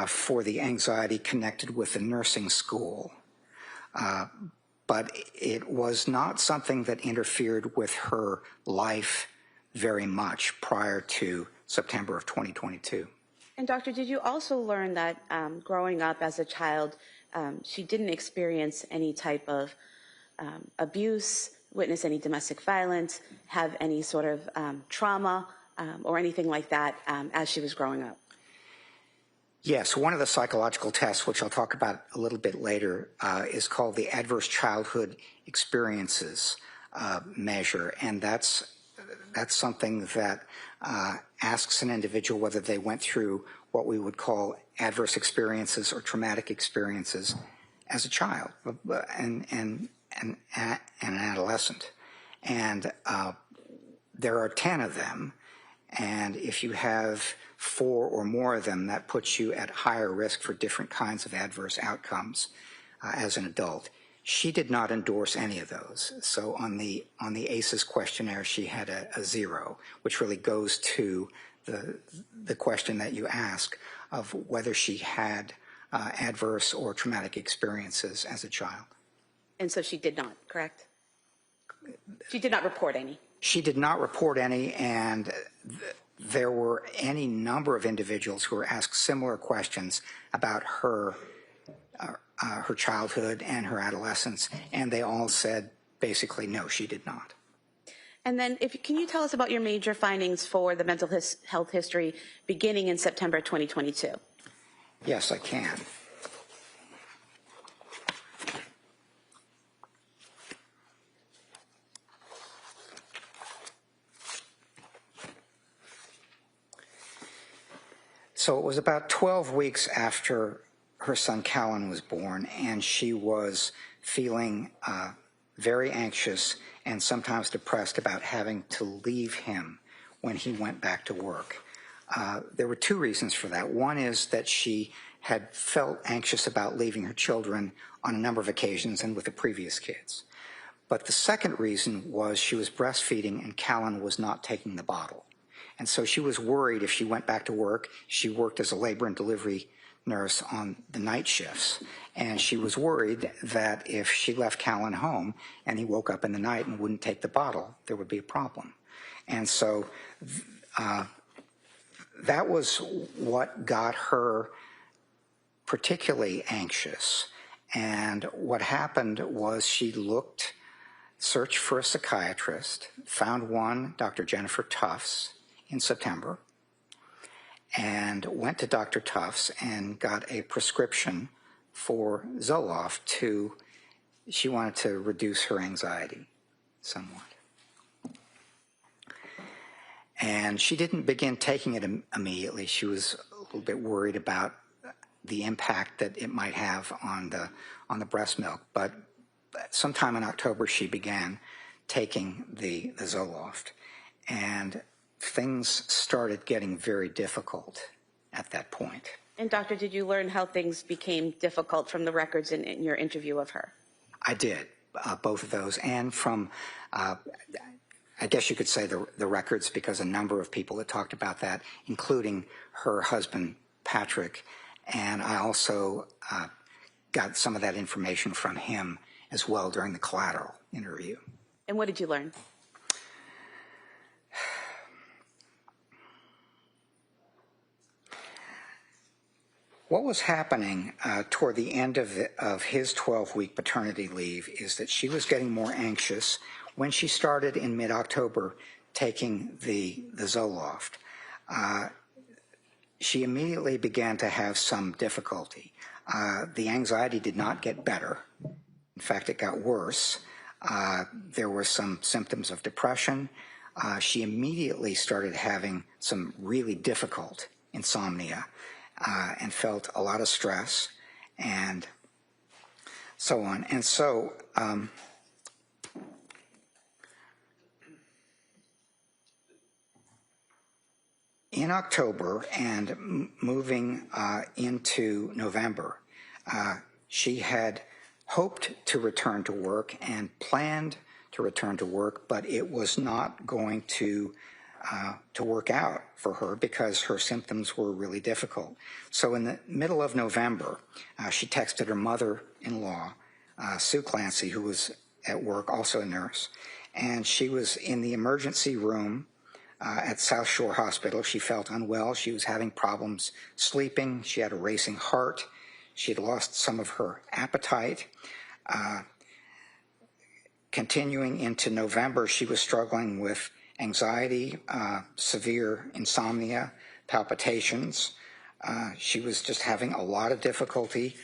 for the anxiety connected with the nursing school, but it was not something that interfered with her life very much prior to September of 2022. And doctor, did you also learn that growing up as a child, she didn't experience any type of abuse, witness any domestic violence, have any sort of trauma or anything like that as she was growing up? Yes, one of the psychological tests, which I'll talk about a little bit later, is called the Adverse Childhood Experiences measure, and that's something that asks an individual whether they went through what we would call adverse experiences or traumatic experiences as a child and an adolescent. And there are 10 of them, and if you have 4 or more of them, that puts you at higher risk for different kinds of adverse outcomes as an adult. She did not endorse any of those. So on the ACEs questionnaire, she had a 0, which really goes to the question that you ask of whether she had adverse or traumatic experiences as a child. And so she did not, correct? She did not report any. She did not report any, and there were any number of individuals who were asked similar questions about her childhood and her adolescence, and they all said basically no, she did not. And then can you tell us about your major findings for the mental health history beginning in September 2022? Yes, I can. So it was about 12 weeks after her son Callan was born, and she was feeling very anxious and sometimes depressed about having to leave him when he went back to work. There were 2 reasons for that. One is that she had felt anxious about leaving her children on a number of occasions and with the previous kids. But the second reason was she was breastfeeding and Callan was not taking the bottle. And so she was worried if she went back to work. She worked as a labor and delivery nurse on the night shifts. And she was worried that if she left Callan home and he woke up in the night and wouldn't take the bottle, there would be a problem. And so that was what got her particularly anxious. And what happened was she searched for a psychiatrist, found one, Dr. Jennifer Tufts, in September, and went to Dr. Tufts and got a prescription for Zoloft she wanted to reduce her anxiety somewhat. And she didn't begin taking it immediately. She was a little bit worried about the impact that it might have on the breast milk. But sometime in October, she began taking the Zoloft. And things started getting very difficult at that point. And doctor, did you learn how things became difficult from the records in your interview of her? I did, both of those, and from, I guess you could say the records, because a number of people had talked about that, including her husband, Patrick, and I also got some of that information from him as well during the collateral interview. And what did you learn? What was happening toward the end of his 12-week paternity leave is that she was getting more anxious when she started in mid-October taking the Zoloft. She immediately began to have some difficulty. The anxiety did not get better. In fact, it got worse. There were some symptoms of depression. She immediately started having some really difficult insomnia. And felt a lot of stress and so on. And so in October and moving into November, she had hoped to return to work and planned to return to work, but it was not going to work out for her because her symptoms were really difficult. So in the middle of November, she texted her mother-in-law, Sue Clancy, who was at work, also a nurse, and she was in the emergency room at South Shore Hospital. She felt unwell. She was having problems sleeping. She had a racing heart. She had lost some of her appetite. Continuing into November, she was struggling with anxiety, severe insomnia, palpitations. She was just having a lot of difficulty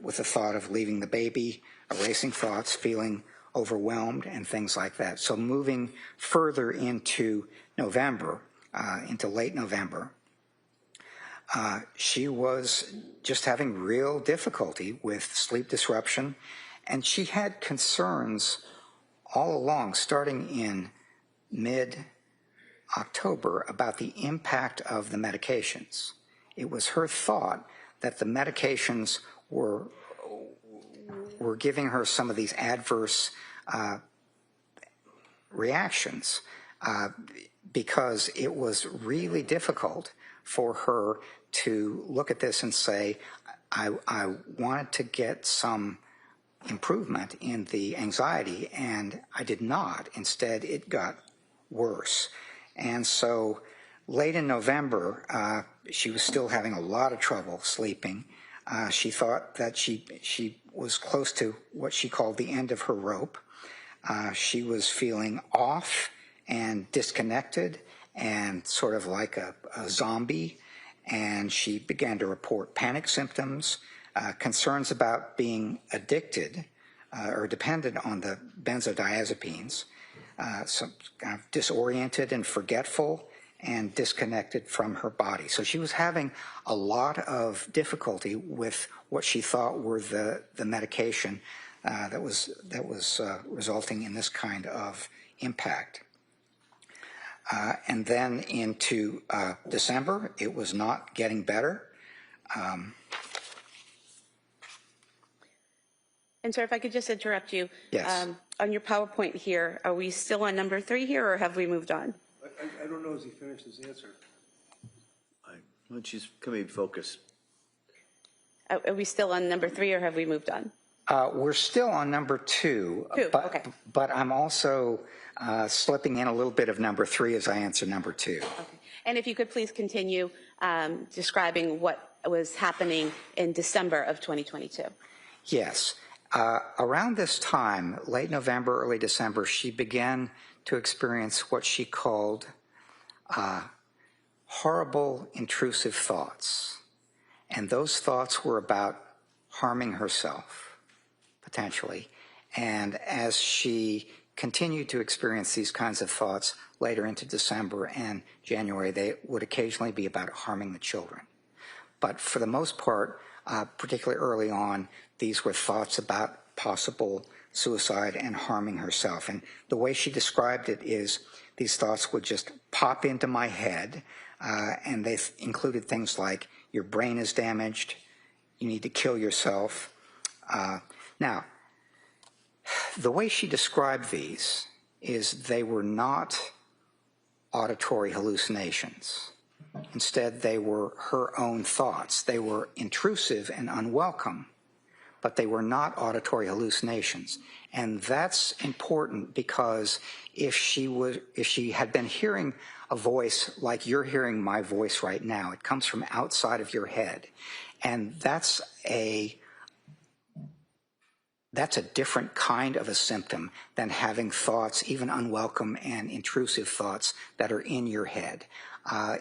with the thought of leaving the baby, racing thoughts, feeling overwhelmed, and things like that. So moving further into November, into late November, she was just having real difficulty with sleep disruption, and she had concerns all along, starting in mid-October, about the impact of the medications. It was her thought that the medications were giving her some of these adverse reactions because it was really difficult for her to look at this and say, I wanted to get some improvement in the anxiety, and I did not. Instead, it got worse. And so late in November, she was still having a lot of trouble sleeping. She thought that she was close to what she called the end of her rope. She was feeling off and disconnected and sort of like a zombie. And she began to report panic symptoms, concerns about being addicted or dependent on the benzodiazepines, some kind of disoriented and forgetful and disconnected from her body. So she was having a lot of difficulty with what she thought were the medication that was resulting in this kind of impact. And then into December, it was not getting better. And sir, if I could just interrupt you. Yes. On your PowerPoint here, are we still on number 3 here, or have we moved on? I don't know as he finished his answer. Why don't you come in focus? Are we still on number 3, or have we moved on? We're still on number 2, but, okay. but I'm also slipping in a little bit of number 3 as I answer number 2. Okay. And if you could please continue describing what was happening in December of 2022. Yes. Around this time, late November, early December, she began to experience what she called horrible, intrusive thoughts. And those thoughts were about harming herself, potentially. And as she continued to experience these kinds of thoughts later into December and January, they would occasionally be about harming the children. But for the most part, particularly early on, these were thoughts about possible suicide and harming herself. And the way she described it is these thoughts would just pop into my head, and they included things like, your brain is damaged, you need to kill yourself. Now, the way she described these is they were not auditory hallucinations. Instead, they were her own thoughts. They were intrusive and unwelcome, but they were not auditory hallucinations. And that's important because if she had been hearing a voice like you're hearing my voice right now, it comes from outside of your head. And that's a different kind of a symptom than having thoughts, even unwelcome and intrusive thoughts, that are in your head.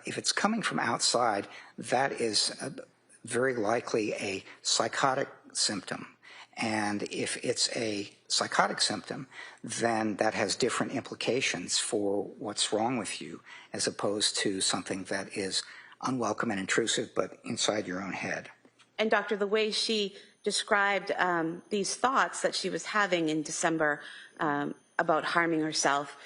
If it's coming from outside, that is very likely a psychotic symptom. And if it's a psychotic symptom, then that has different implications for what's wrong with you, as opposed to something that is unwelcome and intrusive, but inside your own head. And doctor, the way she described these thoughts that she was having in December about harming herself,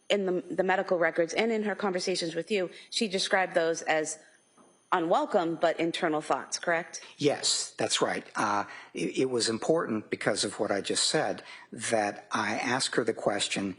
in the medical records and in her conversations with you, she described those as unwelcome but internal thoughts, correct? Yes, that's right. It was important because of what I just said that I asked her the question,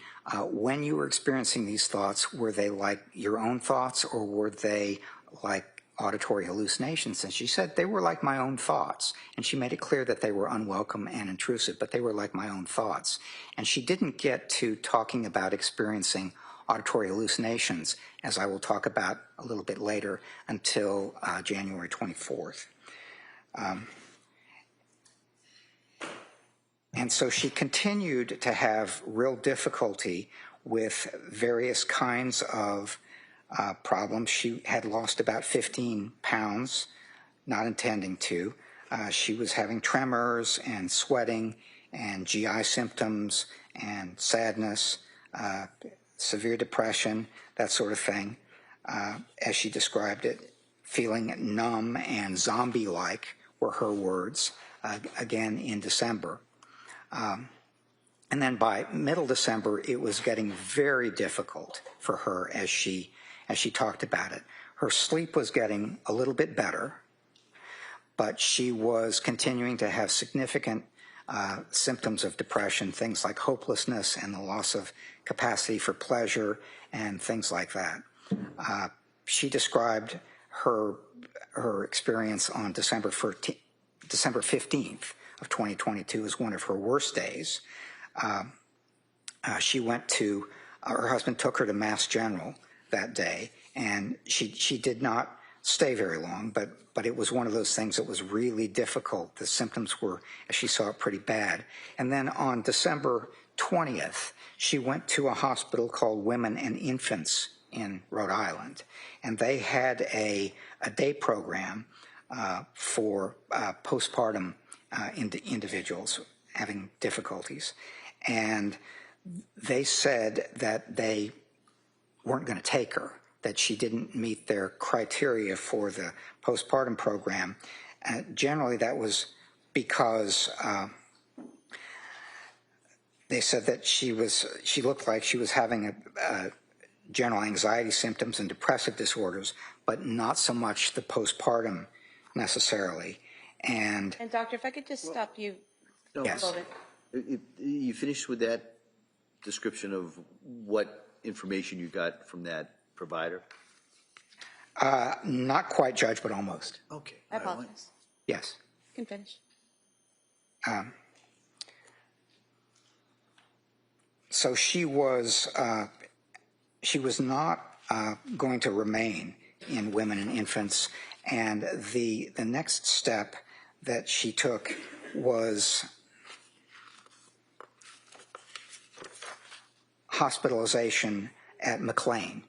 when you were experiencing these thoughts, were they like your own thoughts or were they like auditory hallucinations? And she said they were like my own thoughts. And she made it clear that they were unwelcome and intrusive, but they were like my own thoughts. And she didn't get to talking about experiencing auditory hallucinations, as I will talk about a little bit later, until January 24th. And so she continued to have real difficulty with various kinds of problems. She had lost about 15 pounds, not intending to. She was having tremors and sweating and GI symptoms and sadness, severe depression, that sort of thing, as she described it. Feeling numb and zombie-like were her words, again in December. And then by middle December, it was getting very difficult for her as she talked about it. Her sleep was getting a little bit better, but she was continuing to have significant symptoms of depression, things like hopelessness and the loss of capacity for pleasure and things like that. She described her experience on December 15th of 2022 as one of her worst days. She went to, her husband took her to Mass General that day, and she did not stay very long, but it was one of those things that was really difficult. The symptoms were, as she saw it, pretty bad. And then on December 20th, she went to a hospital called Women and Infants in Rhode Island, and they had a day program for postpartum individuals having difficulties. And they said that they weren't going to take her, that she didn't meet their criteria for the postpartum program. Generally, that was because they said that she looked like she was having general anxiety symptoms and depressive disorders, but not so much the postpartum necessarily. And doctor, if I could just stop you No. Yes. You finished with that description of what information you got from that provider? Not quite, Judge, but almost. Okay. I apologize. Yes. You can finish. So she was not going to remain in women and infants, and the next step that she took was hospitalization at McLean.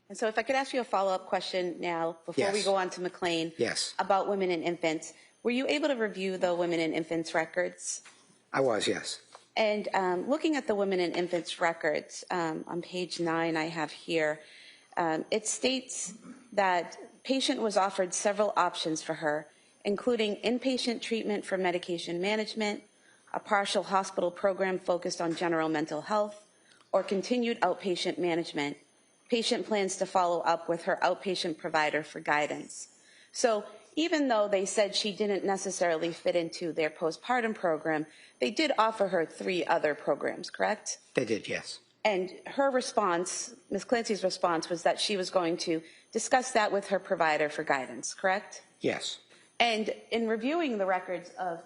And so if I could ask you a follow-up question now before we Yes. go on to McLean. Yes. About women and infants. Were you able to review the women and infants records? I was, yes. And looking at the women and infants records, on page 9 I have here, it states that patient was offered several options for her, including inpatient treatment for medication management, a partial hospital program focused on general mental health, or continued outpatient management. Patient plans to follow up with her outpatient provider for guidance. So even though they said she didn't necessarily fit into their postpartum program, they did offer her 3 other programs, correct? They did, yes. And her response, Ms. Clancy's response, was that she was going to discuss that with her provider for guidance, correct? Yes. And in reviewing the records of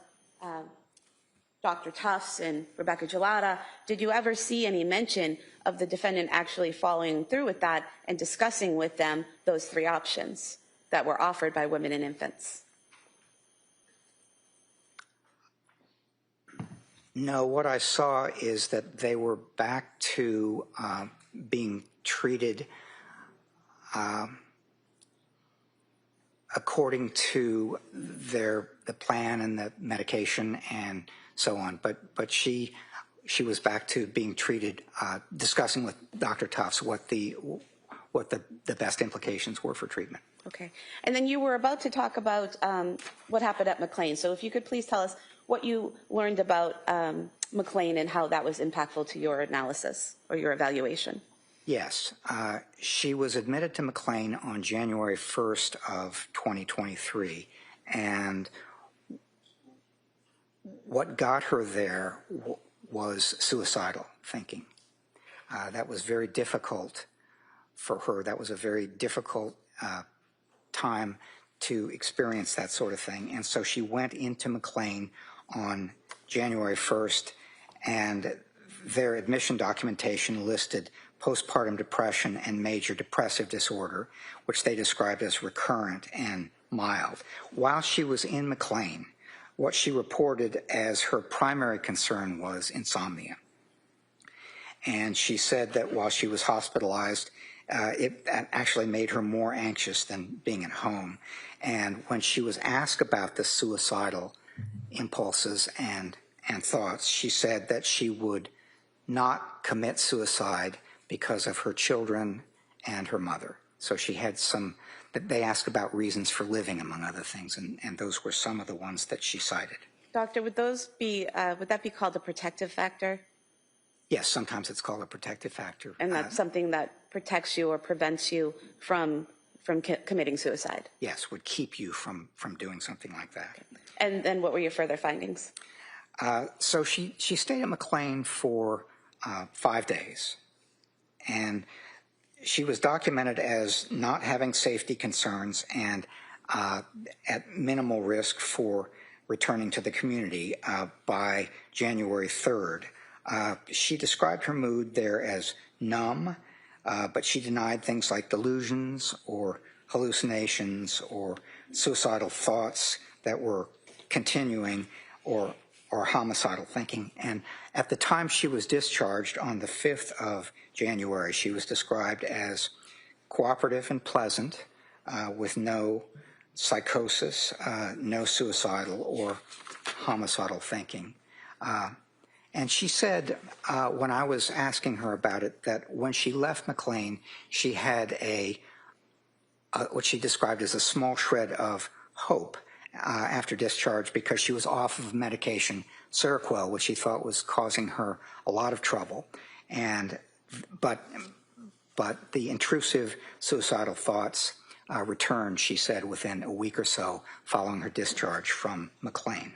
Dr. Tufts and Rebecca Gelada, did you ever see any mention of the defendant actually following through with that and discussing with them those 3 options that were offered by women and infants? No, what I saw is that they were back to being treated according to the plan and the medication and so on. But she was back to being treated, discussing with Dr. Tufts what the best implications were for treatment. Okay. And then you were about to talk about what happened at McLean. So if you could please tell us what you learned about McLean and how that was impactful to your analysis or your evaluation. Yes. She was admitted to McLean on January 1st of 2023. And what got her there was suicidal thinking. That was very difficult for her. That was a very difficult time to experience that sort of thing. And so she went into McLean on January 1st, and their admission documentation listed postpartum depression and major depressive disorder, which they described as recurrent and mild. While she was in McLean, what she reported as her primary concern was insomnia. And she said that while she was hospitalized, it actually made her more anxious than being at home. And when she was asked about the suicidal impulses and thoughts, she said that she would not commit suicide because of her children and her mother. So she had they asked about reasons for living, among other things, and those were some of the ones that she cited. Doctor, would that be called a protective factor? Yes, sometimes it's called a protective factor. And that's something that protects you or prevents you from committing suicide? Yes, would keep you from doing something like that. Okay. And then what were your further findings? So she stayed at McLean for 5 days, and she was documented as not having safety concerns and at minimal risk for returning to the community by January 3rd. She described her mood there as numb, but she denied things like delusions or hallucinations or suicidal thoughts that were continuing or homicidal thinking. And at the time she was discharged on the 5th of January, she was described as cooperative and pleasant, with no psychosis, no suicidal or homicidal thinking. And she said, when I was asking her about it, that when she left McLean, she had what she described as a small shred of hope after discharge, because she was off of medication, Seroquel, which she thought was causing her a lot of trouble. But the intrusive suicidal thoughts returned, she said, within a week or so following her discharge from McLean.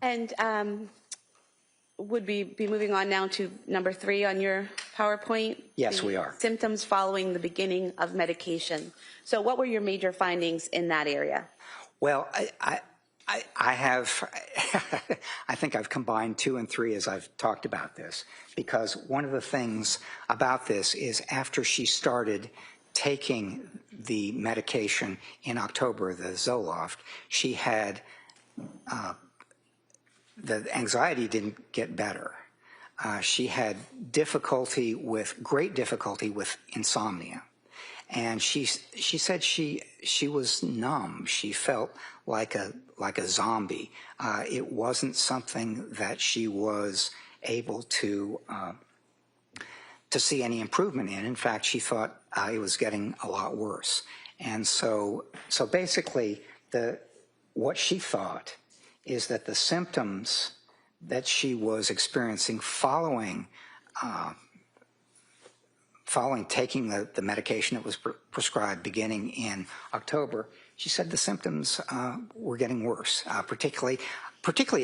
And would we be moving on now to number 3 on your PowerPoint? Yes, we are. Symptoms following the beginning of medication. So what were your major findings in that area? Well, I have, I think I've combined 2 and 3 as I've talked about this, because one of the things about this is after she started taking the medication in October, the Zoloft, she had, the anxiety didn't get better. She had great difficulty with insomnia. And she said she was numb. She felt like a zombie. It wasn't something that she was able to see any improvement in. In fact, she thought it was getting a lot worse. And so basically, what she thought is that the symptoms that she was experiencing following taking the medication that was prescribed beginning in October, she said the symptoms were getting worse, particularly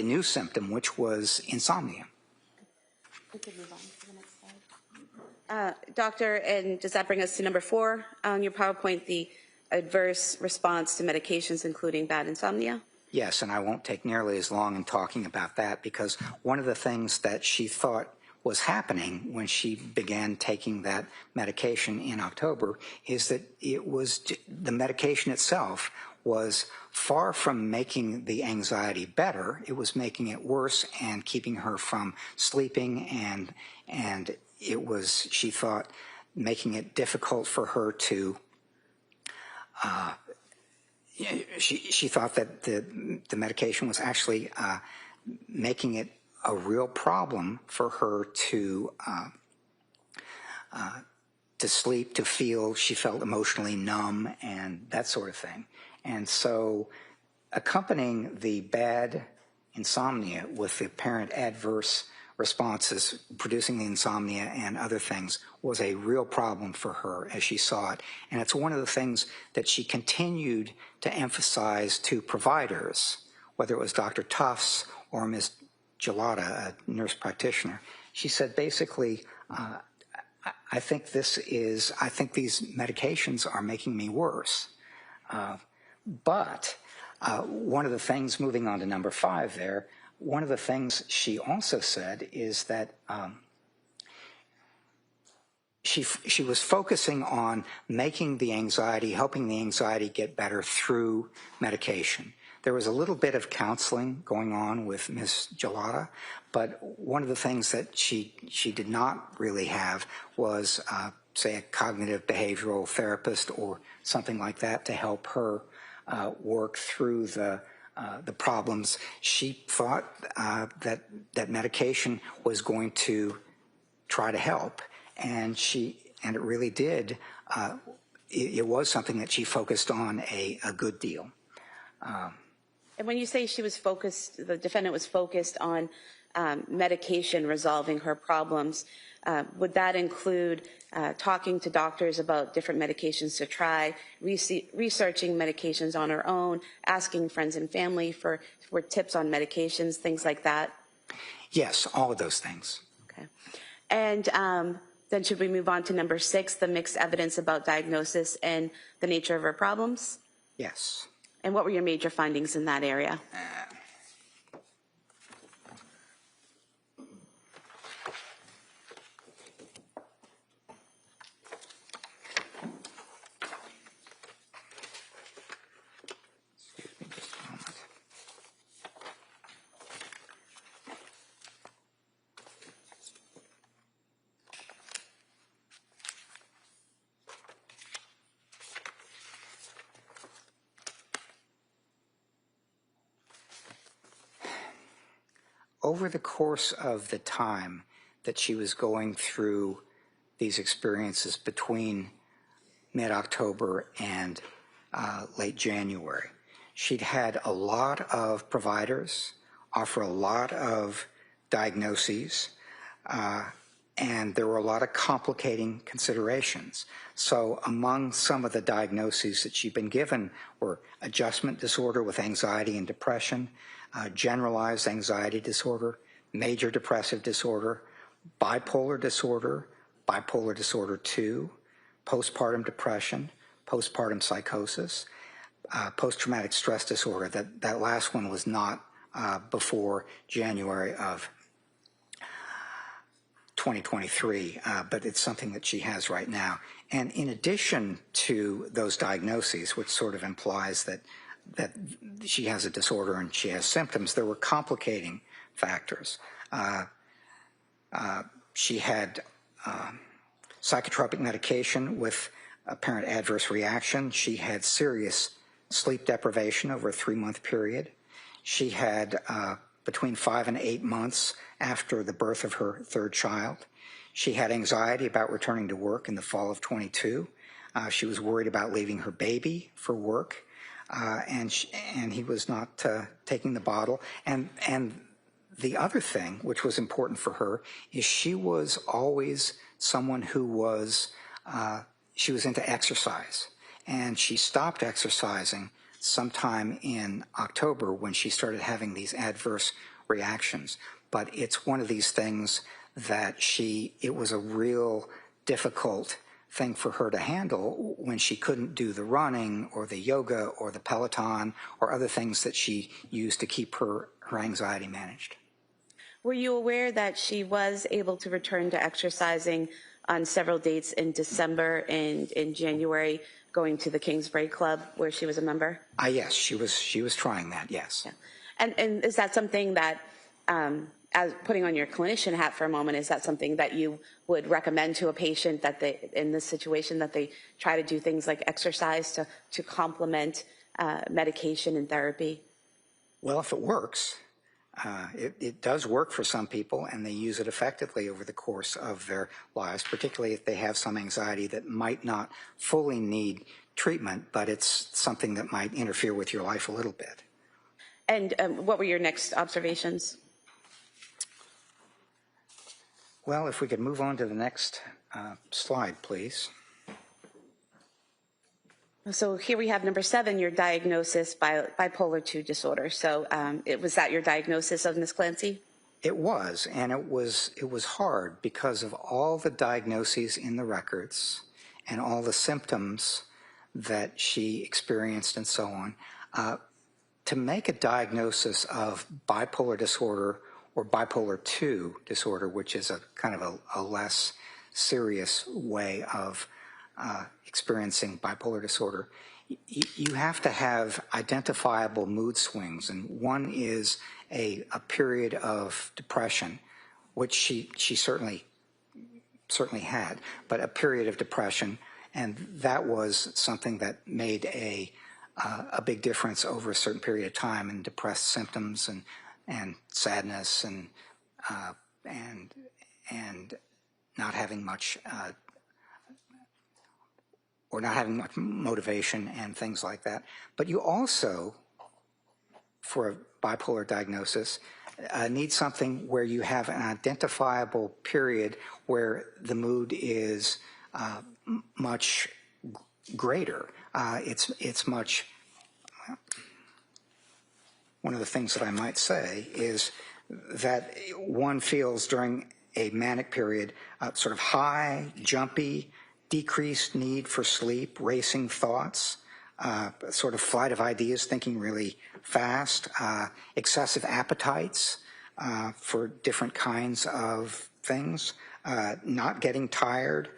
a new symptom, which was insomnia. We could move on to the next slide. Doctor, and does that bring us to number 4 on your PowerPoint, the adverse response to medications, including bad insomnia? Yes, and I won't take nearly as long in talking about that, because one of the things that she thought was happening when she began taking that medication in October is that the medication itself was far from making the anxiety better. It was making it worse and keeping her from sleeping, and it was, she thought, making it difficult for her to she thought that the medication was actually making it a real problem for her to sleep, to feel. She felt emotionally numb and that sort of thing. And so accompanying the bad insomnia with the apparent adverse responses, producing the insomnia and other things, was a real problem for her as she saw it. And it's one of the things that she continued to emphasize to providers, whether it was Dr. Tufts or Ms. Gelada, a nurse practitioner. She said, basically, I think these medications are making me worse. But one of the things, moving on to number 5 there, one of the things she also said is that she was focusing on making the anxiety, helping the anxiety get better through medication. There was a little bit of counseling going on with Ms. Gelada, but one of the things that she did not really have was, say, a cognitive behavioral therapist or something like that to help her work through the problems. She thought that medication was going to try to help, and it really did. It was something that she focused on a good deal. And when you say she was focused, the defendant was focused on medication resolving her problems, would that include talking to doctors about different medications to try, researching medications on her own, asking friends and family for tips on medications, things like that? Yes, all of those things. Okay. And then should we move on to number 6, the mixed evidence about diagnosis and the nature of her problems? Yes. And what were your major findings in that area? Over the course of the time that she was going through these experiences between mid-October and late January, she'd had a lot of providers offer a lot of diagnoses, and there were a lot of complicating considerations. So among some of the diagnoses that she'd been given were adjustment disorder with anxiety and depression, generalized anxiety disorder, major depressive disorder, bipolar disorder 2, postpartum depression, postpartum psychosis, post-traumatic stress disorder. That last one was not before January of 2023, but it's something that she has right now. And in addition to those diagnoses, which sort of implies that she has a disorder and she has symptoms, there were complicating factors. She had psychotropic medication with apparent adverse reaction. She had serious sleep deprivation over a 3-month period. She had between 5 and 8 months after the birth of her third child. She had anxiety about returning to work in the fall of 22. She was worried about leaving her baby for work, and he was not taking the bottle. And the other thing, which was important for her, is she was always someone who was, she was into exercise. And she stopped exercising sometime in October when she started having these adverse reactions. But it's one of these things that it was a real difficult thing for her to handle when she couldn't do the running or the yoga or the Peloton or other things that she used to keep her anxiety managed. Were you aware that she was able to return to exercising on several dates in December and in January, going to the Kingsbury Club where she was a member? Yes, she was trying that, yes. Yeah. And is that something that, as putting on your clinician hat for a moment, is that something that you would recommend to a patient that they, in this situation, that they try to do things like exercise to complement medication and therapy? Well, if it works, it does work for some people, and they use it effectively over the course of their lives, particularly if they have some anxiety that might not fully need treatment, but it's something that might interfere with your life a little bit. And what were your next observations? Well, if we could move on to the next slide, please. So here we have number 7, your diagnosis, bipolar 2 disorder. So was that your diagnosis of Ms. Clancy? It was, and it was hard because of all the diagnoses in the records and all the symptoms that she experienced and so on. To make a diagnosis of bipolar disorder or bipolar 2 disorder, which is a kind of a less serious way of experiencing bipolar disorder, you have to have identifiable mood swings, and one is a period of depression, which she certainly had, but a period of depression, and that was something that made a big difference over a certain period of time in depressed symptoms and sadness and not having much or not having much motivation and things like that. But you also, for a bipolar diagnosis, need something where you have an identifiable period where the mood is much greater. It's much, one of the things that I might say is that one feels during a manic period sort of high, jumpy, decreased need for sleep, racing thoughts, sort of flight of ideas, thinking really fast, excessive appetites for different kinds of things, not getting tired,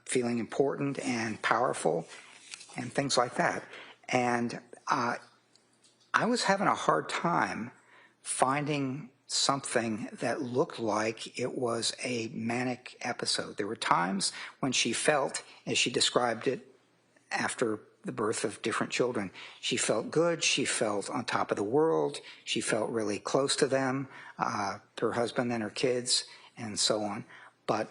feeling important and powerful, and things like that. And I was having a hard time finding something that looked like it was a manic episode. There were times when she felt, as she described it after the birth of different children, she felt good, she felt on top of the world, she felt really close to them, her husband and her kids, and so on. But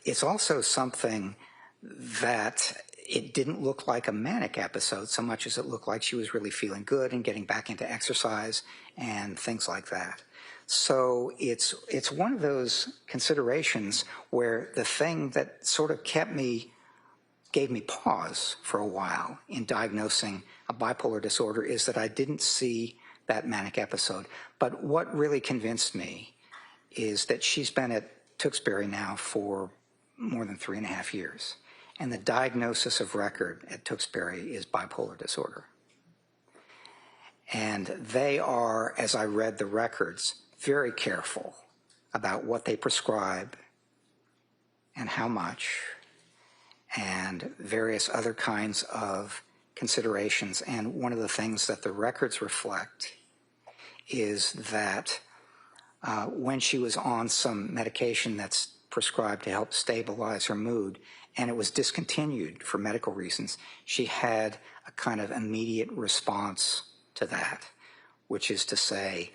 it's also something that it didn't look like a manic episode so much as it looked like she was really feeling good and getting back into exercise and things like that. So it's one of those considerations where the thing that sort of gave me pause for a while in diagnosing a bipolar disorder is that I didn't see that manic episode. But what really convinced me is that she's been at Duxbury now for more than 3.5 years. And the diagnosis of record at Duxbury is bipolar disorder. And they are, as I read the records, very careful about what they prescribe and how much, and various other kinds of considerations. And one of the things that the records reflect is that when she was on some medication that's prescribed to help stabilize her mood, and it was discontinued for medical reasons, she had a kind of immediate response to that, which is to say,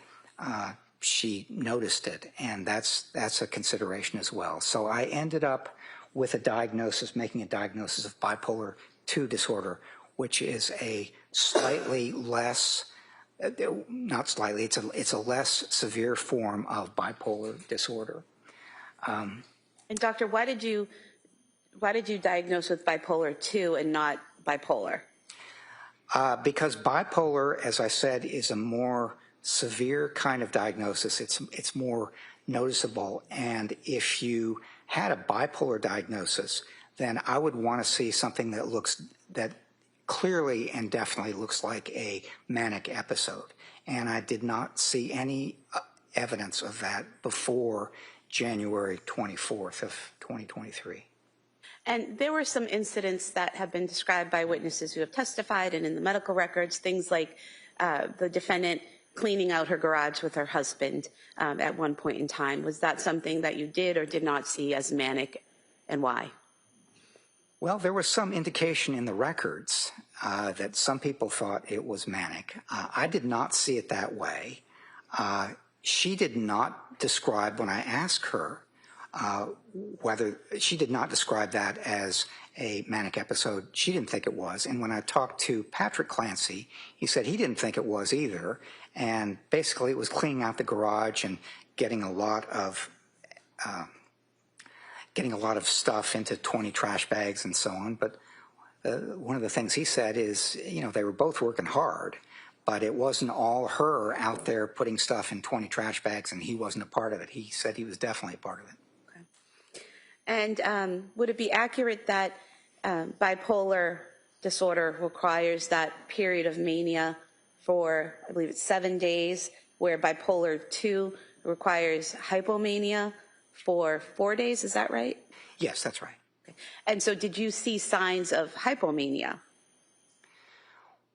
she noticed it, and that's a consideration as well. So I ended up with making a diagnosis of bipolar II disorder, which is a slightly less, not slightly, it's a less severe form of bipolar disorder. And doctor, why did you diagnose with bipolar II and not bipolar? Because bipolar, as I said, is a more severe kind of diagnosis. It's more noticeable. And if you had a bipolar diagnosis, then I would want to see something that clearly and definitely looks like a manic episode. And I did not see any evidence of that before January 24th of 2023. And there were some incidents that have been described by witnesses who have testified and in the medical records, things like the defendant cleaning out her garage with her husband at one point in time. Was that something that you did or did not see as manic, and why? Well, there was some indication in the records that some people thought it was manic. I did not see it that way. She did not describe, when I asked her, she did not describe that as a manic episode. She didn't think it was. And when I talked to Patrick Clancy, he said he didn't think it was either. And basically it was cleaning out the garage and getting a lot of stuff into 20 trash bags and so on. But one of the things he said is, they were both working hard, but it wasn't all her out there putting stuff in 20 trash bags and he wasn't a part of it. He said he was definitely a part of it. And would it be accurate that bipolar disorder requires that period of mania for, I believe it's 7 days, where bipolar II requires hypomania for 4 days? Is that right? Yes, that's right. Okay. And so did you see signs of hypomania?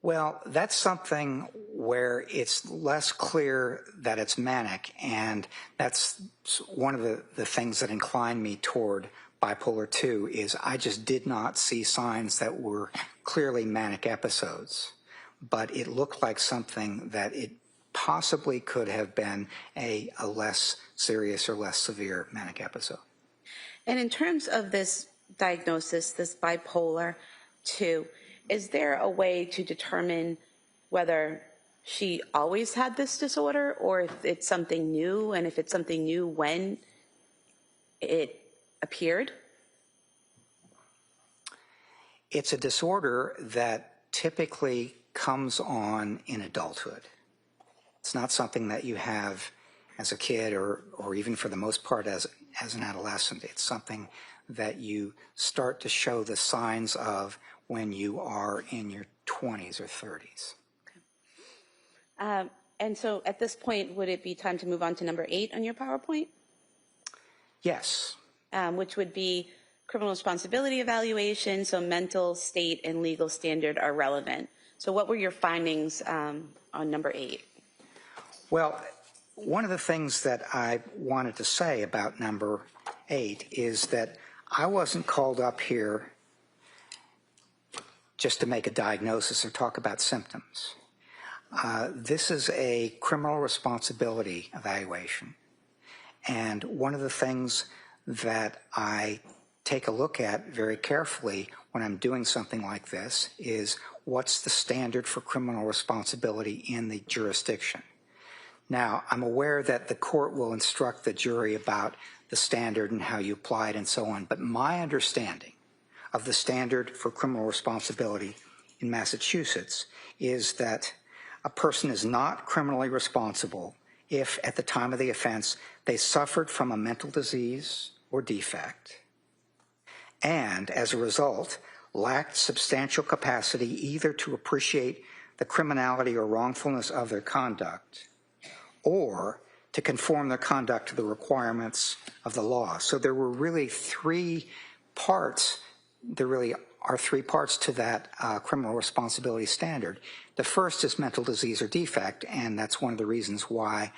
Well, that's something where it's less clear that it's manic, and that's one of the things that inclined me toward bipolar II is I just did not see signs that were clearly manic episodes, but it looked like something that it possibly could have been a less serious or less severe manic episode. And in terms of this diagnosis, this bipolar II, is there a way to determine whether she always had this disorder or if it's something new, and if it's something new, when it appeared? It's a disorder that typically comes on in adulthood. It's not something that you have as a kid or even for the most part as an adolescent. It's something that you start to show the signs of when you are in your 20s or 30s. Okay. And so at this point, would it be time to move on to number 8 on your PowerPoint? Yes. Which would be criminal responsibility evaluation, so mental state and legal standard are relevant. So what were your findings on number 8? Well, one of the things that I wanted to say about number 8 is that I wasn't called up here just to make a diagnosis or talk about symptoms. This is a criminal responsibility evaluation. And one of the things that I take a look at very carefully when I'm doing something like this is what's the standard for criminal responsibility in the jurisdiction. Now, I'm aware that the court will instruct the jury about the standard and how you apply it and so on, but my understanding of the standard for criminal responsibility in Massachusetts is that a person is not criminally responsible if, at the time of the offense, they suffered from a mental disease or defect, and, as a result, lacked substantial capacity either to appreciate the criminality or wrongfulness of their conduct or to conform their conduct to the requirements of the law. So there were really three parts. There really are three parts to that criminal responsibility standard. The first is mental disease or defect, and that's one of the reasons why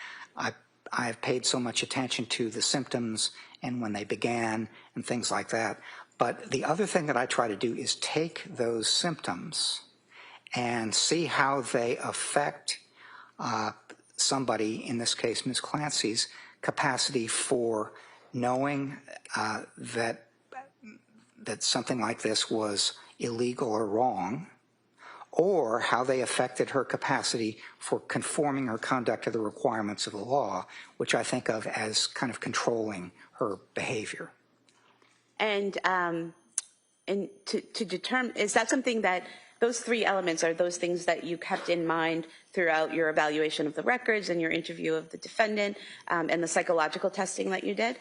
I've paid so much attention to the symptoms and when they began and things like that. But the other thing that I try to do is take those symptoms and see how they affect somebody, in this case Ms. Clancy's, capacity for knowing that something like this was illegal or wrong, or how they affected her capacity for conforming her conduct to the requirements of the law, which I think of as kind of controlling her behavior. And to determine, is that something that those three elements are those things that you kept in mind throughout your evaluation of the records and your interview of the defendant and the psychological testing that you did?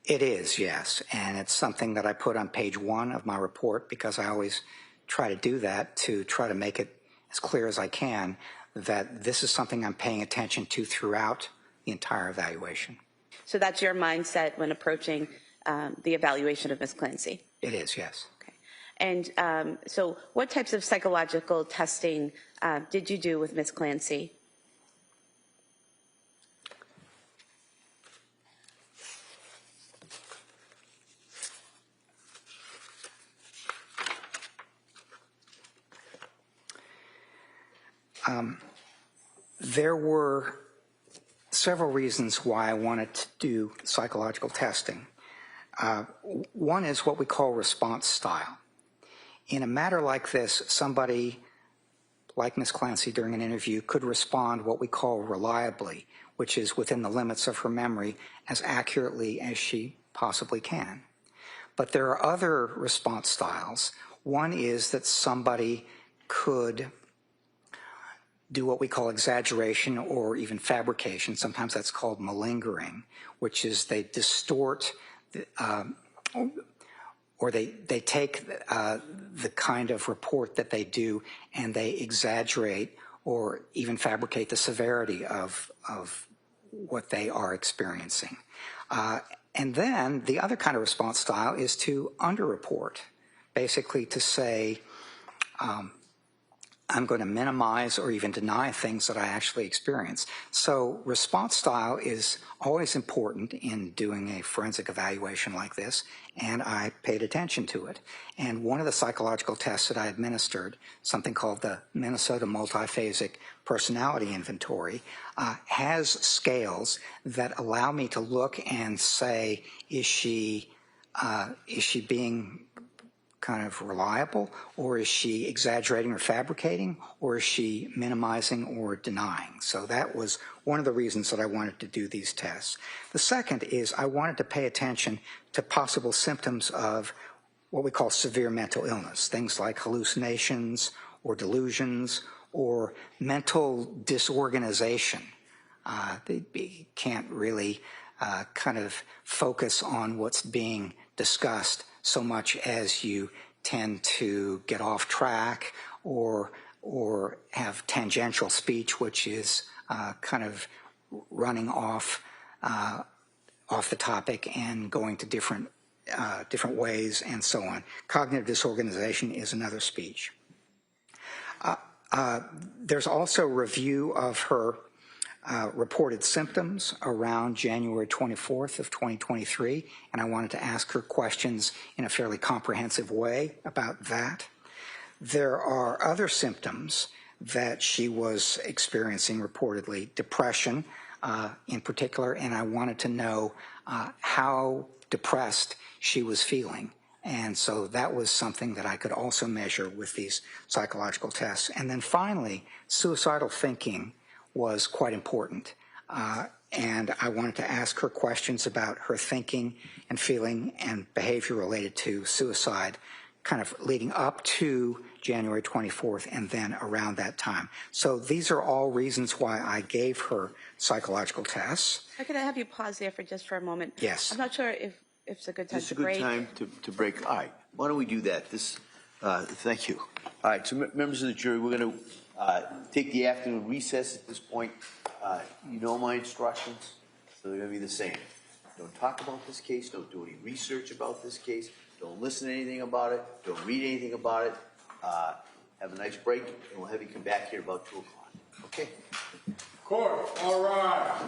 It is, yes, and it's something that I put on page 1 of my report because I always try to do that to try to make it as clear as I can that this is something I'm paying attention to throughout the entire evaluation. So that's your mindset when approaching the evaluation of Ms. Clancy? It is, yes. Okay. And so what types of psychological testing did you do with Ms. Clancy? There were several reasons why I wanted to do psychological testing. One is what we call response style. In a matter like this, somebody like Ms. Clancy during an interview could respond what we call reliably, which is within the limits of her memory, as accurately as she possibly can. But there are other response styles. One is that somebody could do what we call exaggeration or even fabrication. Sometimes that's called malingering, which is they distort or they take the kind of report that they do and they exaggerate or even fabricate the severity of what they are experiencing. And then the other kind of response style is to underreport, basically to say, I'm going to minimize or even deny things that I actually experience. So response style is always important in doing a forensic evaluation like this, and I paid attention to it. And one of the psychological tests that I administered, something called the Minnesota Multiphasic Personality Inventory, has scales that allow me to look and say, is she being kind of reliable, or is she exaggerating or fabricating, or is she minimizing or denying? So that was one of the reasons that I wanted to do these tests. The second is I wanted to pay attention to possible symptoms of what we call severe mental illness, things like hallucinations or delusions or mental disorganization. They can't really kind of focus on what's being discussed so much as you tend to get off track or have tangential speech, which is kind of running off the topic and going to different ways and so on. Cognitive disorganization is another speech. There's also a review of her reported symptoms around January 24th of 2023, and I wanted to ask her questions in a fairly comprehensive way about that. There are other symptoms that she was experiencing reportedly, depression in particular, and I wanted to know how depressed she was feeling. And so that was something that I could also measure with these psychological tests. And then finally, suicidal thinking was quite important. and I wanted to ask her questions about her thinking and feeling and behavior related to suicide, kind of leading up to January 24th and then around that time. So these are all reasons why I gave her psychological tests. Could I have you pause there for a moment? Yes. I'm not sure if it's a good time This is to a good break. time to break. All right, why don't we do that? Thank you. All right, so members of the jury, we're going to take the afternoon recess at this point. You know my instructions, so they're going to be the same. Don't talk about this case. Don't do any research about this case. Don't listen to anything about it. Don't read anything about it. Have a nice break, and we'll have you come back here about 2 o'clock. Okay? Court, all rise.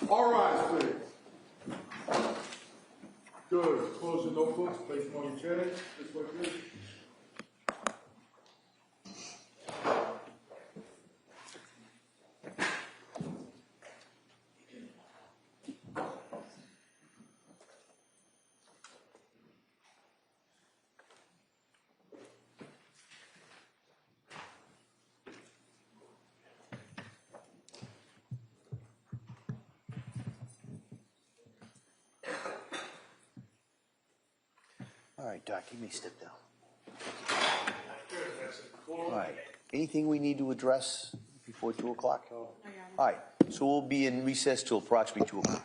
All rise, please. Good. Close your notebooks, place them on your chairs, just like this. All right, Doc, you may step down. All right. Anything we need to address before 2 o'clock? All right. So we'll be in recess till approximately 2 o'clock.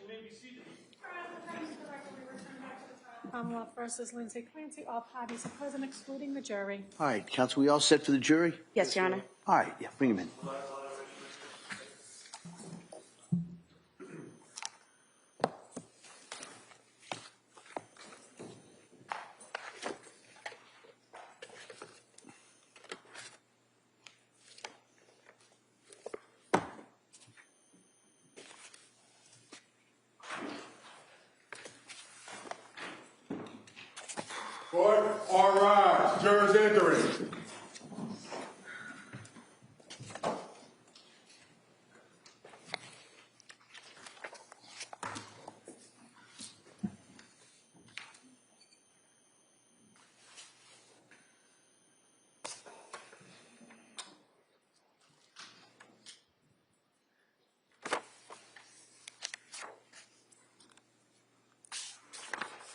you may be seated. Commonwealth versus Lindsay Clancy. All parties are present, excluding the jury. All right, counsel, we all set for the jury? Yes, Your Honor. All right, yeah, bring him in. Court, all rise. Jurors entering.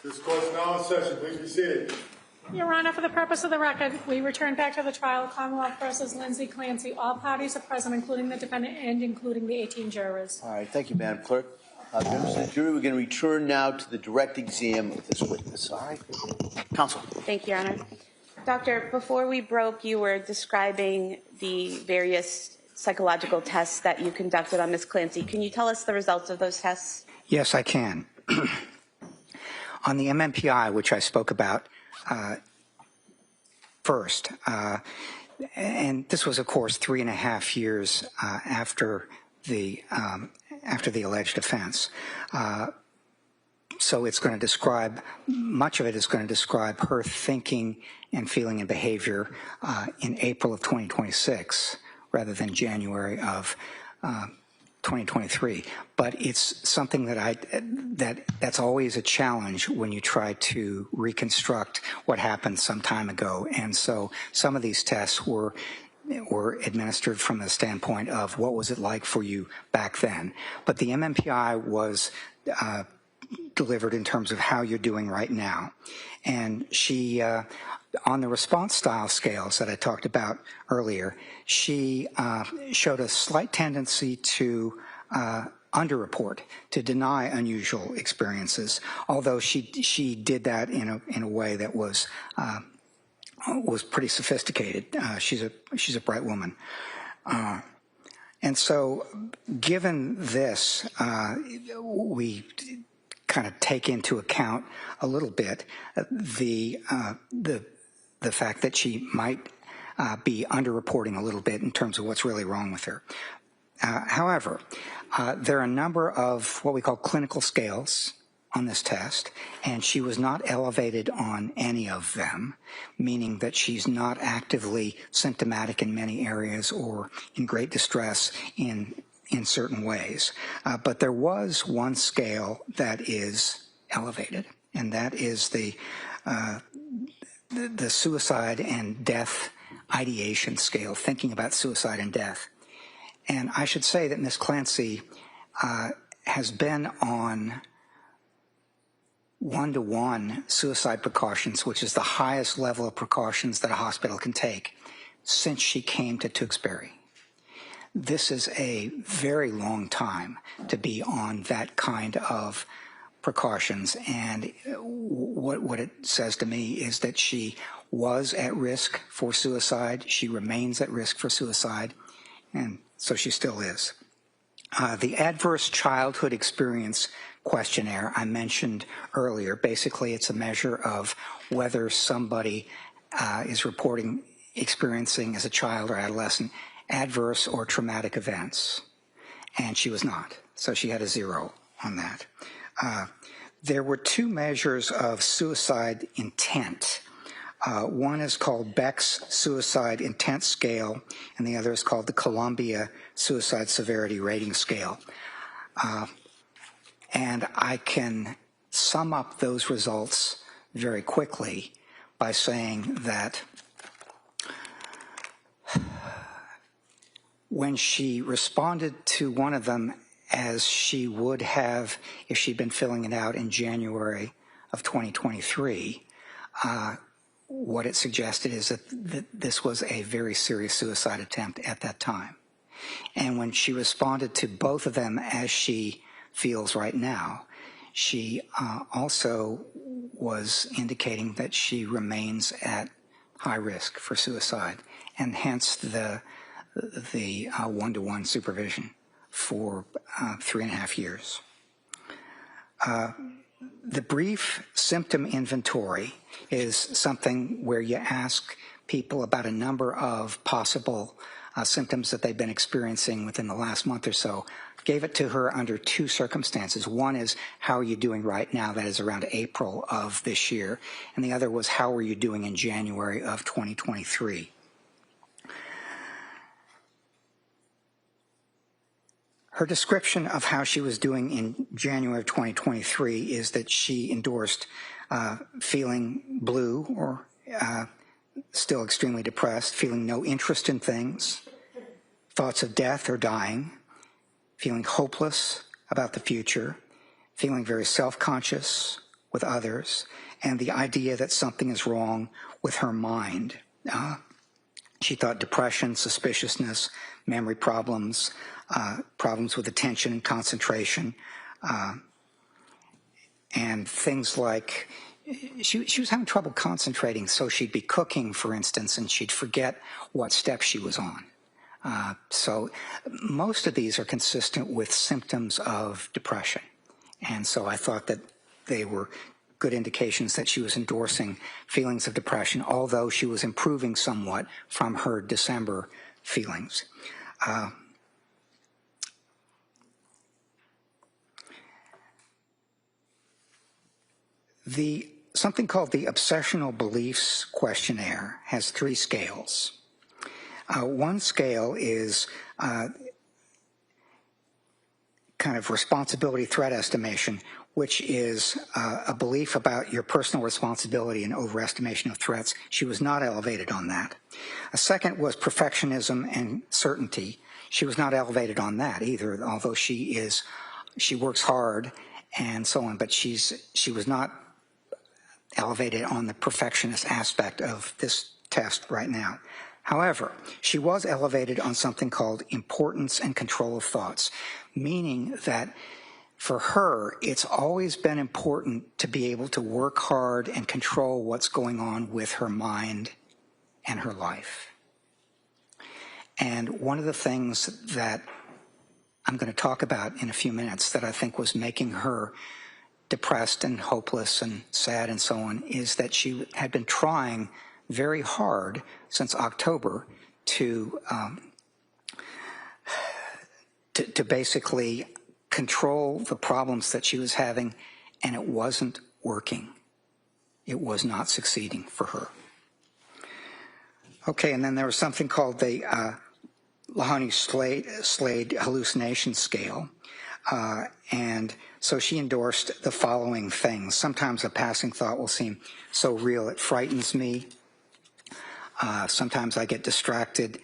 This court is now in session. Please be seated. Your Honor, for the purpose of the record, we return back to the trial of Commonwealth versus Lindsay Clancy. All parties are present, including the defendant and including the 18 jurors. All right, thank you, Madam Clerk. Members of the jury, we're going to return now to the direct exam of this witness. All right, counsel. Thank you, Your Honor. Doctor, before we broke, you were describing the various psychological tests that you conducted on Ms. Clancy. Can you tell us the results of those tests? Yes, I can. On the MMPI, which I spoke about first, and this was, of course, 3.5 years after the alleged offense. So it's going to describe, much of it is going to describe her thinking and feeling and behavior in April of 2026 rather than January of 2023. But it's something that's always a challenge when you try to reconstruct what happened some time ago. And so some of these tests were administered from the standpoint of what was it like for you back then. But the MMPI was delivered in terms of how you're doing right now. And she, on the response style scales that I talked about earlier, she showed a slight tendency to underreport, to deny unusual experiences, although she did that in a way that was pretty sophisticated. She's a bright woman. And so given this, we kind of take into account a little bit the fact that she might be underreporting a little bit in terms of what's really wrong with her. However, there are a number of what we call clinical scales on this test, and she was not elevated on any of them, meaning that she's not actively symptomatic in many areas or in great distress in certain ways. But there was one scale that is elevated, and that is the suicide and death ideation scale, thinking about suicide and death. And I should say that Ms. Clancy has been on 1-to-1 suicide precautions, which is the highest level of precautions that a hospital can take, since she came to Duxbury. This is a very long time to be on that kind of precautions, and what it says to me is that she was at risk for suicide, she remains at risk for suicide, and so she still is. The Adverse Childhood Experience Questionnaire I mentioned earlier, basically it's a measure of whether somebody is reporting experiencing as a child or adolescent adverse or traumatic events, and she was not, so she had a 0 on that. There were 2 measures of suicide intent. One is called Beck's Suicide Intent Scale, and the other is called the Columbia Suicide Severity Rating Scale. And I can sum up those results very quickly by saying that when she responded to one of them as she would have if she'd been filling it out in January of 2023, what it suggested is that this was a very serious suicide attempt at that time. And when she responded to both of them as she feels right now. She also was indicating that she remains at high risk for suicide, and hence the one-to-one supervision for 3.5 years. The brief symptom inventory is something where you ask people about a number of possible symptoms that they've been experiencing within the last month or so. Gave it to her under two circumstances. One is, how are you doing right now? That is around April of this year. And the other was, how are you doing in January of 2023? Her description of how she was doing in January of 2023 is that she endorsed feeling blue or still extremely depressed, feeling no interest in things, thoughts of death or dying, feeling hopeless about the future, feeling very self-conscious with others, and the idea that something is wrong with her mind. She thought depression, suspiciousness, memory problems, problems with attention and concentration, and things like she was having trouble concentrating, so she'd be cooking, for instance, and she'd forget what step she was on. So most of these are consistent with symptoms of depression. And so I thought that they were good indications that she was endorsing feelings of depression, although she was improving somewhat from her December feelings. Something called the Obsessional Beliefs Questionnaire has 3 scales. One scale is kind of responsibility threat estimation, which is a belief about your personal responsibility and overestimation of threats. She was not elevated on that. A second was perfectionism and certainty. She was not elevated on that either, although she works hard and so on, but she was not elevated on the perfectionist aspect of this test right now. However, she was elevated on something called importance and control of thoughts, meaning that for her, it's always been important to be able to work hard and control what's going on with her mind and her life. And one of the things that I'm going to talk about in a few minutes that I think was making her depressed and hopeless and sad and so on is that she had been trying very hard since October to basically control the problems that she was having, and it wasn't working. It was not succeeding for her. Okay, and then there was something called the Lahani-Slade hallucination scale. And so she endorsed the following things. Sometimes a passing thought will seem so real it frightens me. Sometimes I get distracted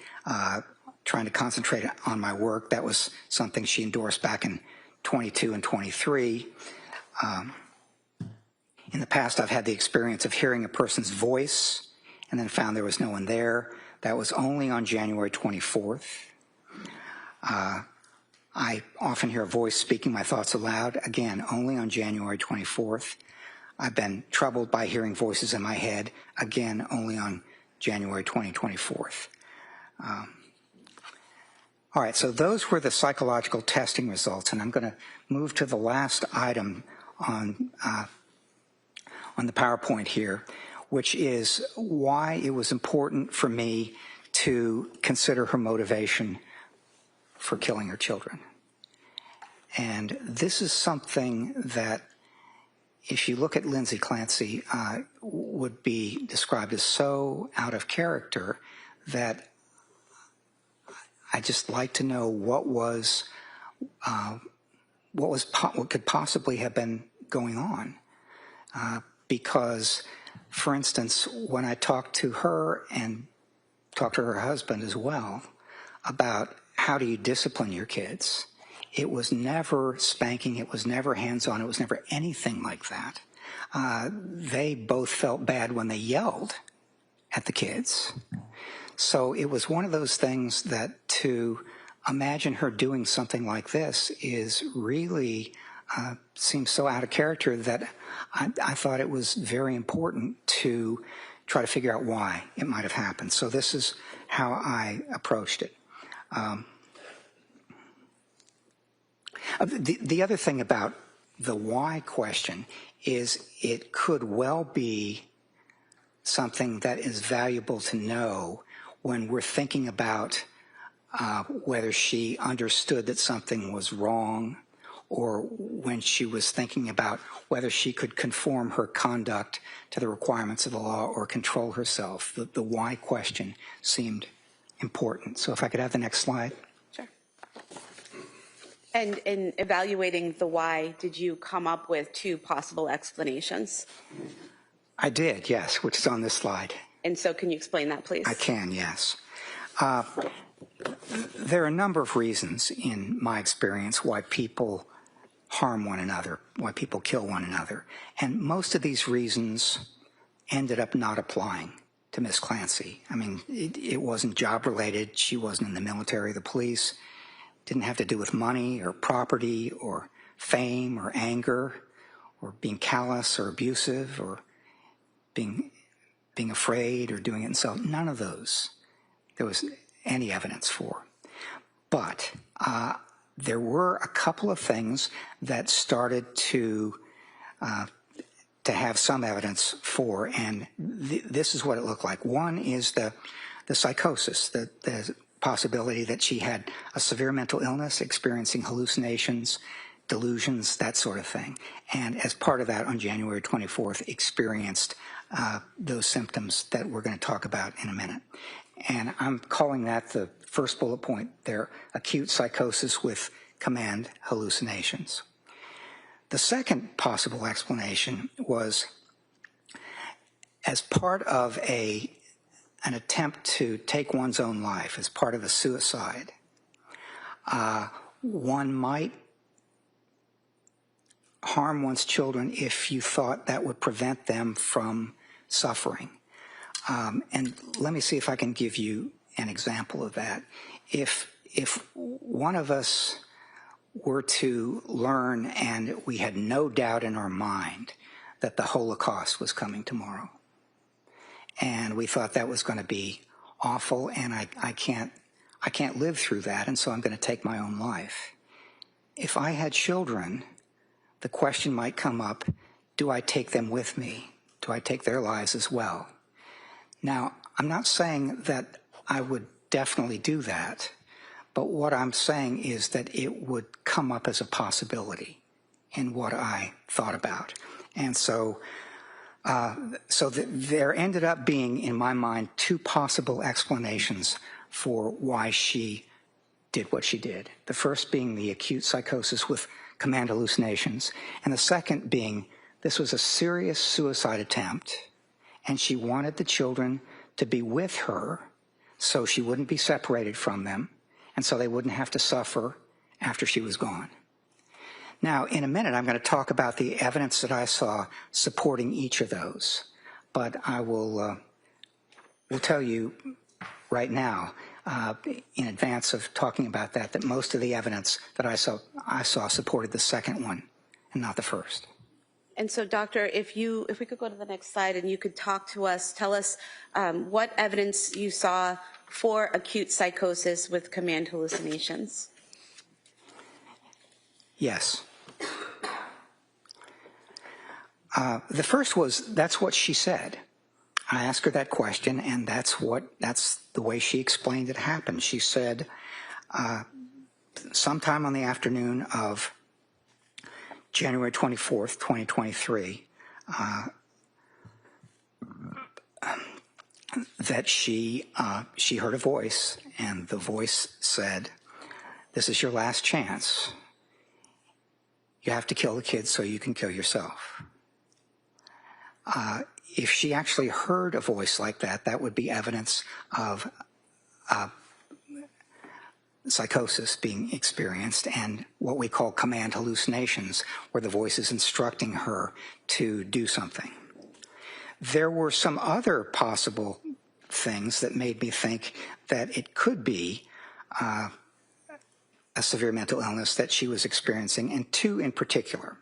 trying to concentrate on my work. That was something she endorsed back in 22 and 23. In the past, I've had the experience of hearing a person's voice and then found there was no one there. That was only on January 24th. I often hear a voice speaking my thoughts aloud, again, only on January 24th. I've been troubled by hearing voices in my head, again, only on January 24th. All right, so those were the psychological testing results, and I'm going to move to the last item on the PowerPoint here, which is why it was important for me to consider her motivation for killing her children. And this is something that, if you look at Lindsay Clancy, would be described as so out of character that I just like to know what could possibly have been going on. Because, for instance, when I talked to her and talked to her husband as well about how do you discipline your kids, it was never spanking, it was never hands-on, it was never anything like that. They both felt bad when they yelled at the kids. So it was one of those things that to imagine her doing something like this is really seems so out of character that I thought it was very important to try to figure out why it might have happened. So this is how I approached it. The other thing about the why question is it could well be something that is valuable to know when we're thinking about whether she understood that something was wrong, or when she was thinking about whether she could conform her conduct to the requirements of the law or control herself. The why question seemed important. So if I could have the next slide. Sure. And in evaluating the why, did you come up with 2 possible explanations? I did, yes, which is on this slide. And so can you explain that, please? I can, yes. There are a number of reasons in my experience why people harm one another, why people kill one another. And most of these reasons ended up not applying to Miss Clancy. I mean, it wasn't job-related. She wasn't in the military or the police. It didn't have to do with money or property or fame or anger or being callous or abusive or being afraid or doing it himself. None of those there was any evidence for. But there were a couple of things that started to have some evidence for, and this is what it looked like. One is the psychosis, the possibility that she had a severe mental illness, experiencing hallucinations, delusions, that sort of thing. And as part of that, on January 24th, experienced those symptoms that we're going to talk about in a minute. And I'm calling that the first bullet point there, acute psychosis with command hallucinations. The second possible explanation was as part of an attempt to take one's own life, as part of a suicide, one might harm one's children if you thought that would prevent them from suffering. And let me see if I can give you an example of that. If one of us were to learn, and we had no doubt in our mind that the Holocaust was coming tomorrow, and we thought that was going to be awful, and I can't live through that, and so I'm going to take my own life. If I had children, the question might come up, do I take them with me? Do I take their lives as well? Now, I'm not saying that I would definitely do that, but what I'm saying is that it would come up as a possibility in what I thought about. And so there ended up being, in my mind, 2 possible explanations for why she did what she did. The first being the acute psychosis with command hallucinations, and the second being this was a serious suicide attempt, and she wanted the children to be with her so she wouldn't be separated from them, and so they wouldn't have to suffer after she was gone. Now, in a minute, I'm going to talk about the evidence that I saw supporting each of those, but I will tell you right now, in advance of talking about that most of the evidence that I saw supported the second one and not the first. And so, Doctor, if we could go to the next slide and you could talk to us, tell us what evidence you saw for acute psychosis with command hallucinations. Yes. The first was, that's what she said. I asked her that question, and that's the way she explained it happened. She said, sometime on the afternoon of January 24th, 2023, that she heard a voice, and the voice said, "This is your last chance. You have to kill the kids so you can kill yourself." If she actually heard a voice like that, that would be evidence of psychosis being experienced and what we call command hallucinations, where the voice is instructing her to do something. There were some other possible things that made me think that it could be a severe mental illness that she was experiencing, and two in particular.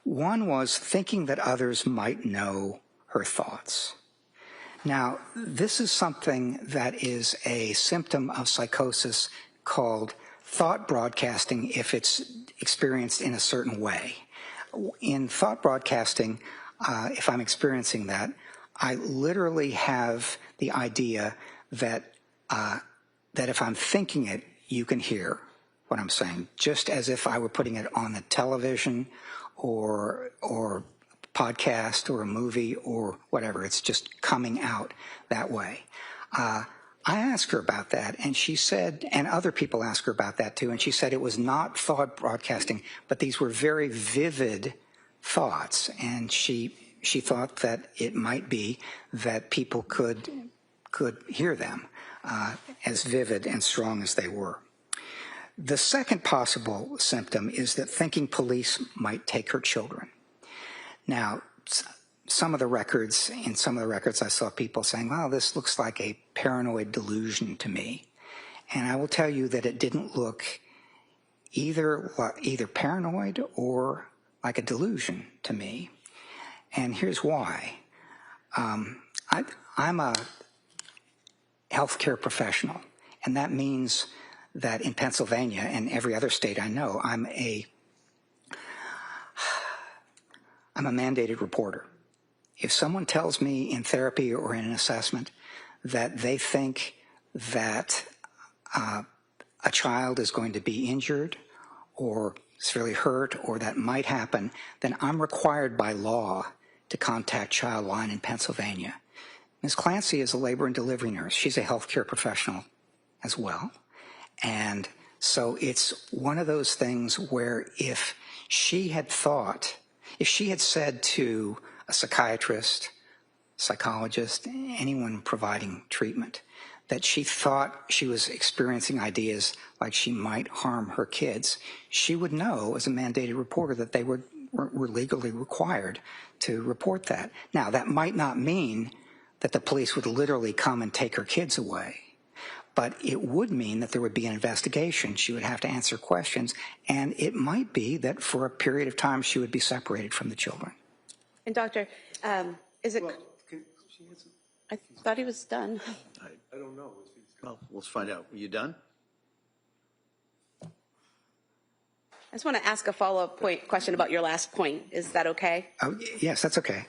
One was thinking that others might know her thoughts. Now, this is something that is a symptom of psychosis called thought broadcasting if it's experienced in a certain way. In thought broadcasting, if I'm experiencing that, I literally have the idea that that if I'm thinking it, you can hear what I'm saying, just as if I were putting it on the television or podcast or a movie or whatever. It's just coming out that way. I asked her about that, and she said, and other people asked her about that too, and she said it was not thought broadcasting, but these were very vivid thoughts, and she thought that it might be that people could hear them as vivid and strong as they were. The second possible symptom is that thinking police might take her children. Now, in some of the records I saw people saying, well, this looks like a paranoid delusion to me. And I will tell you that it didn't look either paranoid or like a delusion to me. And here's why. I'm a healthcare professional, and that means that in Pennsylvania and every other state I know, I'm a mandated reporter. If someone tells me in therapy or in an assessment that they think that a child is going to be injured or severely hurt or that might happen, then I'm required by law to contact Childline in Pennsylvania. Ms. Clancy is a labor and delivery nurse. She's a healthcare professional as well. And so it's one of those things where if she had said to a psychiatrist, psychologist, anyone providing treatment, that she thought she was experiencing ideas like she might harm her kids, she would know as a mandated reporter that they were legally required to report that. Now, that might not mean that the police would literally come and take her kids away, but it would mean that there would be an investigation. She would have to answer questions, and it might be that for a period of time she would be separated from the children. And Doctor, is it? Well, can she answer? I thought he was done. I don't know. Well, let's find out. Are you done? I just want to ask a follow-up question about your last point. Is that okay? Oh, yes, that's okay.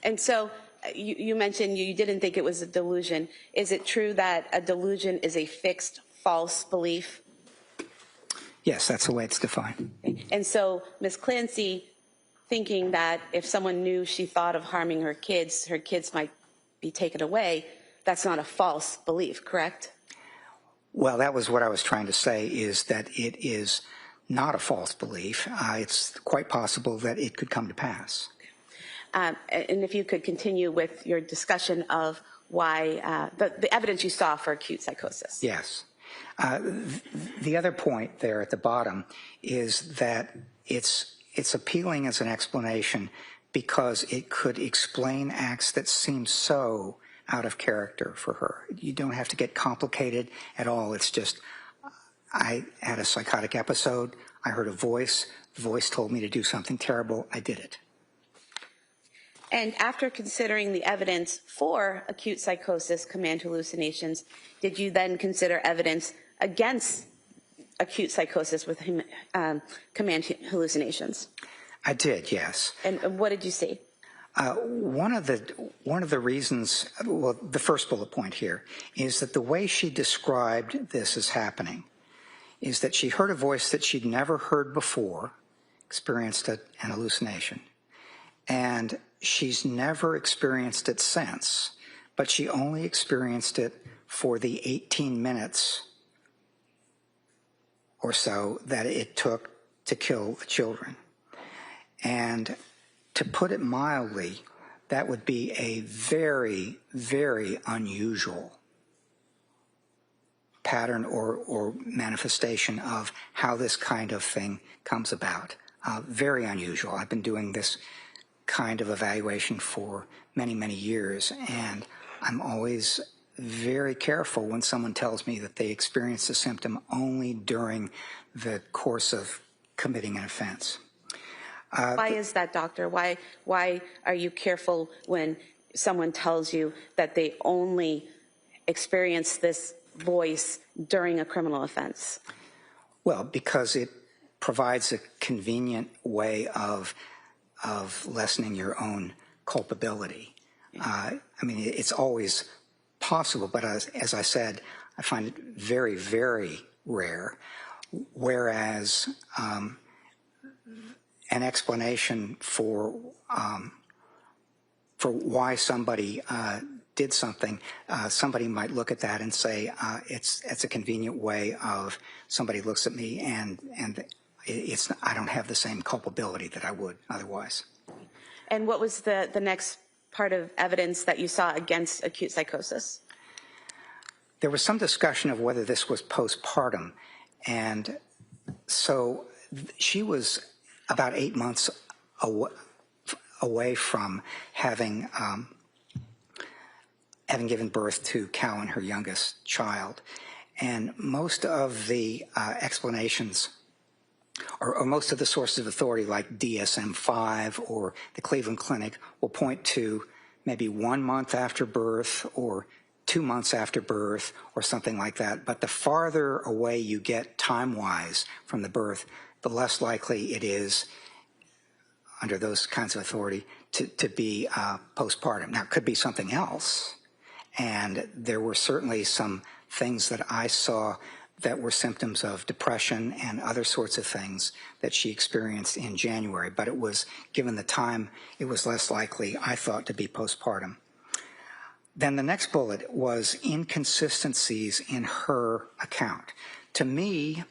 And so you mentioned you didn't think it was a delusion. Is it true that a delusion is a fixed false belief? Yes, that's the way it's defined. And so Ms. Clancy thinking that if someone knew she thought of harming her kids might be taken away, that's not a false belief, correct? Well, that was what I was trying to say, is that it is not a false belief. It's quite possible that it could come to pass. And if you could continue with your discussion of why the evidence you saw for acute psychosis. Yes. The other point there at the bottom is that it's appealing as an explanation because it could explain acts that seem so out of character for her. You don't have to get complicated at all. It's just, I had a psychotic episode. I heard a voice. The voice told me to do something terrible. I did it. And after considering the evidence for acute psychosis, command hallucinations, did you then consider evidence against acute psychosis with command hallucinations? I did, yes. And what did you see? One of the reasons, well, the first bullet point here is that the way she described this as happening is that she heard a voice that she'd never heard before, experienced an hallucination, and she's never experienced it since, but she only experienced it for the 18 minutes or so that it took to kill the children. And to put it mildly, that would be a very, very unusual pattern or manifestation of how this kind of thing comes about. Very unusual. I've been doing this kind of evaluation for many, many years, and I'm always very careful when someone tells me that they experience a symptom only during the course of committing an offense. Why is that, doctor? Why are you careful when someone tells you that they only experience this voice during a criminal offense? Well, because it provides a convenient way of lessening your own culpability. I mean, it's always possible, but as I said, I find it very, very rare, whereas an explanation for why somebody did something, somebody might look at that and say, it's a convenient way of somebody looks at me and I don't have the same culpability that I would otherwise. And what was the next part of evidence that you saw against acute psychosis? There was some discussion of whether this was postpartum, and so she was about 8 months away from having given birth to Cowan, her youngest child, and most of the explanations or most of the sources of authority like DSM-5 or the Cleveland Clinic will point to maybe 1 month after birth or 2 months after birth or something like that. But the farther away you get time-wise from the birth, the less likely it is under those kinds of authority to be postpartum. Now, it could be something else. And there were certainly some things that I saw that were symptoms of depression and other sorts of things that she experienced in January. But it was, given the time, it was less likely, I thought, to be postpartum. Then the next bullet was inconsistencies in her account. To me,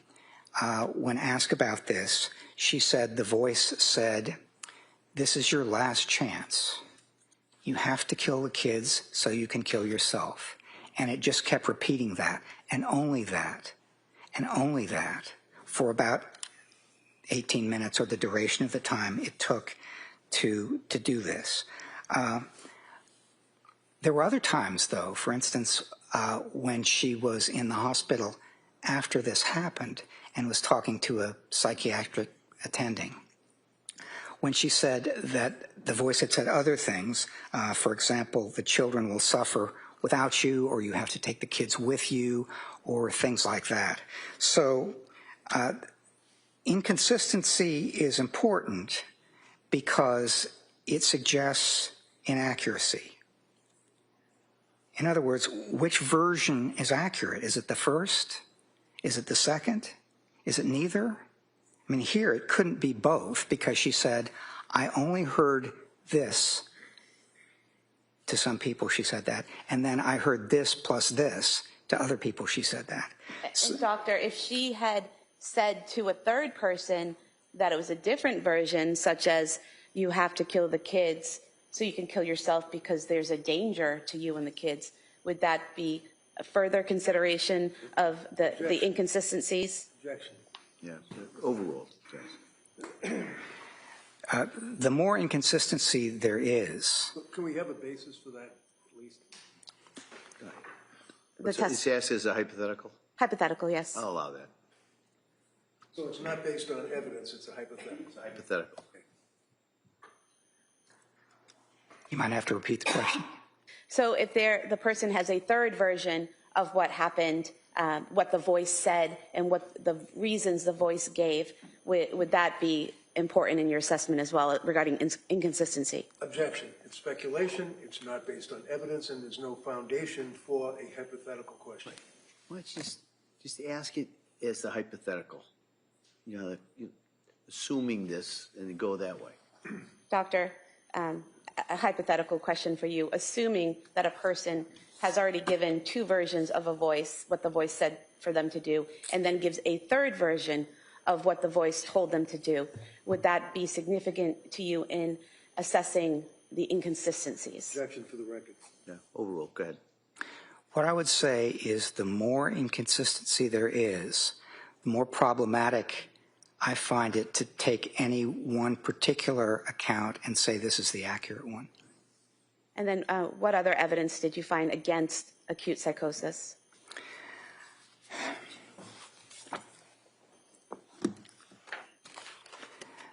when asked about this, she said, the voice said, "This is your last chance. You have to kill the kids so you can kill yourself." And it just kept repeating that, and only that, and only that, for about 18 minutes, or the duration of the time it took to do this. There were other times, though, for instance, when she was in the hospital after this happened and was talking to a psychiatric attending, when she said that the voice had said other things, for example, the children will suffer without you, or you have to take the kids with you, or things like that. So inconsistency is important because it suggests inaccuracy. In other words, which version is accurate? Is it the first? Is it the second? Is it neither? I mean, here it couldn't be both, because she said, I only heard this. To some people she said that, and then I heard this plus this. To other people she said that. And doctor, if she had said to a third person that it was a different version, such as you have to kill the kids so you can kill yourself because there's a danger to you and the kids, would that be a further consideration of the inconsistencies? Objection. Yeah, overruled. Yes. The more inconsistency there is. Can we have a basis for that, at least? It's asked as a hypothetical? Hypothetical, yes. I'll allow that. So it's not based on evidence, it's a hypothetical. It's a hypothetical. You might have to repeat the question. So if the person has a third version of what happened, what the voice said, and what the reasons the voice gave, would that be important in your assessment as well regarding inconsistency? Objection. It's speculation, it's not based on evidence, and there's no foundation for a hypothetical question. Why don't you just ask it as the hypothetical? You know, assuming this and go that way. Doctor, a hypothetical question for you. Assuming that a person has already given two versions of a voice, what the voice said for them to do, and then gives a third version of what the voice told them to do, would that be significant to you in assessing the inconsistencies? Objection for the record. Yeah, overruled. Go ahead. What I would say is the more inconsistency there is, the more problematic I find it to take any one particular account and say this is the accurate one. And then what other evidence did you find against acute psychosis?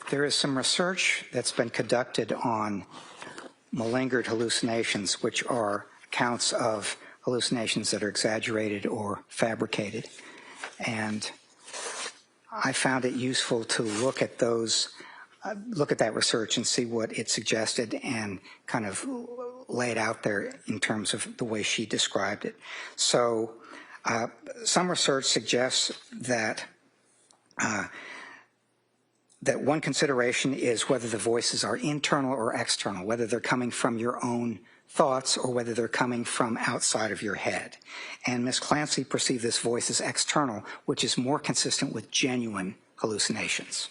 There is some research that's been conducted on malingered hallucinations, which are accounts of hallucinations that are exaggerated or fabricated. And I found it useful to look at that research and see what it suggested and kind of lay it out there in terms of the way she described it. So some research suggests that that one consideration is whether the voices are internal or external, whether they're coming from your own thoughts or whether they're coming from outside of your head. And Ms. Clancy perceived this voice as external, which is more consistent with genuine hallucinations.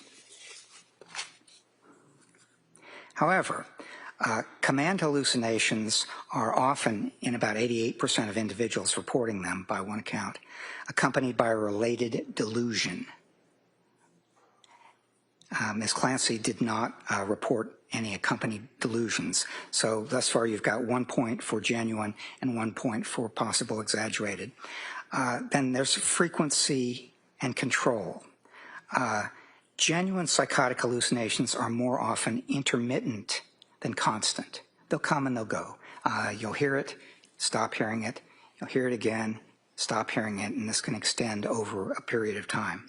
However, command hallucinations are often, in about 88% of individuals reporting them by one account, accompanied by a related delusion. Ms. Clancy did not report any accompanied delusions. So thus far you've got 1 point for genuine and 1 point for possible exaggerated. Then there's frequency and control. Genuine psychotic hallucinations are more often intermittent than constant. They'll come and they'll go. You'll hear it, stop hearing it. You'll hear it again, stop hearing it, and this can extend over a period of time.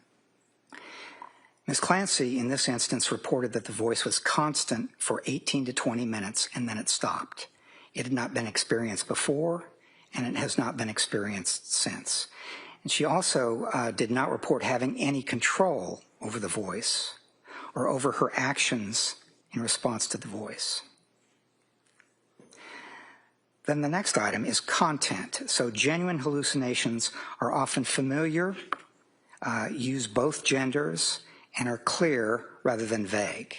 Ms. Clancy, in this instance, reported that the voice was constant for 18 to 20 minutes, and then it stopped. It had not been experienced before, and it has not been experienced since. And she also did not report having any control over the voice or over her actions in response to the voice. Then the next item is content. So genuine hallucinations are often familiar, use both genders, and are clear rather than vague.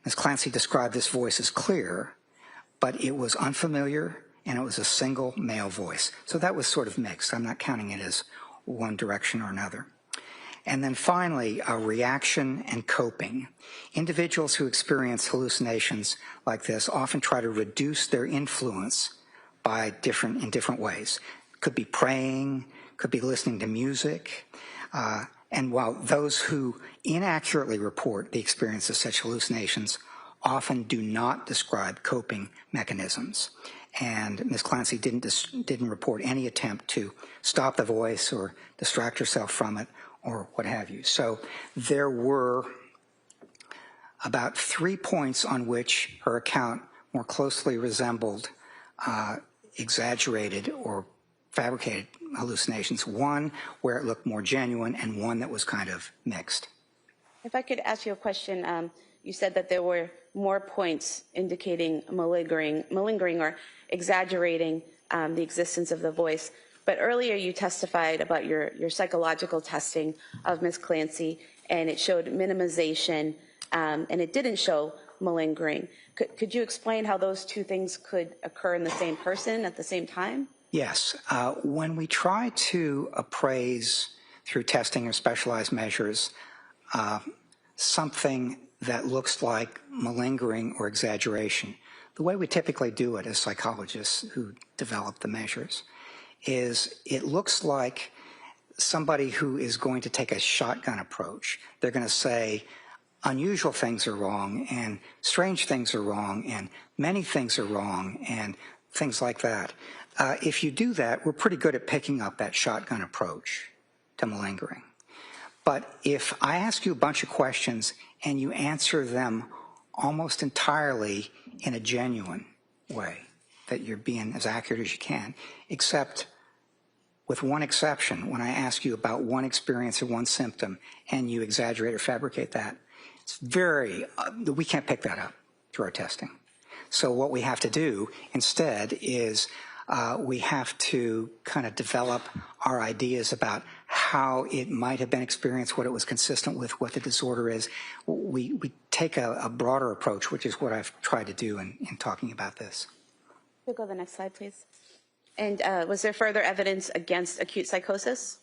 Ms. Clancy described this voice as clear, but it was unfamiliar and it was a single male voice. So that was sort of mixed. I'm not counting it as one direction or another. And then finally, reaction and coping. Individuals who experience hallucinations like this often try to reduce their influence in different ways. Could be praying, could be listening to music. And while those who inaccurately report the experience of such hallucinations often do not describe coping mechanisms. And Ms. Clancy didn't report any attempt to stop the voice or distract herself from it or what have you. So there were about 3 points on which her account more closely resembled exaggerated or fabricated hallucinations. One where it looked more genuine and one that was kind of mixed. If I could ask you a question, you said that there were more points indicating malingering or exaggerating the existence of the voice. But earlier you testified about your psychological testing of Ms. Clancy, and it showed minimization, and it didn't show malingering. Could you explain how those two things could occur in the same person at the same time? Yes. When we try to appraise through testing or specialized measures something that looks like malingering or exaggeration, the way we typically do it as psychologists who develop the measures is it looks like somebody who is going to take a shotgun approach. They're going to say unusual things are wrong and strange things are wrong and many things are wrong and things like that. If you do that, we're pretty good at picking up that shotgun approach to malingering. But if I ask you a bunch of questions and you answer them almost entirely in a genuine way, that you're being as accurate as you can, except with one exception, when I ask you about one experience or one symptom and you exaggerate or fabricate that, it's we can't pick that up through our testing. So what we have to do instead is we have to kind of develop our ideas about how it might have been experienced, what it was consistent with, what the disorder is. We take a broader approach, which is what I've tried to do in talking about this. We'll go to the next slide, please. And was there further evidence against acute psychosis?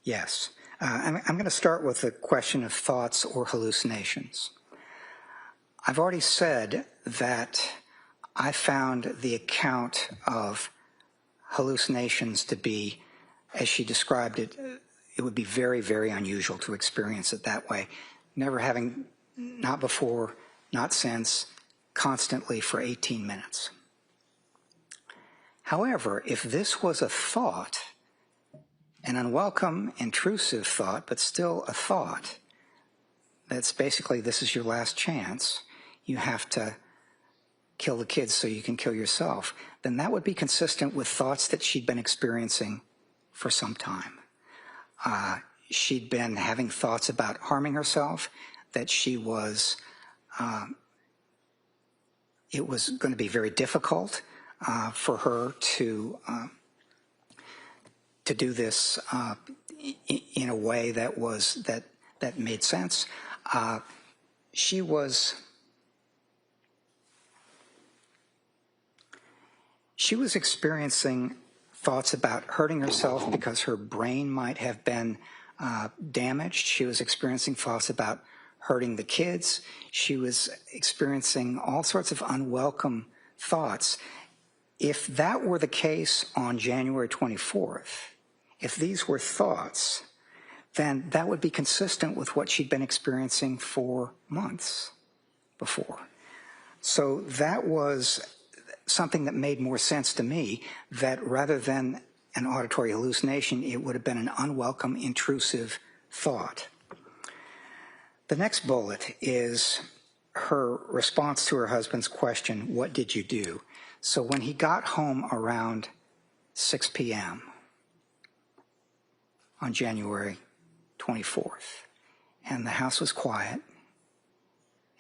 Yes. I'm going to start with the question of thoughts or hallucinations. I've already said that I found the account of hallucinations to be, as she described it, it would be very, very unusual to experience it that way. Never having, not before, not since, constantly for 18 minutes. However, if this was a thought, an unwelcome, intrusive thought, but still a thought, that's basically this is your last chance, you have to kill the kids so you can kill yourself, then that would be consistent with thoughts that she'd been experiencing for some time. She'd been having thoughts about harming herself, that she was, it was going to be very difficult for her to do this in a way that was, that made sense. She was experiencing thoughts about hurting herself because her brain might have been damaged. She was experiencing thoughts about hurting the kids. She was experiencing all sorts of unwelcome thoughts. If that were the case on January 24th, if these were thoughts, then that would be consistent with what she'd been experiencing for months before. So that was something that made more sense to me, that rather than an auditory hallucination, it would have been an unwelcome, intrusive thought. The next bullet is her response to her husband's question, what did you do? So when he got home around 6 p.m. on January 24th, and the house was quiet,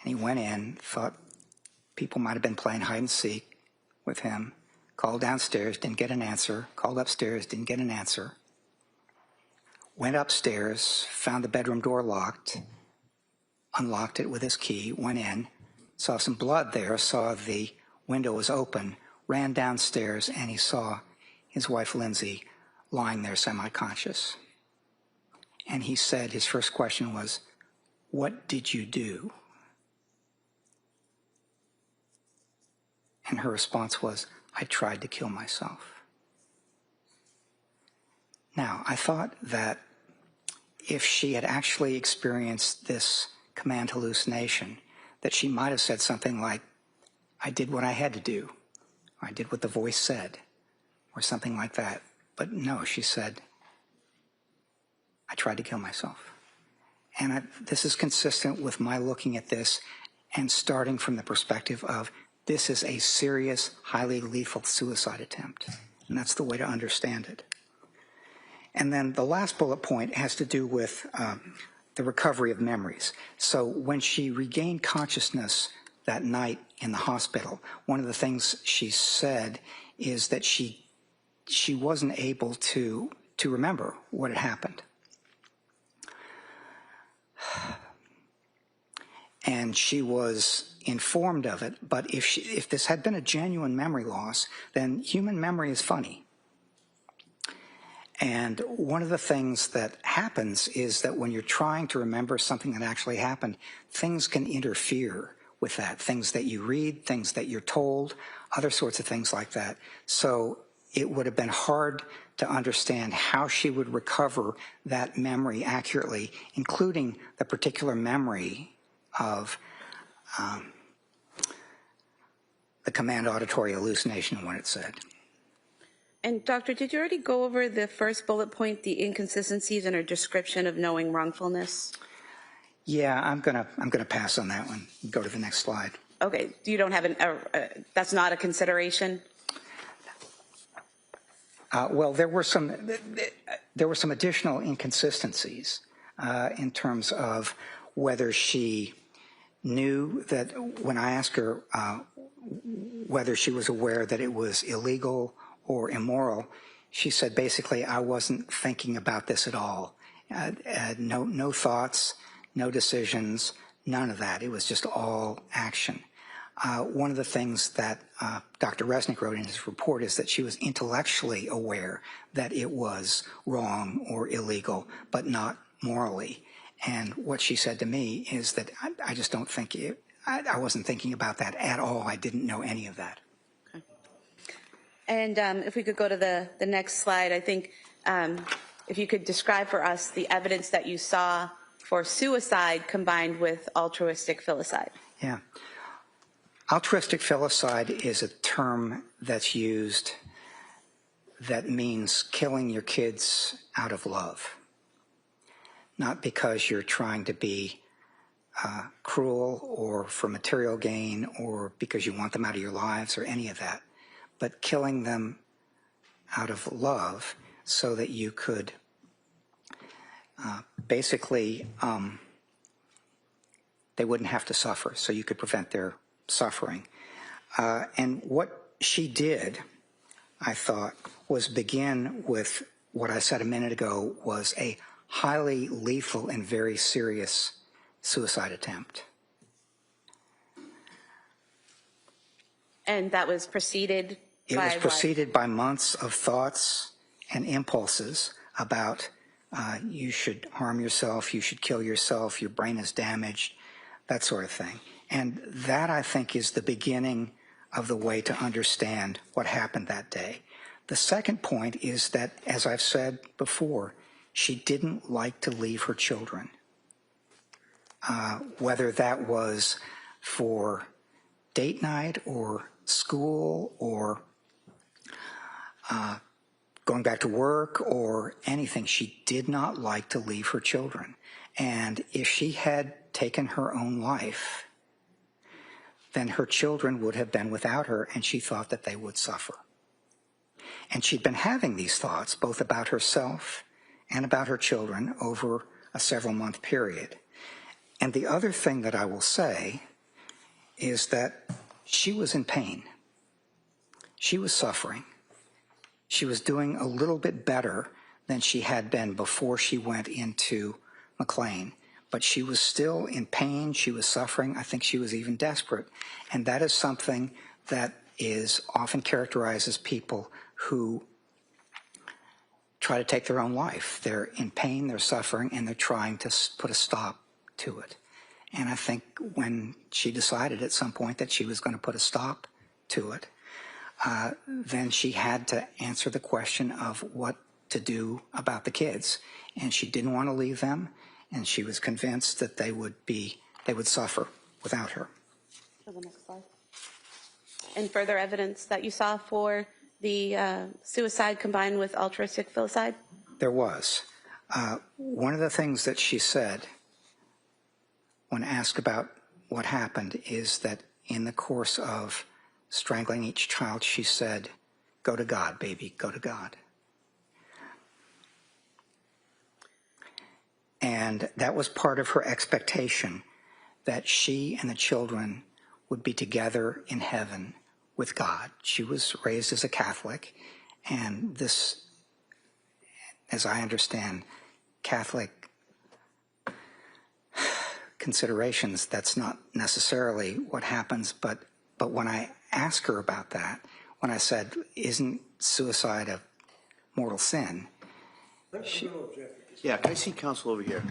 and he went in, thought people might have been playing hide and seek with him, called downstairs, didn't get an answer, called upstairs, didn't get an answer, went upstairs, found the bedroom door locked, unlocked it with his key, went in, saw some blood there, saw the window was open, ran downstairs, and he saw his wife Lindsay lying there semi-conscious. And he said, his first question was, what did you do? And her response was, I tried to kill myself. Now, I thought that if she had actually experienced this command hallucination, that she might have said something like, I did what I had to do, or I did what the voice said, or something like that. But no, she said, I tried to kill myself. And this is consistent with my looking at this and starting from the perspective of this is a serious, highly lethal suicide attempt. And that's the way to understand it. And then the last bullet point has to do with the recovery of memories. So when she regained consciousness that night in the hospital, one of the things she said is that she wasn't able to remember what had happened. And she was informed of it, but if this had been a genuine memory loss, then human memory is funny. And one of the things that happens is that when you're trying to remember something that actually happened, things can interfere with that. Things that you read, things that you're told, other sorts of things like that. So it would have been hard to understand how she would recover that memory accurately, including the particular memory of the command auditory hallucination and what it said. And doctor, did you already go over the first bullet point, the inconsistencies in her description of knowing wrongfulness? Yeah, I'm gonna pass on that one. Go to the next slide. Okay, you don't have that's not a consideration? Well, there were some additional inconsistencies in terms of whether she knew that when I asked her whether she was aware that it was illegal or immoral, she said basically, I wasn't thinking about this at all. No thoughts, no decisions, none of that. It was just all action. One of the things that Dr. Resnick wrote in his report is that she was intellectually aware that it was wrong or illegal, but not morally. And what she said to me is that I just don't think I wasn't thinking about that at all. I didn't know any of that. And if we could go to the next slide, I think if you could describe for us the evidence that you saw for suicide combined with altruistic filicide. Yeah. Altruistic filicide is a term that's used that means killing your kids out of love, not because you're trying to be cruel or for material gain or because you want them out of your lives or any of that, but killing them out of love so that you could basically, they wouldn't have to suffer, so you could prevent their suffering. And what she did, I thought, was begin with what I said a minute ago was a highly lethal and very serious suicide attempt. And that was preceded It by was preceded by months of thoughts and impulses about you should harm yourself, you should kill yourself, your brain is damaged, that sort of thing. And that, I think, is the beginning of the way to understand what happened that day. The second point is that, as I've said before, she didn't like to leave her children. Whether that was for date night or school or going back to work or anything, she did not like to leave her children. And if she had taken her own life, then her children would have been without her, and she thought that they would suffer. And she'd been having these thoughts both about herself and about her children over a several-month period. And the other thing that I will say is that she was in pain. She was suffering. She was doing a little bit better than she had been before she went into McLean. But she was still in pain. She was suffering. I think she was even desperate. And that is something that is often characterizes people who try to take their own life. They're in pain, they're suffering, and they're trying to put a stop to it. And I think when she decided at some point that she was going to put a stop to it, then she had to answer the question of what to do about the kids. And she didn't want to leave them, and she was convinced that they would suffer without her. For the next slide. And further evidence that you saw for the suicide combined with altruistic filicide? There was. One of the things that she said when asked about what happened is that in the course of strangling each child, she said, "Go to God, baby, go to God." And that was part of her expectation, that she and the children would be together in heaven with God. She was raised as a Catholic, and this, as I understand, Catholic considerations, that's not necessarily what happens, but when I asked her about that, when I said, isn't suicide a mortal sin? Yeah, can I see counsel over here?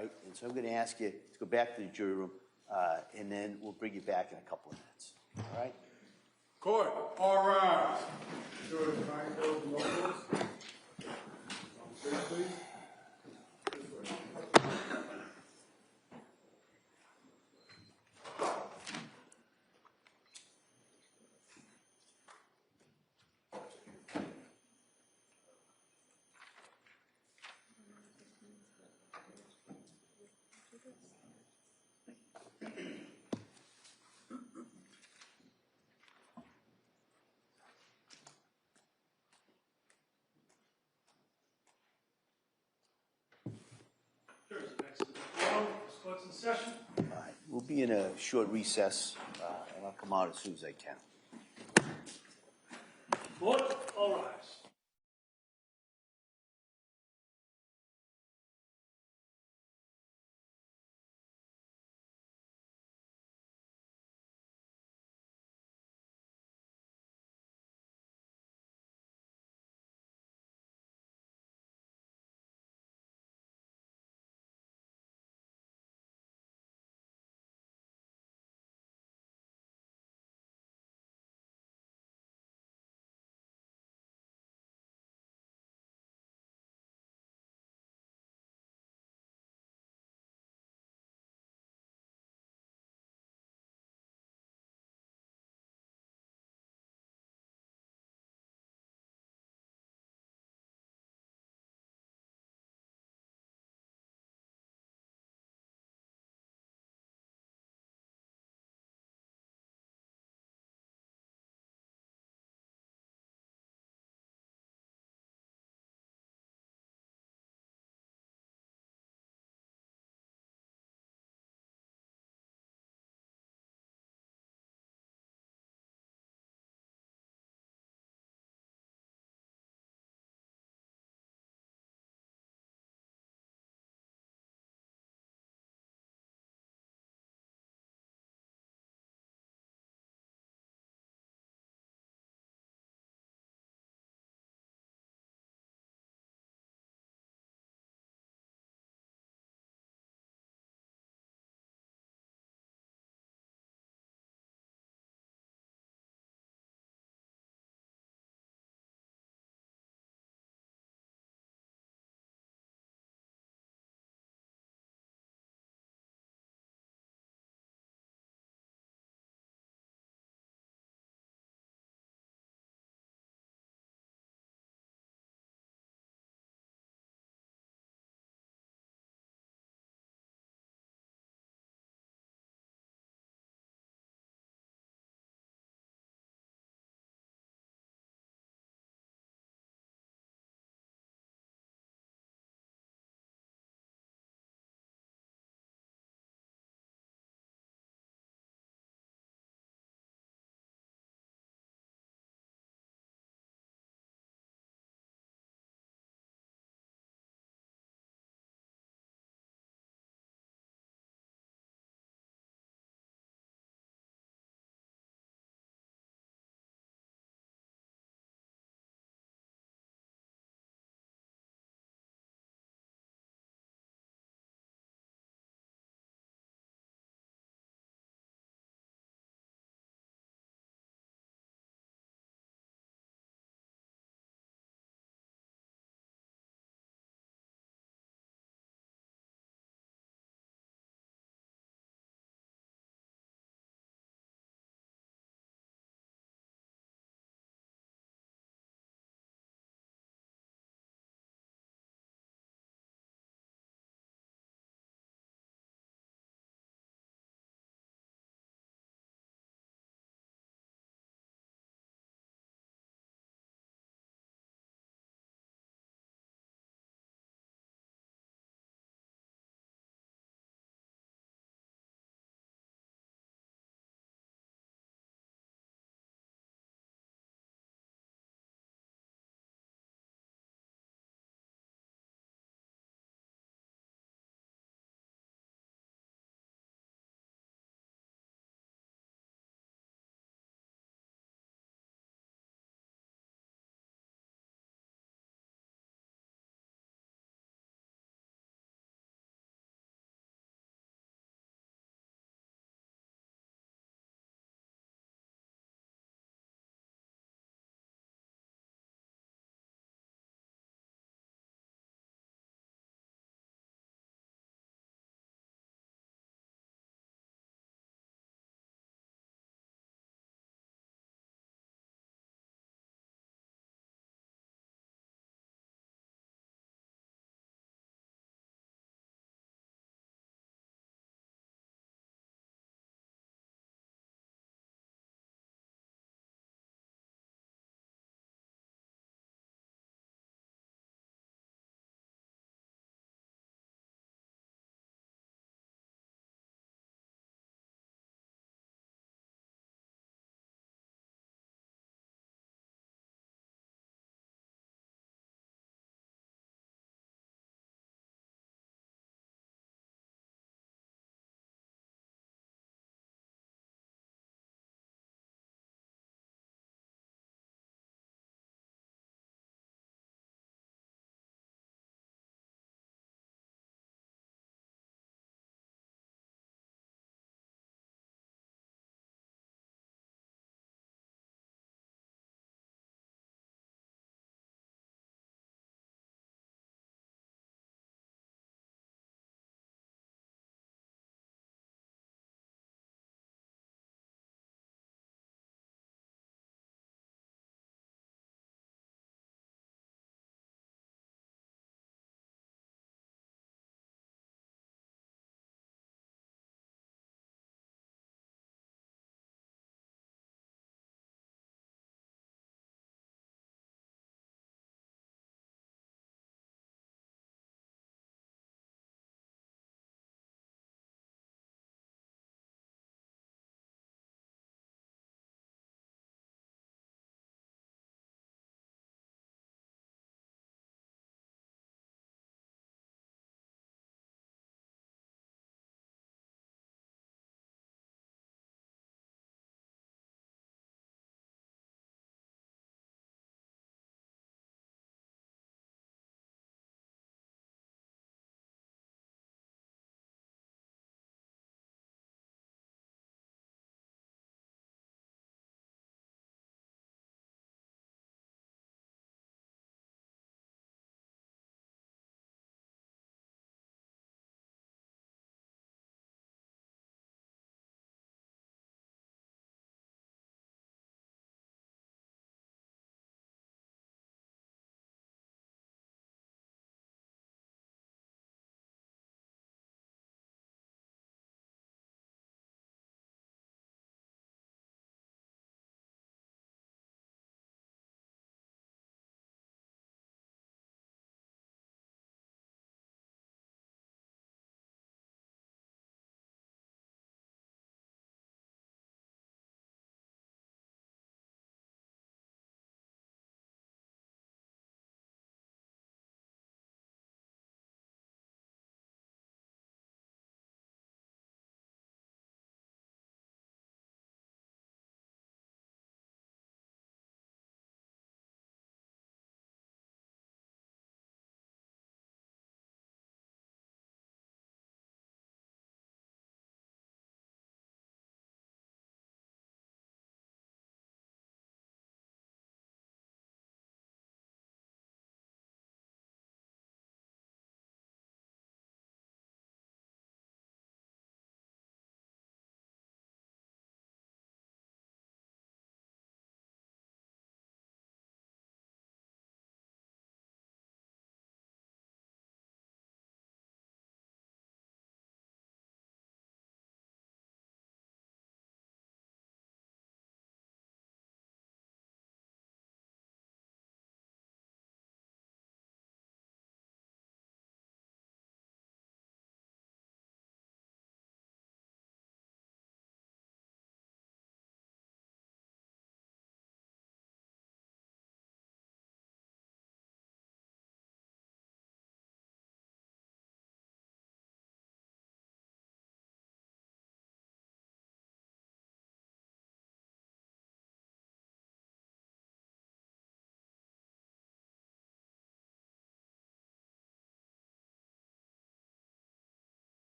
right? And so I'm going to ask you to go back to the jury room, and then we'll bring you back in a couple of minutes, all right? Court, all rise. Jury, find those notebooks. Sit, please. This way. Jurors, next to the floor. This court's in session. All right, we'll be in a short recess, and I'll come out as soon as I can. Court, all rise.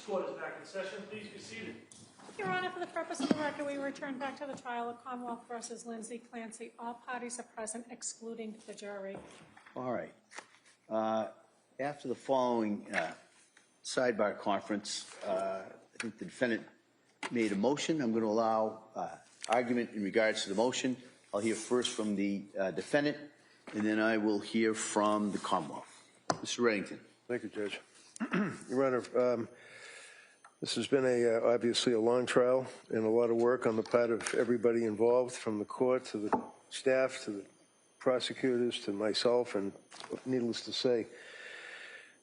court is back in session. Please be seated. Your Honor, for the purpose of the record, we return back to the trial of Commonwealth versus Lindsay Clancy. All parties are present, excluding the jury. All right. After the following sidebar conference, I think the defendant made a motion. I'm going to allow argument in regards to the motion. I'll hear first from the defendant, and then I will hear from the Commonwealth. Mr. Reddington. Thank you, Judge. Your Honor, this has been obviously a long trial and a lot of work on the part of everybody involved, from the court to the staff to the prosecutors to myself, and needless to say,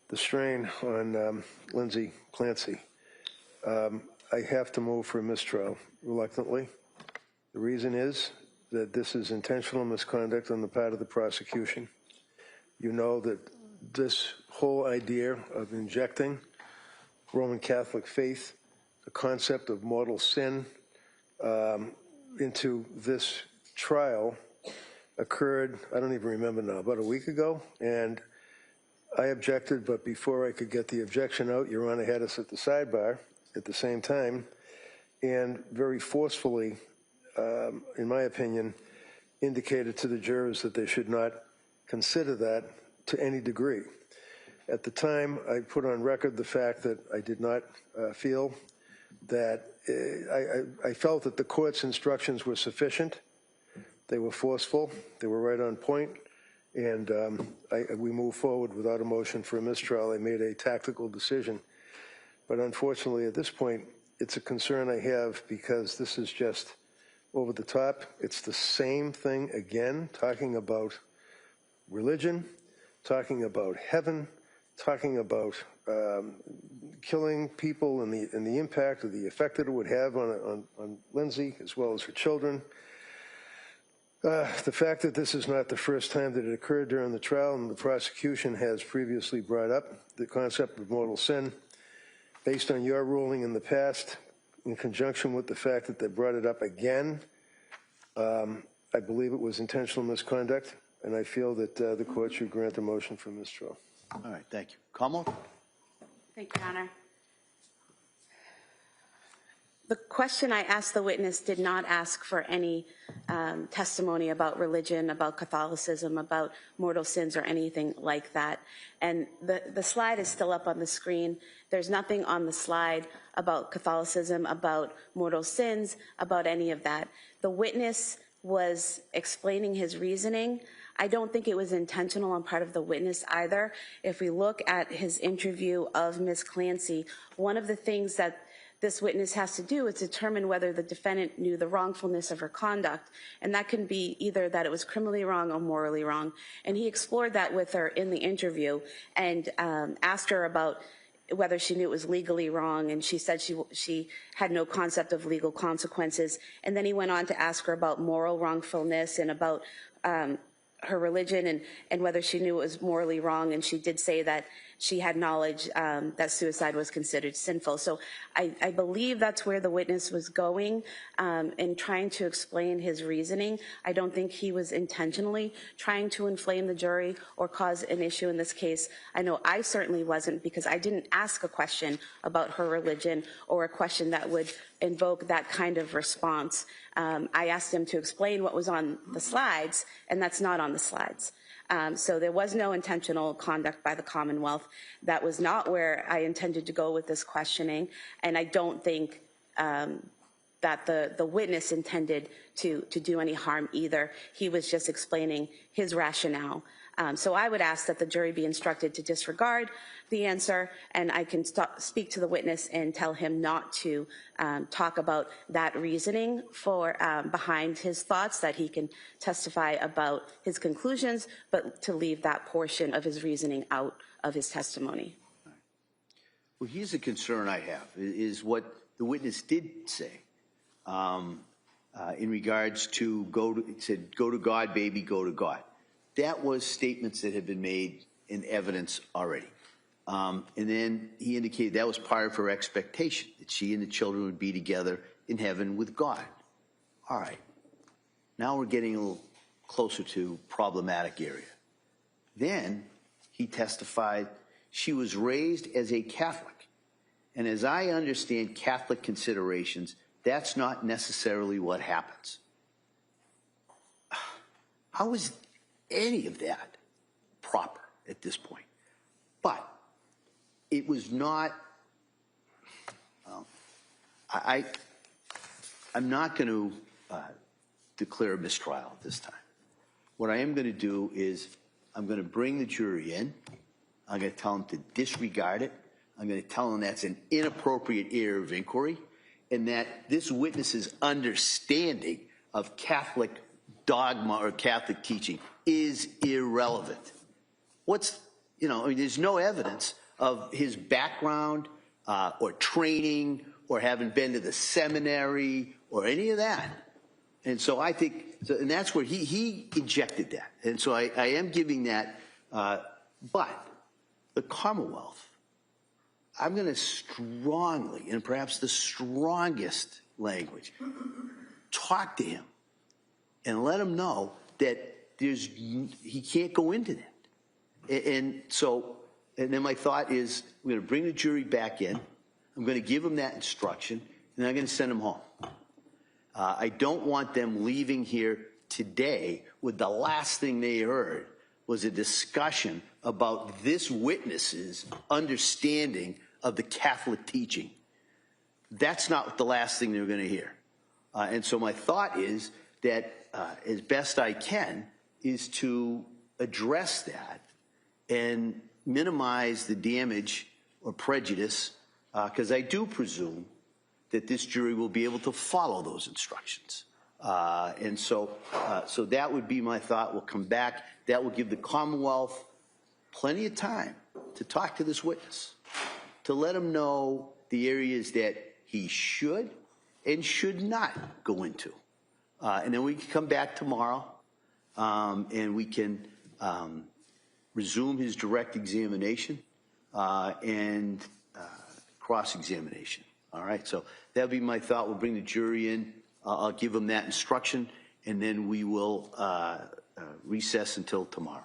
the strain on Lindsay Clancy. I have to move for a mistrial reluctantly. The reason is that this is intentional misconduct on the part of the prosecution. You know that this whole idea of injecting Roman Catholic faith, the concept of mortal sin, into this trial occurred, I don't even remember now, about a week ago, and I objected, but before I could get the objection out, Your Honor had us at the sidebar at the same time, and very forcefully, in my opinion, indicated to the jurors that they should not consider that to any degree. At the time, I put on record the fact that I did not feel that, I felt that the court's instructions were sufficient. They were forceful, they were right on point, and we moved forward without a motion for a mistrial. I made a tactical decision. But unfortunately, at this point, it's a concern I have because this is just over the top. It's the same thing again, talking about religion, talking about heaven, talking about killing people and the impact or the effect that it would have on Lindsay as well as her children. The fact that this is not the first time that it occurred during the trial, and the prosecution has previously brought up the concept of mortal sin, based on your ruling in the past, in conjunction with the fact that they brought it up again, I believe it was intentional misconduct, and I feel that the court should grant a motion for mistrial. All right, thank you. Commonwealth? Thank you, Your Honor. The question I asked the witness did not ask for any testimony about religion, about Catholicism, about mortal sins, or anything like that. And the slide is still up on the screen. There's nothing on the slide about Catholicism, about mortal sins, about any of that. The witness was explaining his reasoning. I don't think it was intentional on part of the witness either. If we look at his interview of Ms. Clancy, one of the things that this witness has to do is determine whether the defendant knew the wrongfulness of her conduct. And that can be either that it was criminally wrong or morally wrong. And he explored that with her in the interview and asked her about whether she knew it was legally wrong, and she said she had no concept of legal consequences. And then he went on to ask her about moral wrongfulness and about her religion and whether she knew it was morally wrong, and she did say that she had knowledge that suicide was considered sinful. So I believe that's where the witness was going in trying to explain his reasoning. I don't think he was intentionally trying to inflame the jury or cause an issue in this case. I know I certainly wasn't, because I didn't ask a question about her religion or a question that would invoke that kind of response. I asked him to explain what was on the slides, and that's not on the slides. So there was no intentional conduct by the Commonwealth. That was not where I intended to go with this questioning, and I don't think that the witness intended to do any harm either. He was just explaining his rationale. So I would ask that the jury be instructed to disregard the answer, and I can speak to the witness and tell him not to talk about that reasoning for behind his thoughts, that he can testify about his conclusions, but to leave that portion of his reasoning out of his testimony. Well, here's a concern I have, is what the witness did say in regards to it said, go to God, baby, go to God. That was statements that had been made in evidence already. And then he indicated that was part of her expectation, that she and the children would be together in heaven with God. All right. Now we're getting a little closer to problematic area. Then he testified she was raised as a Catholic And as I understand Catholic considerations, that's not necessarily what happens. How is any of that proper at this point? But it was not, I'm not going to declare a mistrial at this time. What I am going to do is I'm going to bring the jury in. I'm going to tell them to disregard it. I'm going to tell them that's an inappropriate area of inquiry and that this witness's understanding of Catholic dogma or Catholic teaching is irrelevant. There's no evidence of his background or training or having been to the seminary or any of that. And so I think, and that's where he ejected that. And so I am giving that, but the Commonwealth, I'm going to strongly, and perhaps the strongest language, talk to him and let him know that he can't go into that. And then my thought is, I'm going to bring the jury back in. I'm going to give them that instruction, and I'm going to send them home. I don't want them leaving here today with the last thing they heard was a discussion about this witness's understanding of the Catholic teaching. That's not the last thing they're going to hear. And so my thought is that as best I can is to address that and minimize the damage or prejudice, because I do presume that this jury will be able to follow those instructions. And so that would be my thought. We'll come back. That will give the Commonwealth plenty of time to talk to this witness, to let him know the areas that he should and should not go into. And then we can come back tomorrow and we can resume his direct examination and cross-examination. All right, so that'll be my thought. We'll bring the jury in. I'll give them that instruction, and then we will recess until tomorrow.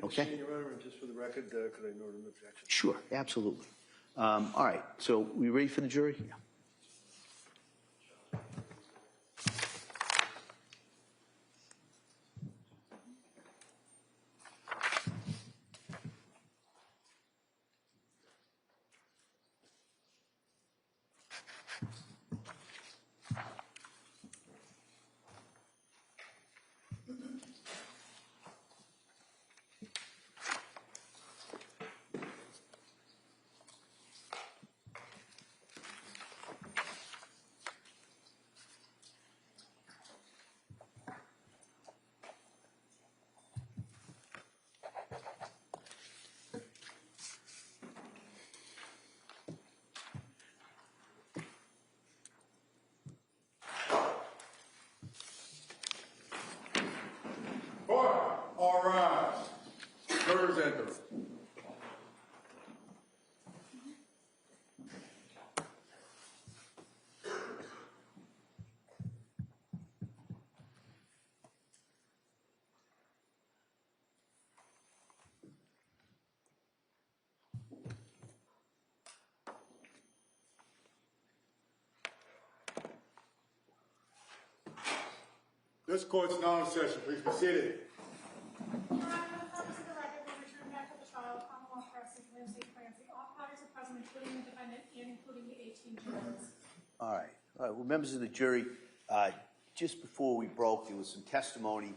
Okay? Your Honor, and just for the record, could I note an objection? Sure, absolutely. All right, so we ready for the jury? Yeah. All right. Jurors enter. This court's now in session. Please be seated. Your Honor, for the purpose of the record, we return back to the trial of Commonwealth versus Lindsay Clancy. All parties are present, including the defendant and including the 18 jurors. All right. Well, members of the jury, just before we broke, there was some testimony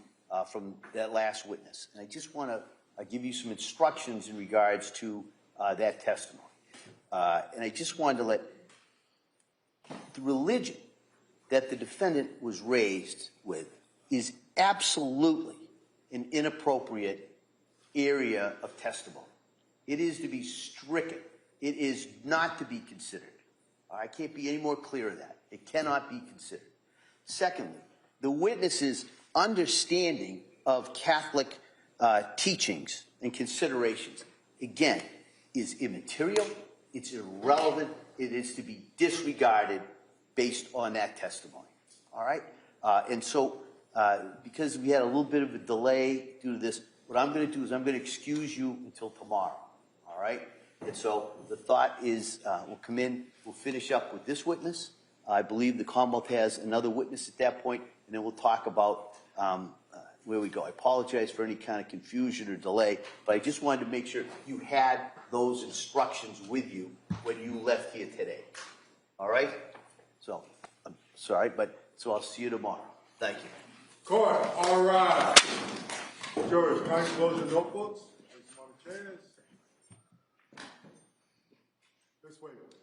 from that last witness. And I just want to give you some instructions in regards to that testimony. And I just wanted to let the religion that the defendant was raised with is absolutely an inappropriate area of testimony. It is to be stricken. It is not to be considered. I can't be any more clear of that. It cannot be considered. Secondly, the witness's understanding of Catholic teachings and considerations, again, is immaterial, it's irrelevant, it is to be disregarded based on that testimony. All right? And so, because we had a little bit of a delay due to this, what I'm going to do is I'm going to excuse you until tomorrow. All right? And so the thought is we'll come in, we'll finish up with this witness. I believe the Commonwealth has another witness at that point, and then we'll talk about where we go. I apologize for any kind of confusion or delay, but I just wanted to make sure you had those instructions with you when you left here today. All right? So, I'm sorry, so I'll see you tomorrow. Thank you. Court, all right. Jurors, can I close your notebooks? Place them on the chairs. This way, please.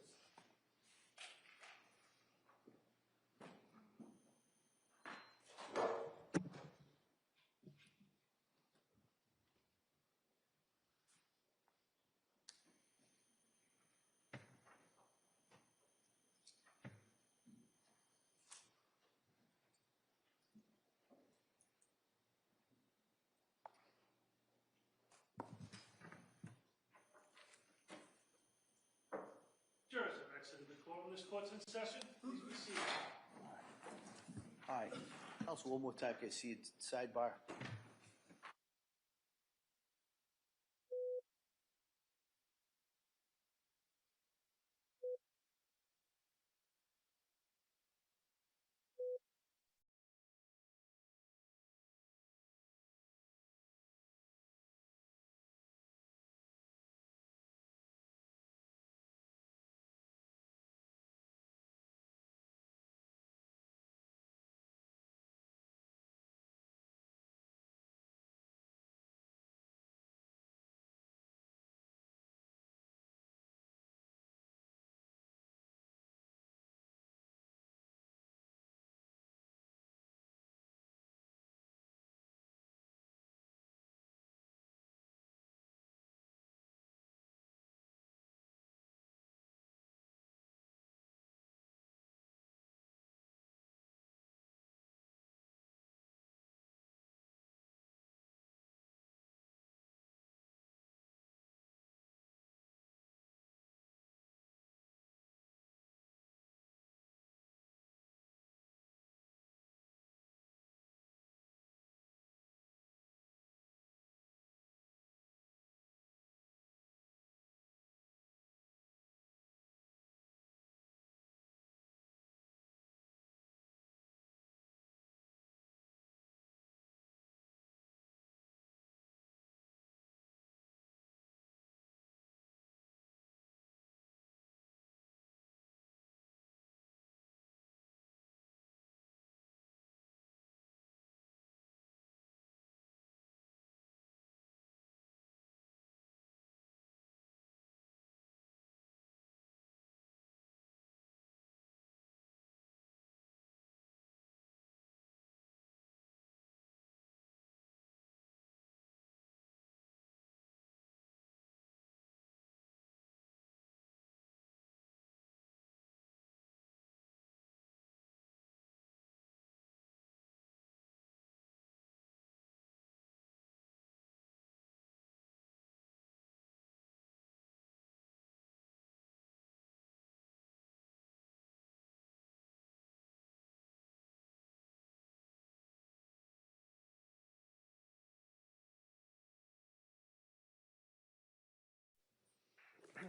Jurors have exited the courtroom. This court's in session. Please be seated. All right. Also, one more time, can I see it sidebar?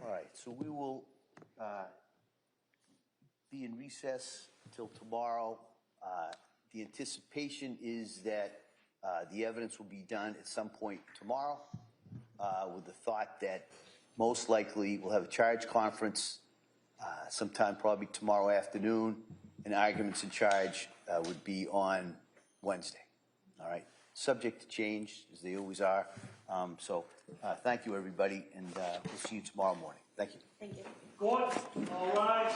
All right, so we will be in recess until tomorrow. The anticipation is that the evidence will be done at some point tomorrow, with the thought that most likely we'll have a charge conference sometime probably tomorrow afternoon, and arguments in charge would be on Wednesday. All right, subject to change, as they always are. So thank you, everybody, and we'll see you tomorrow morning. Thank you. Thank you. Court, all rise.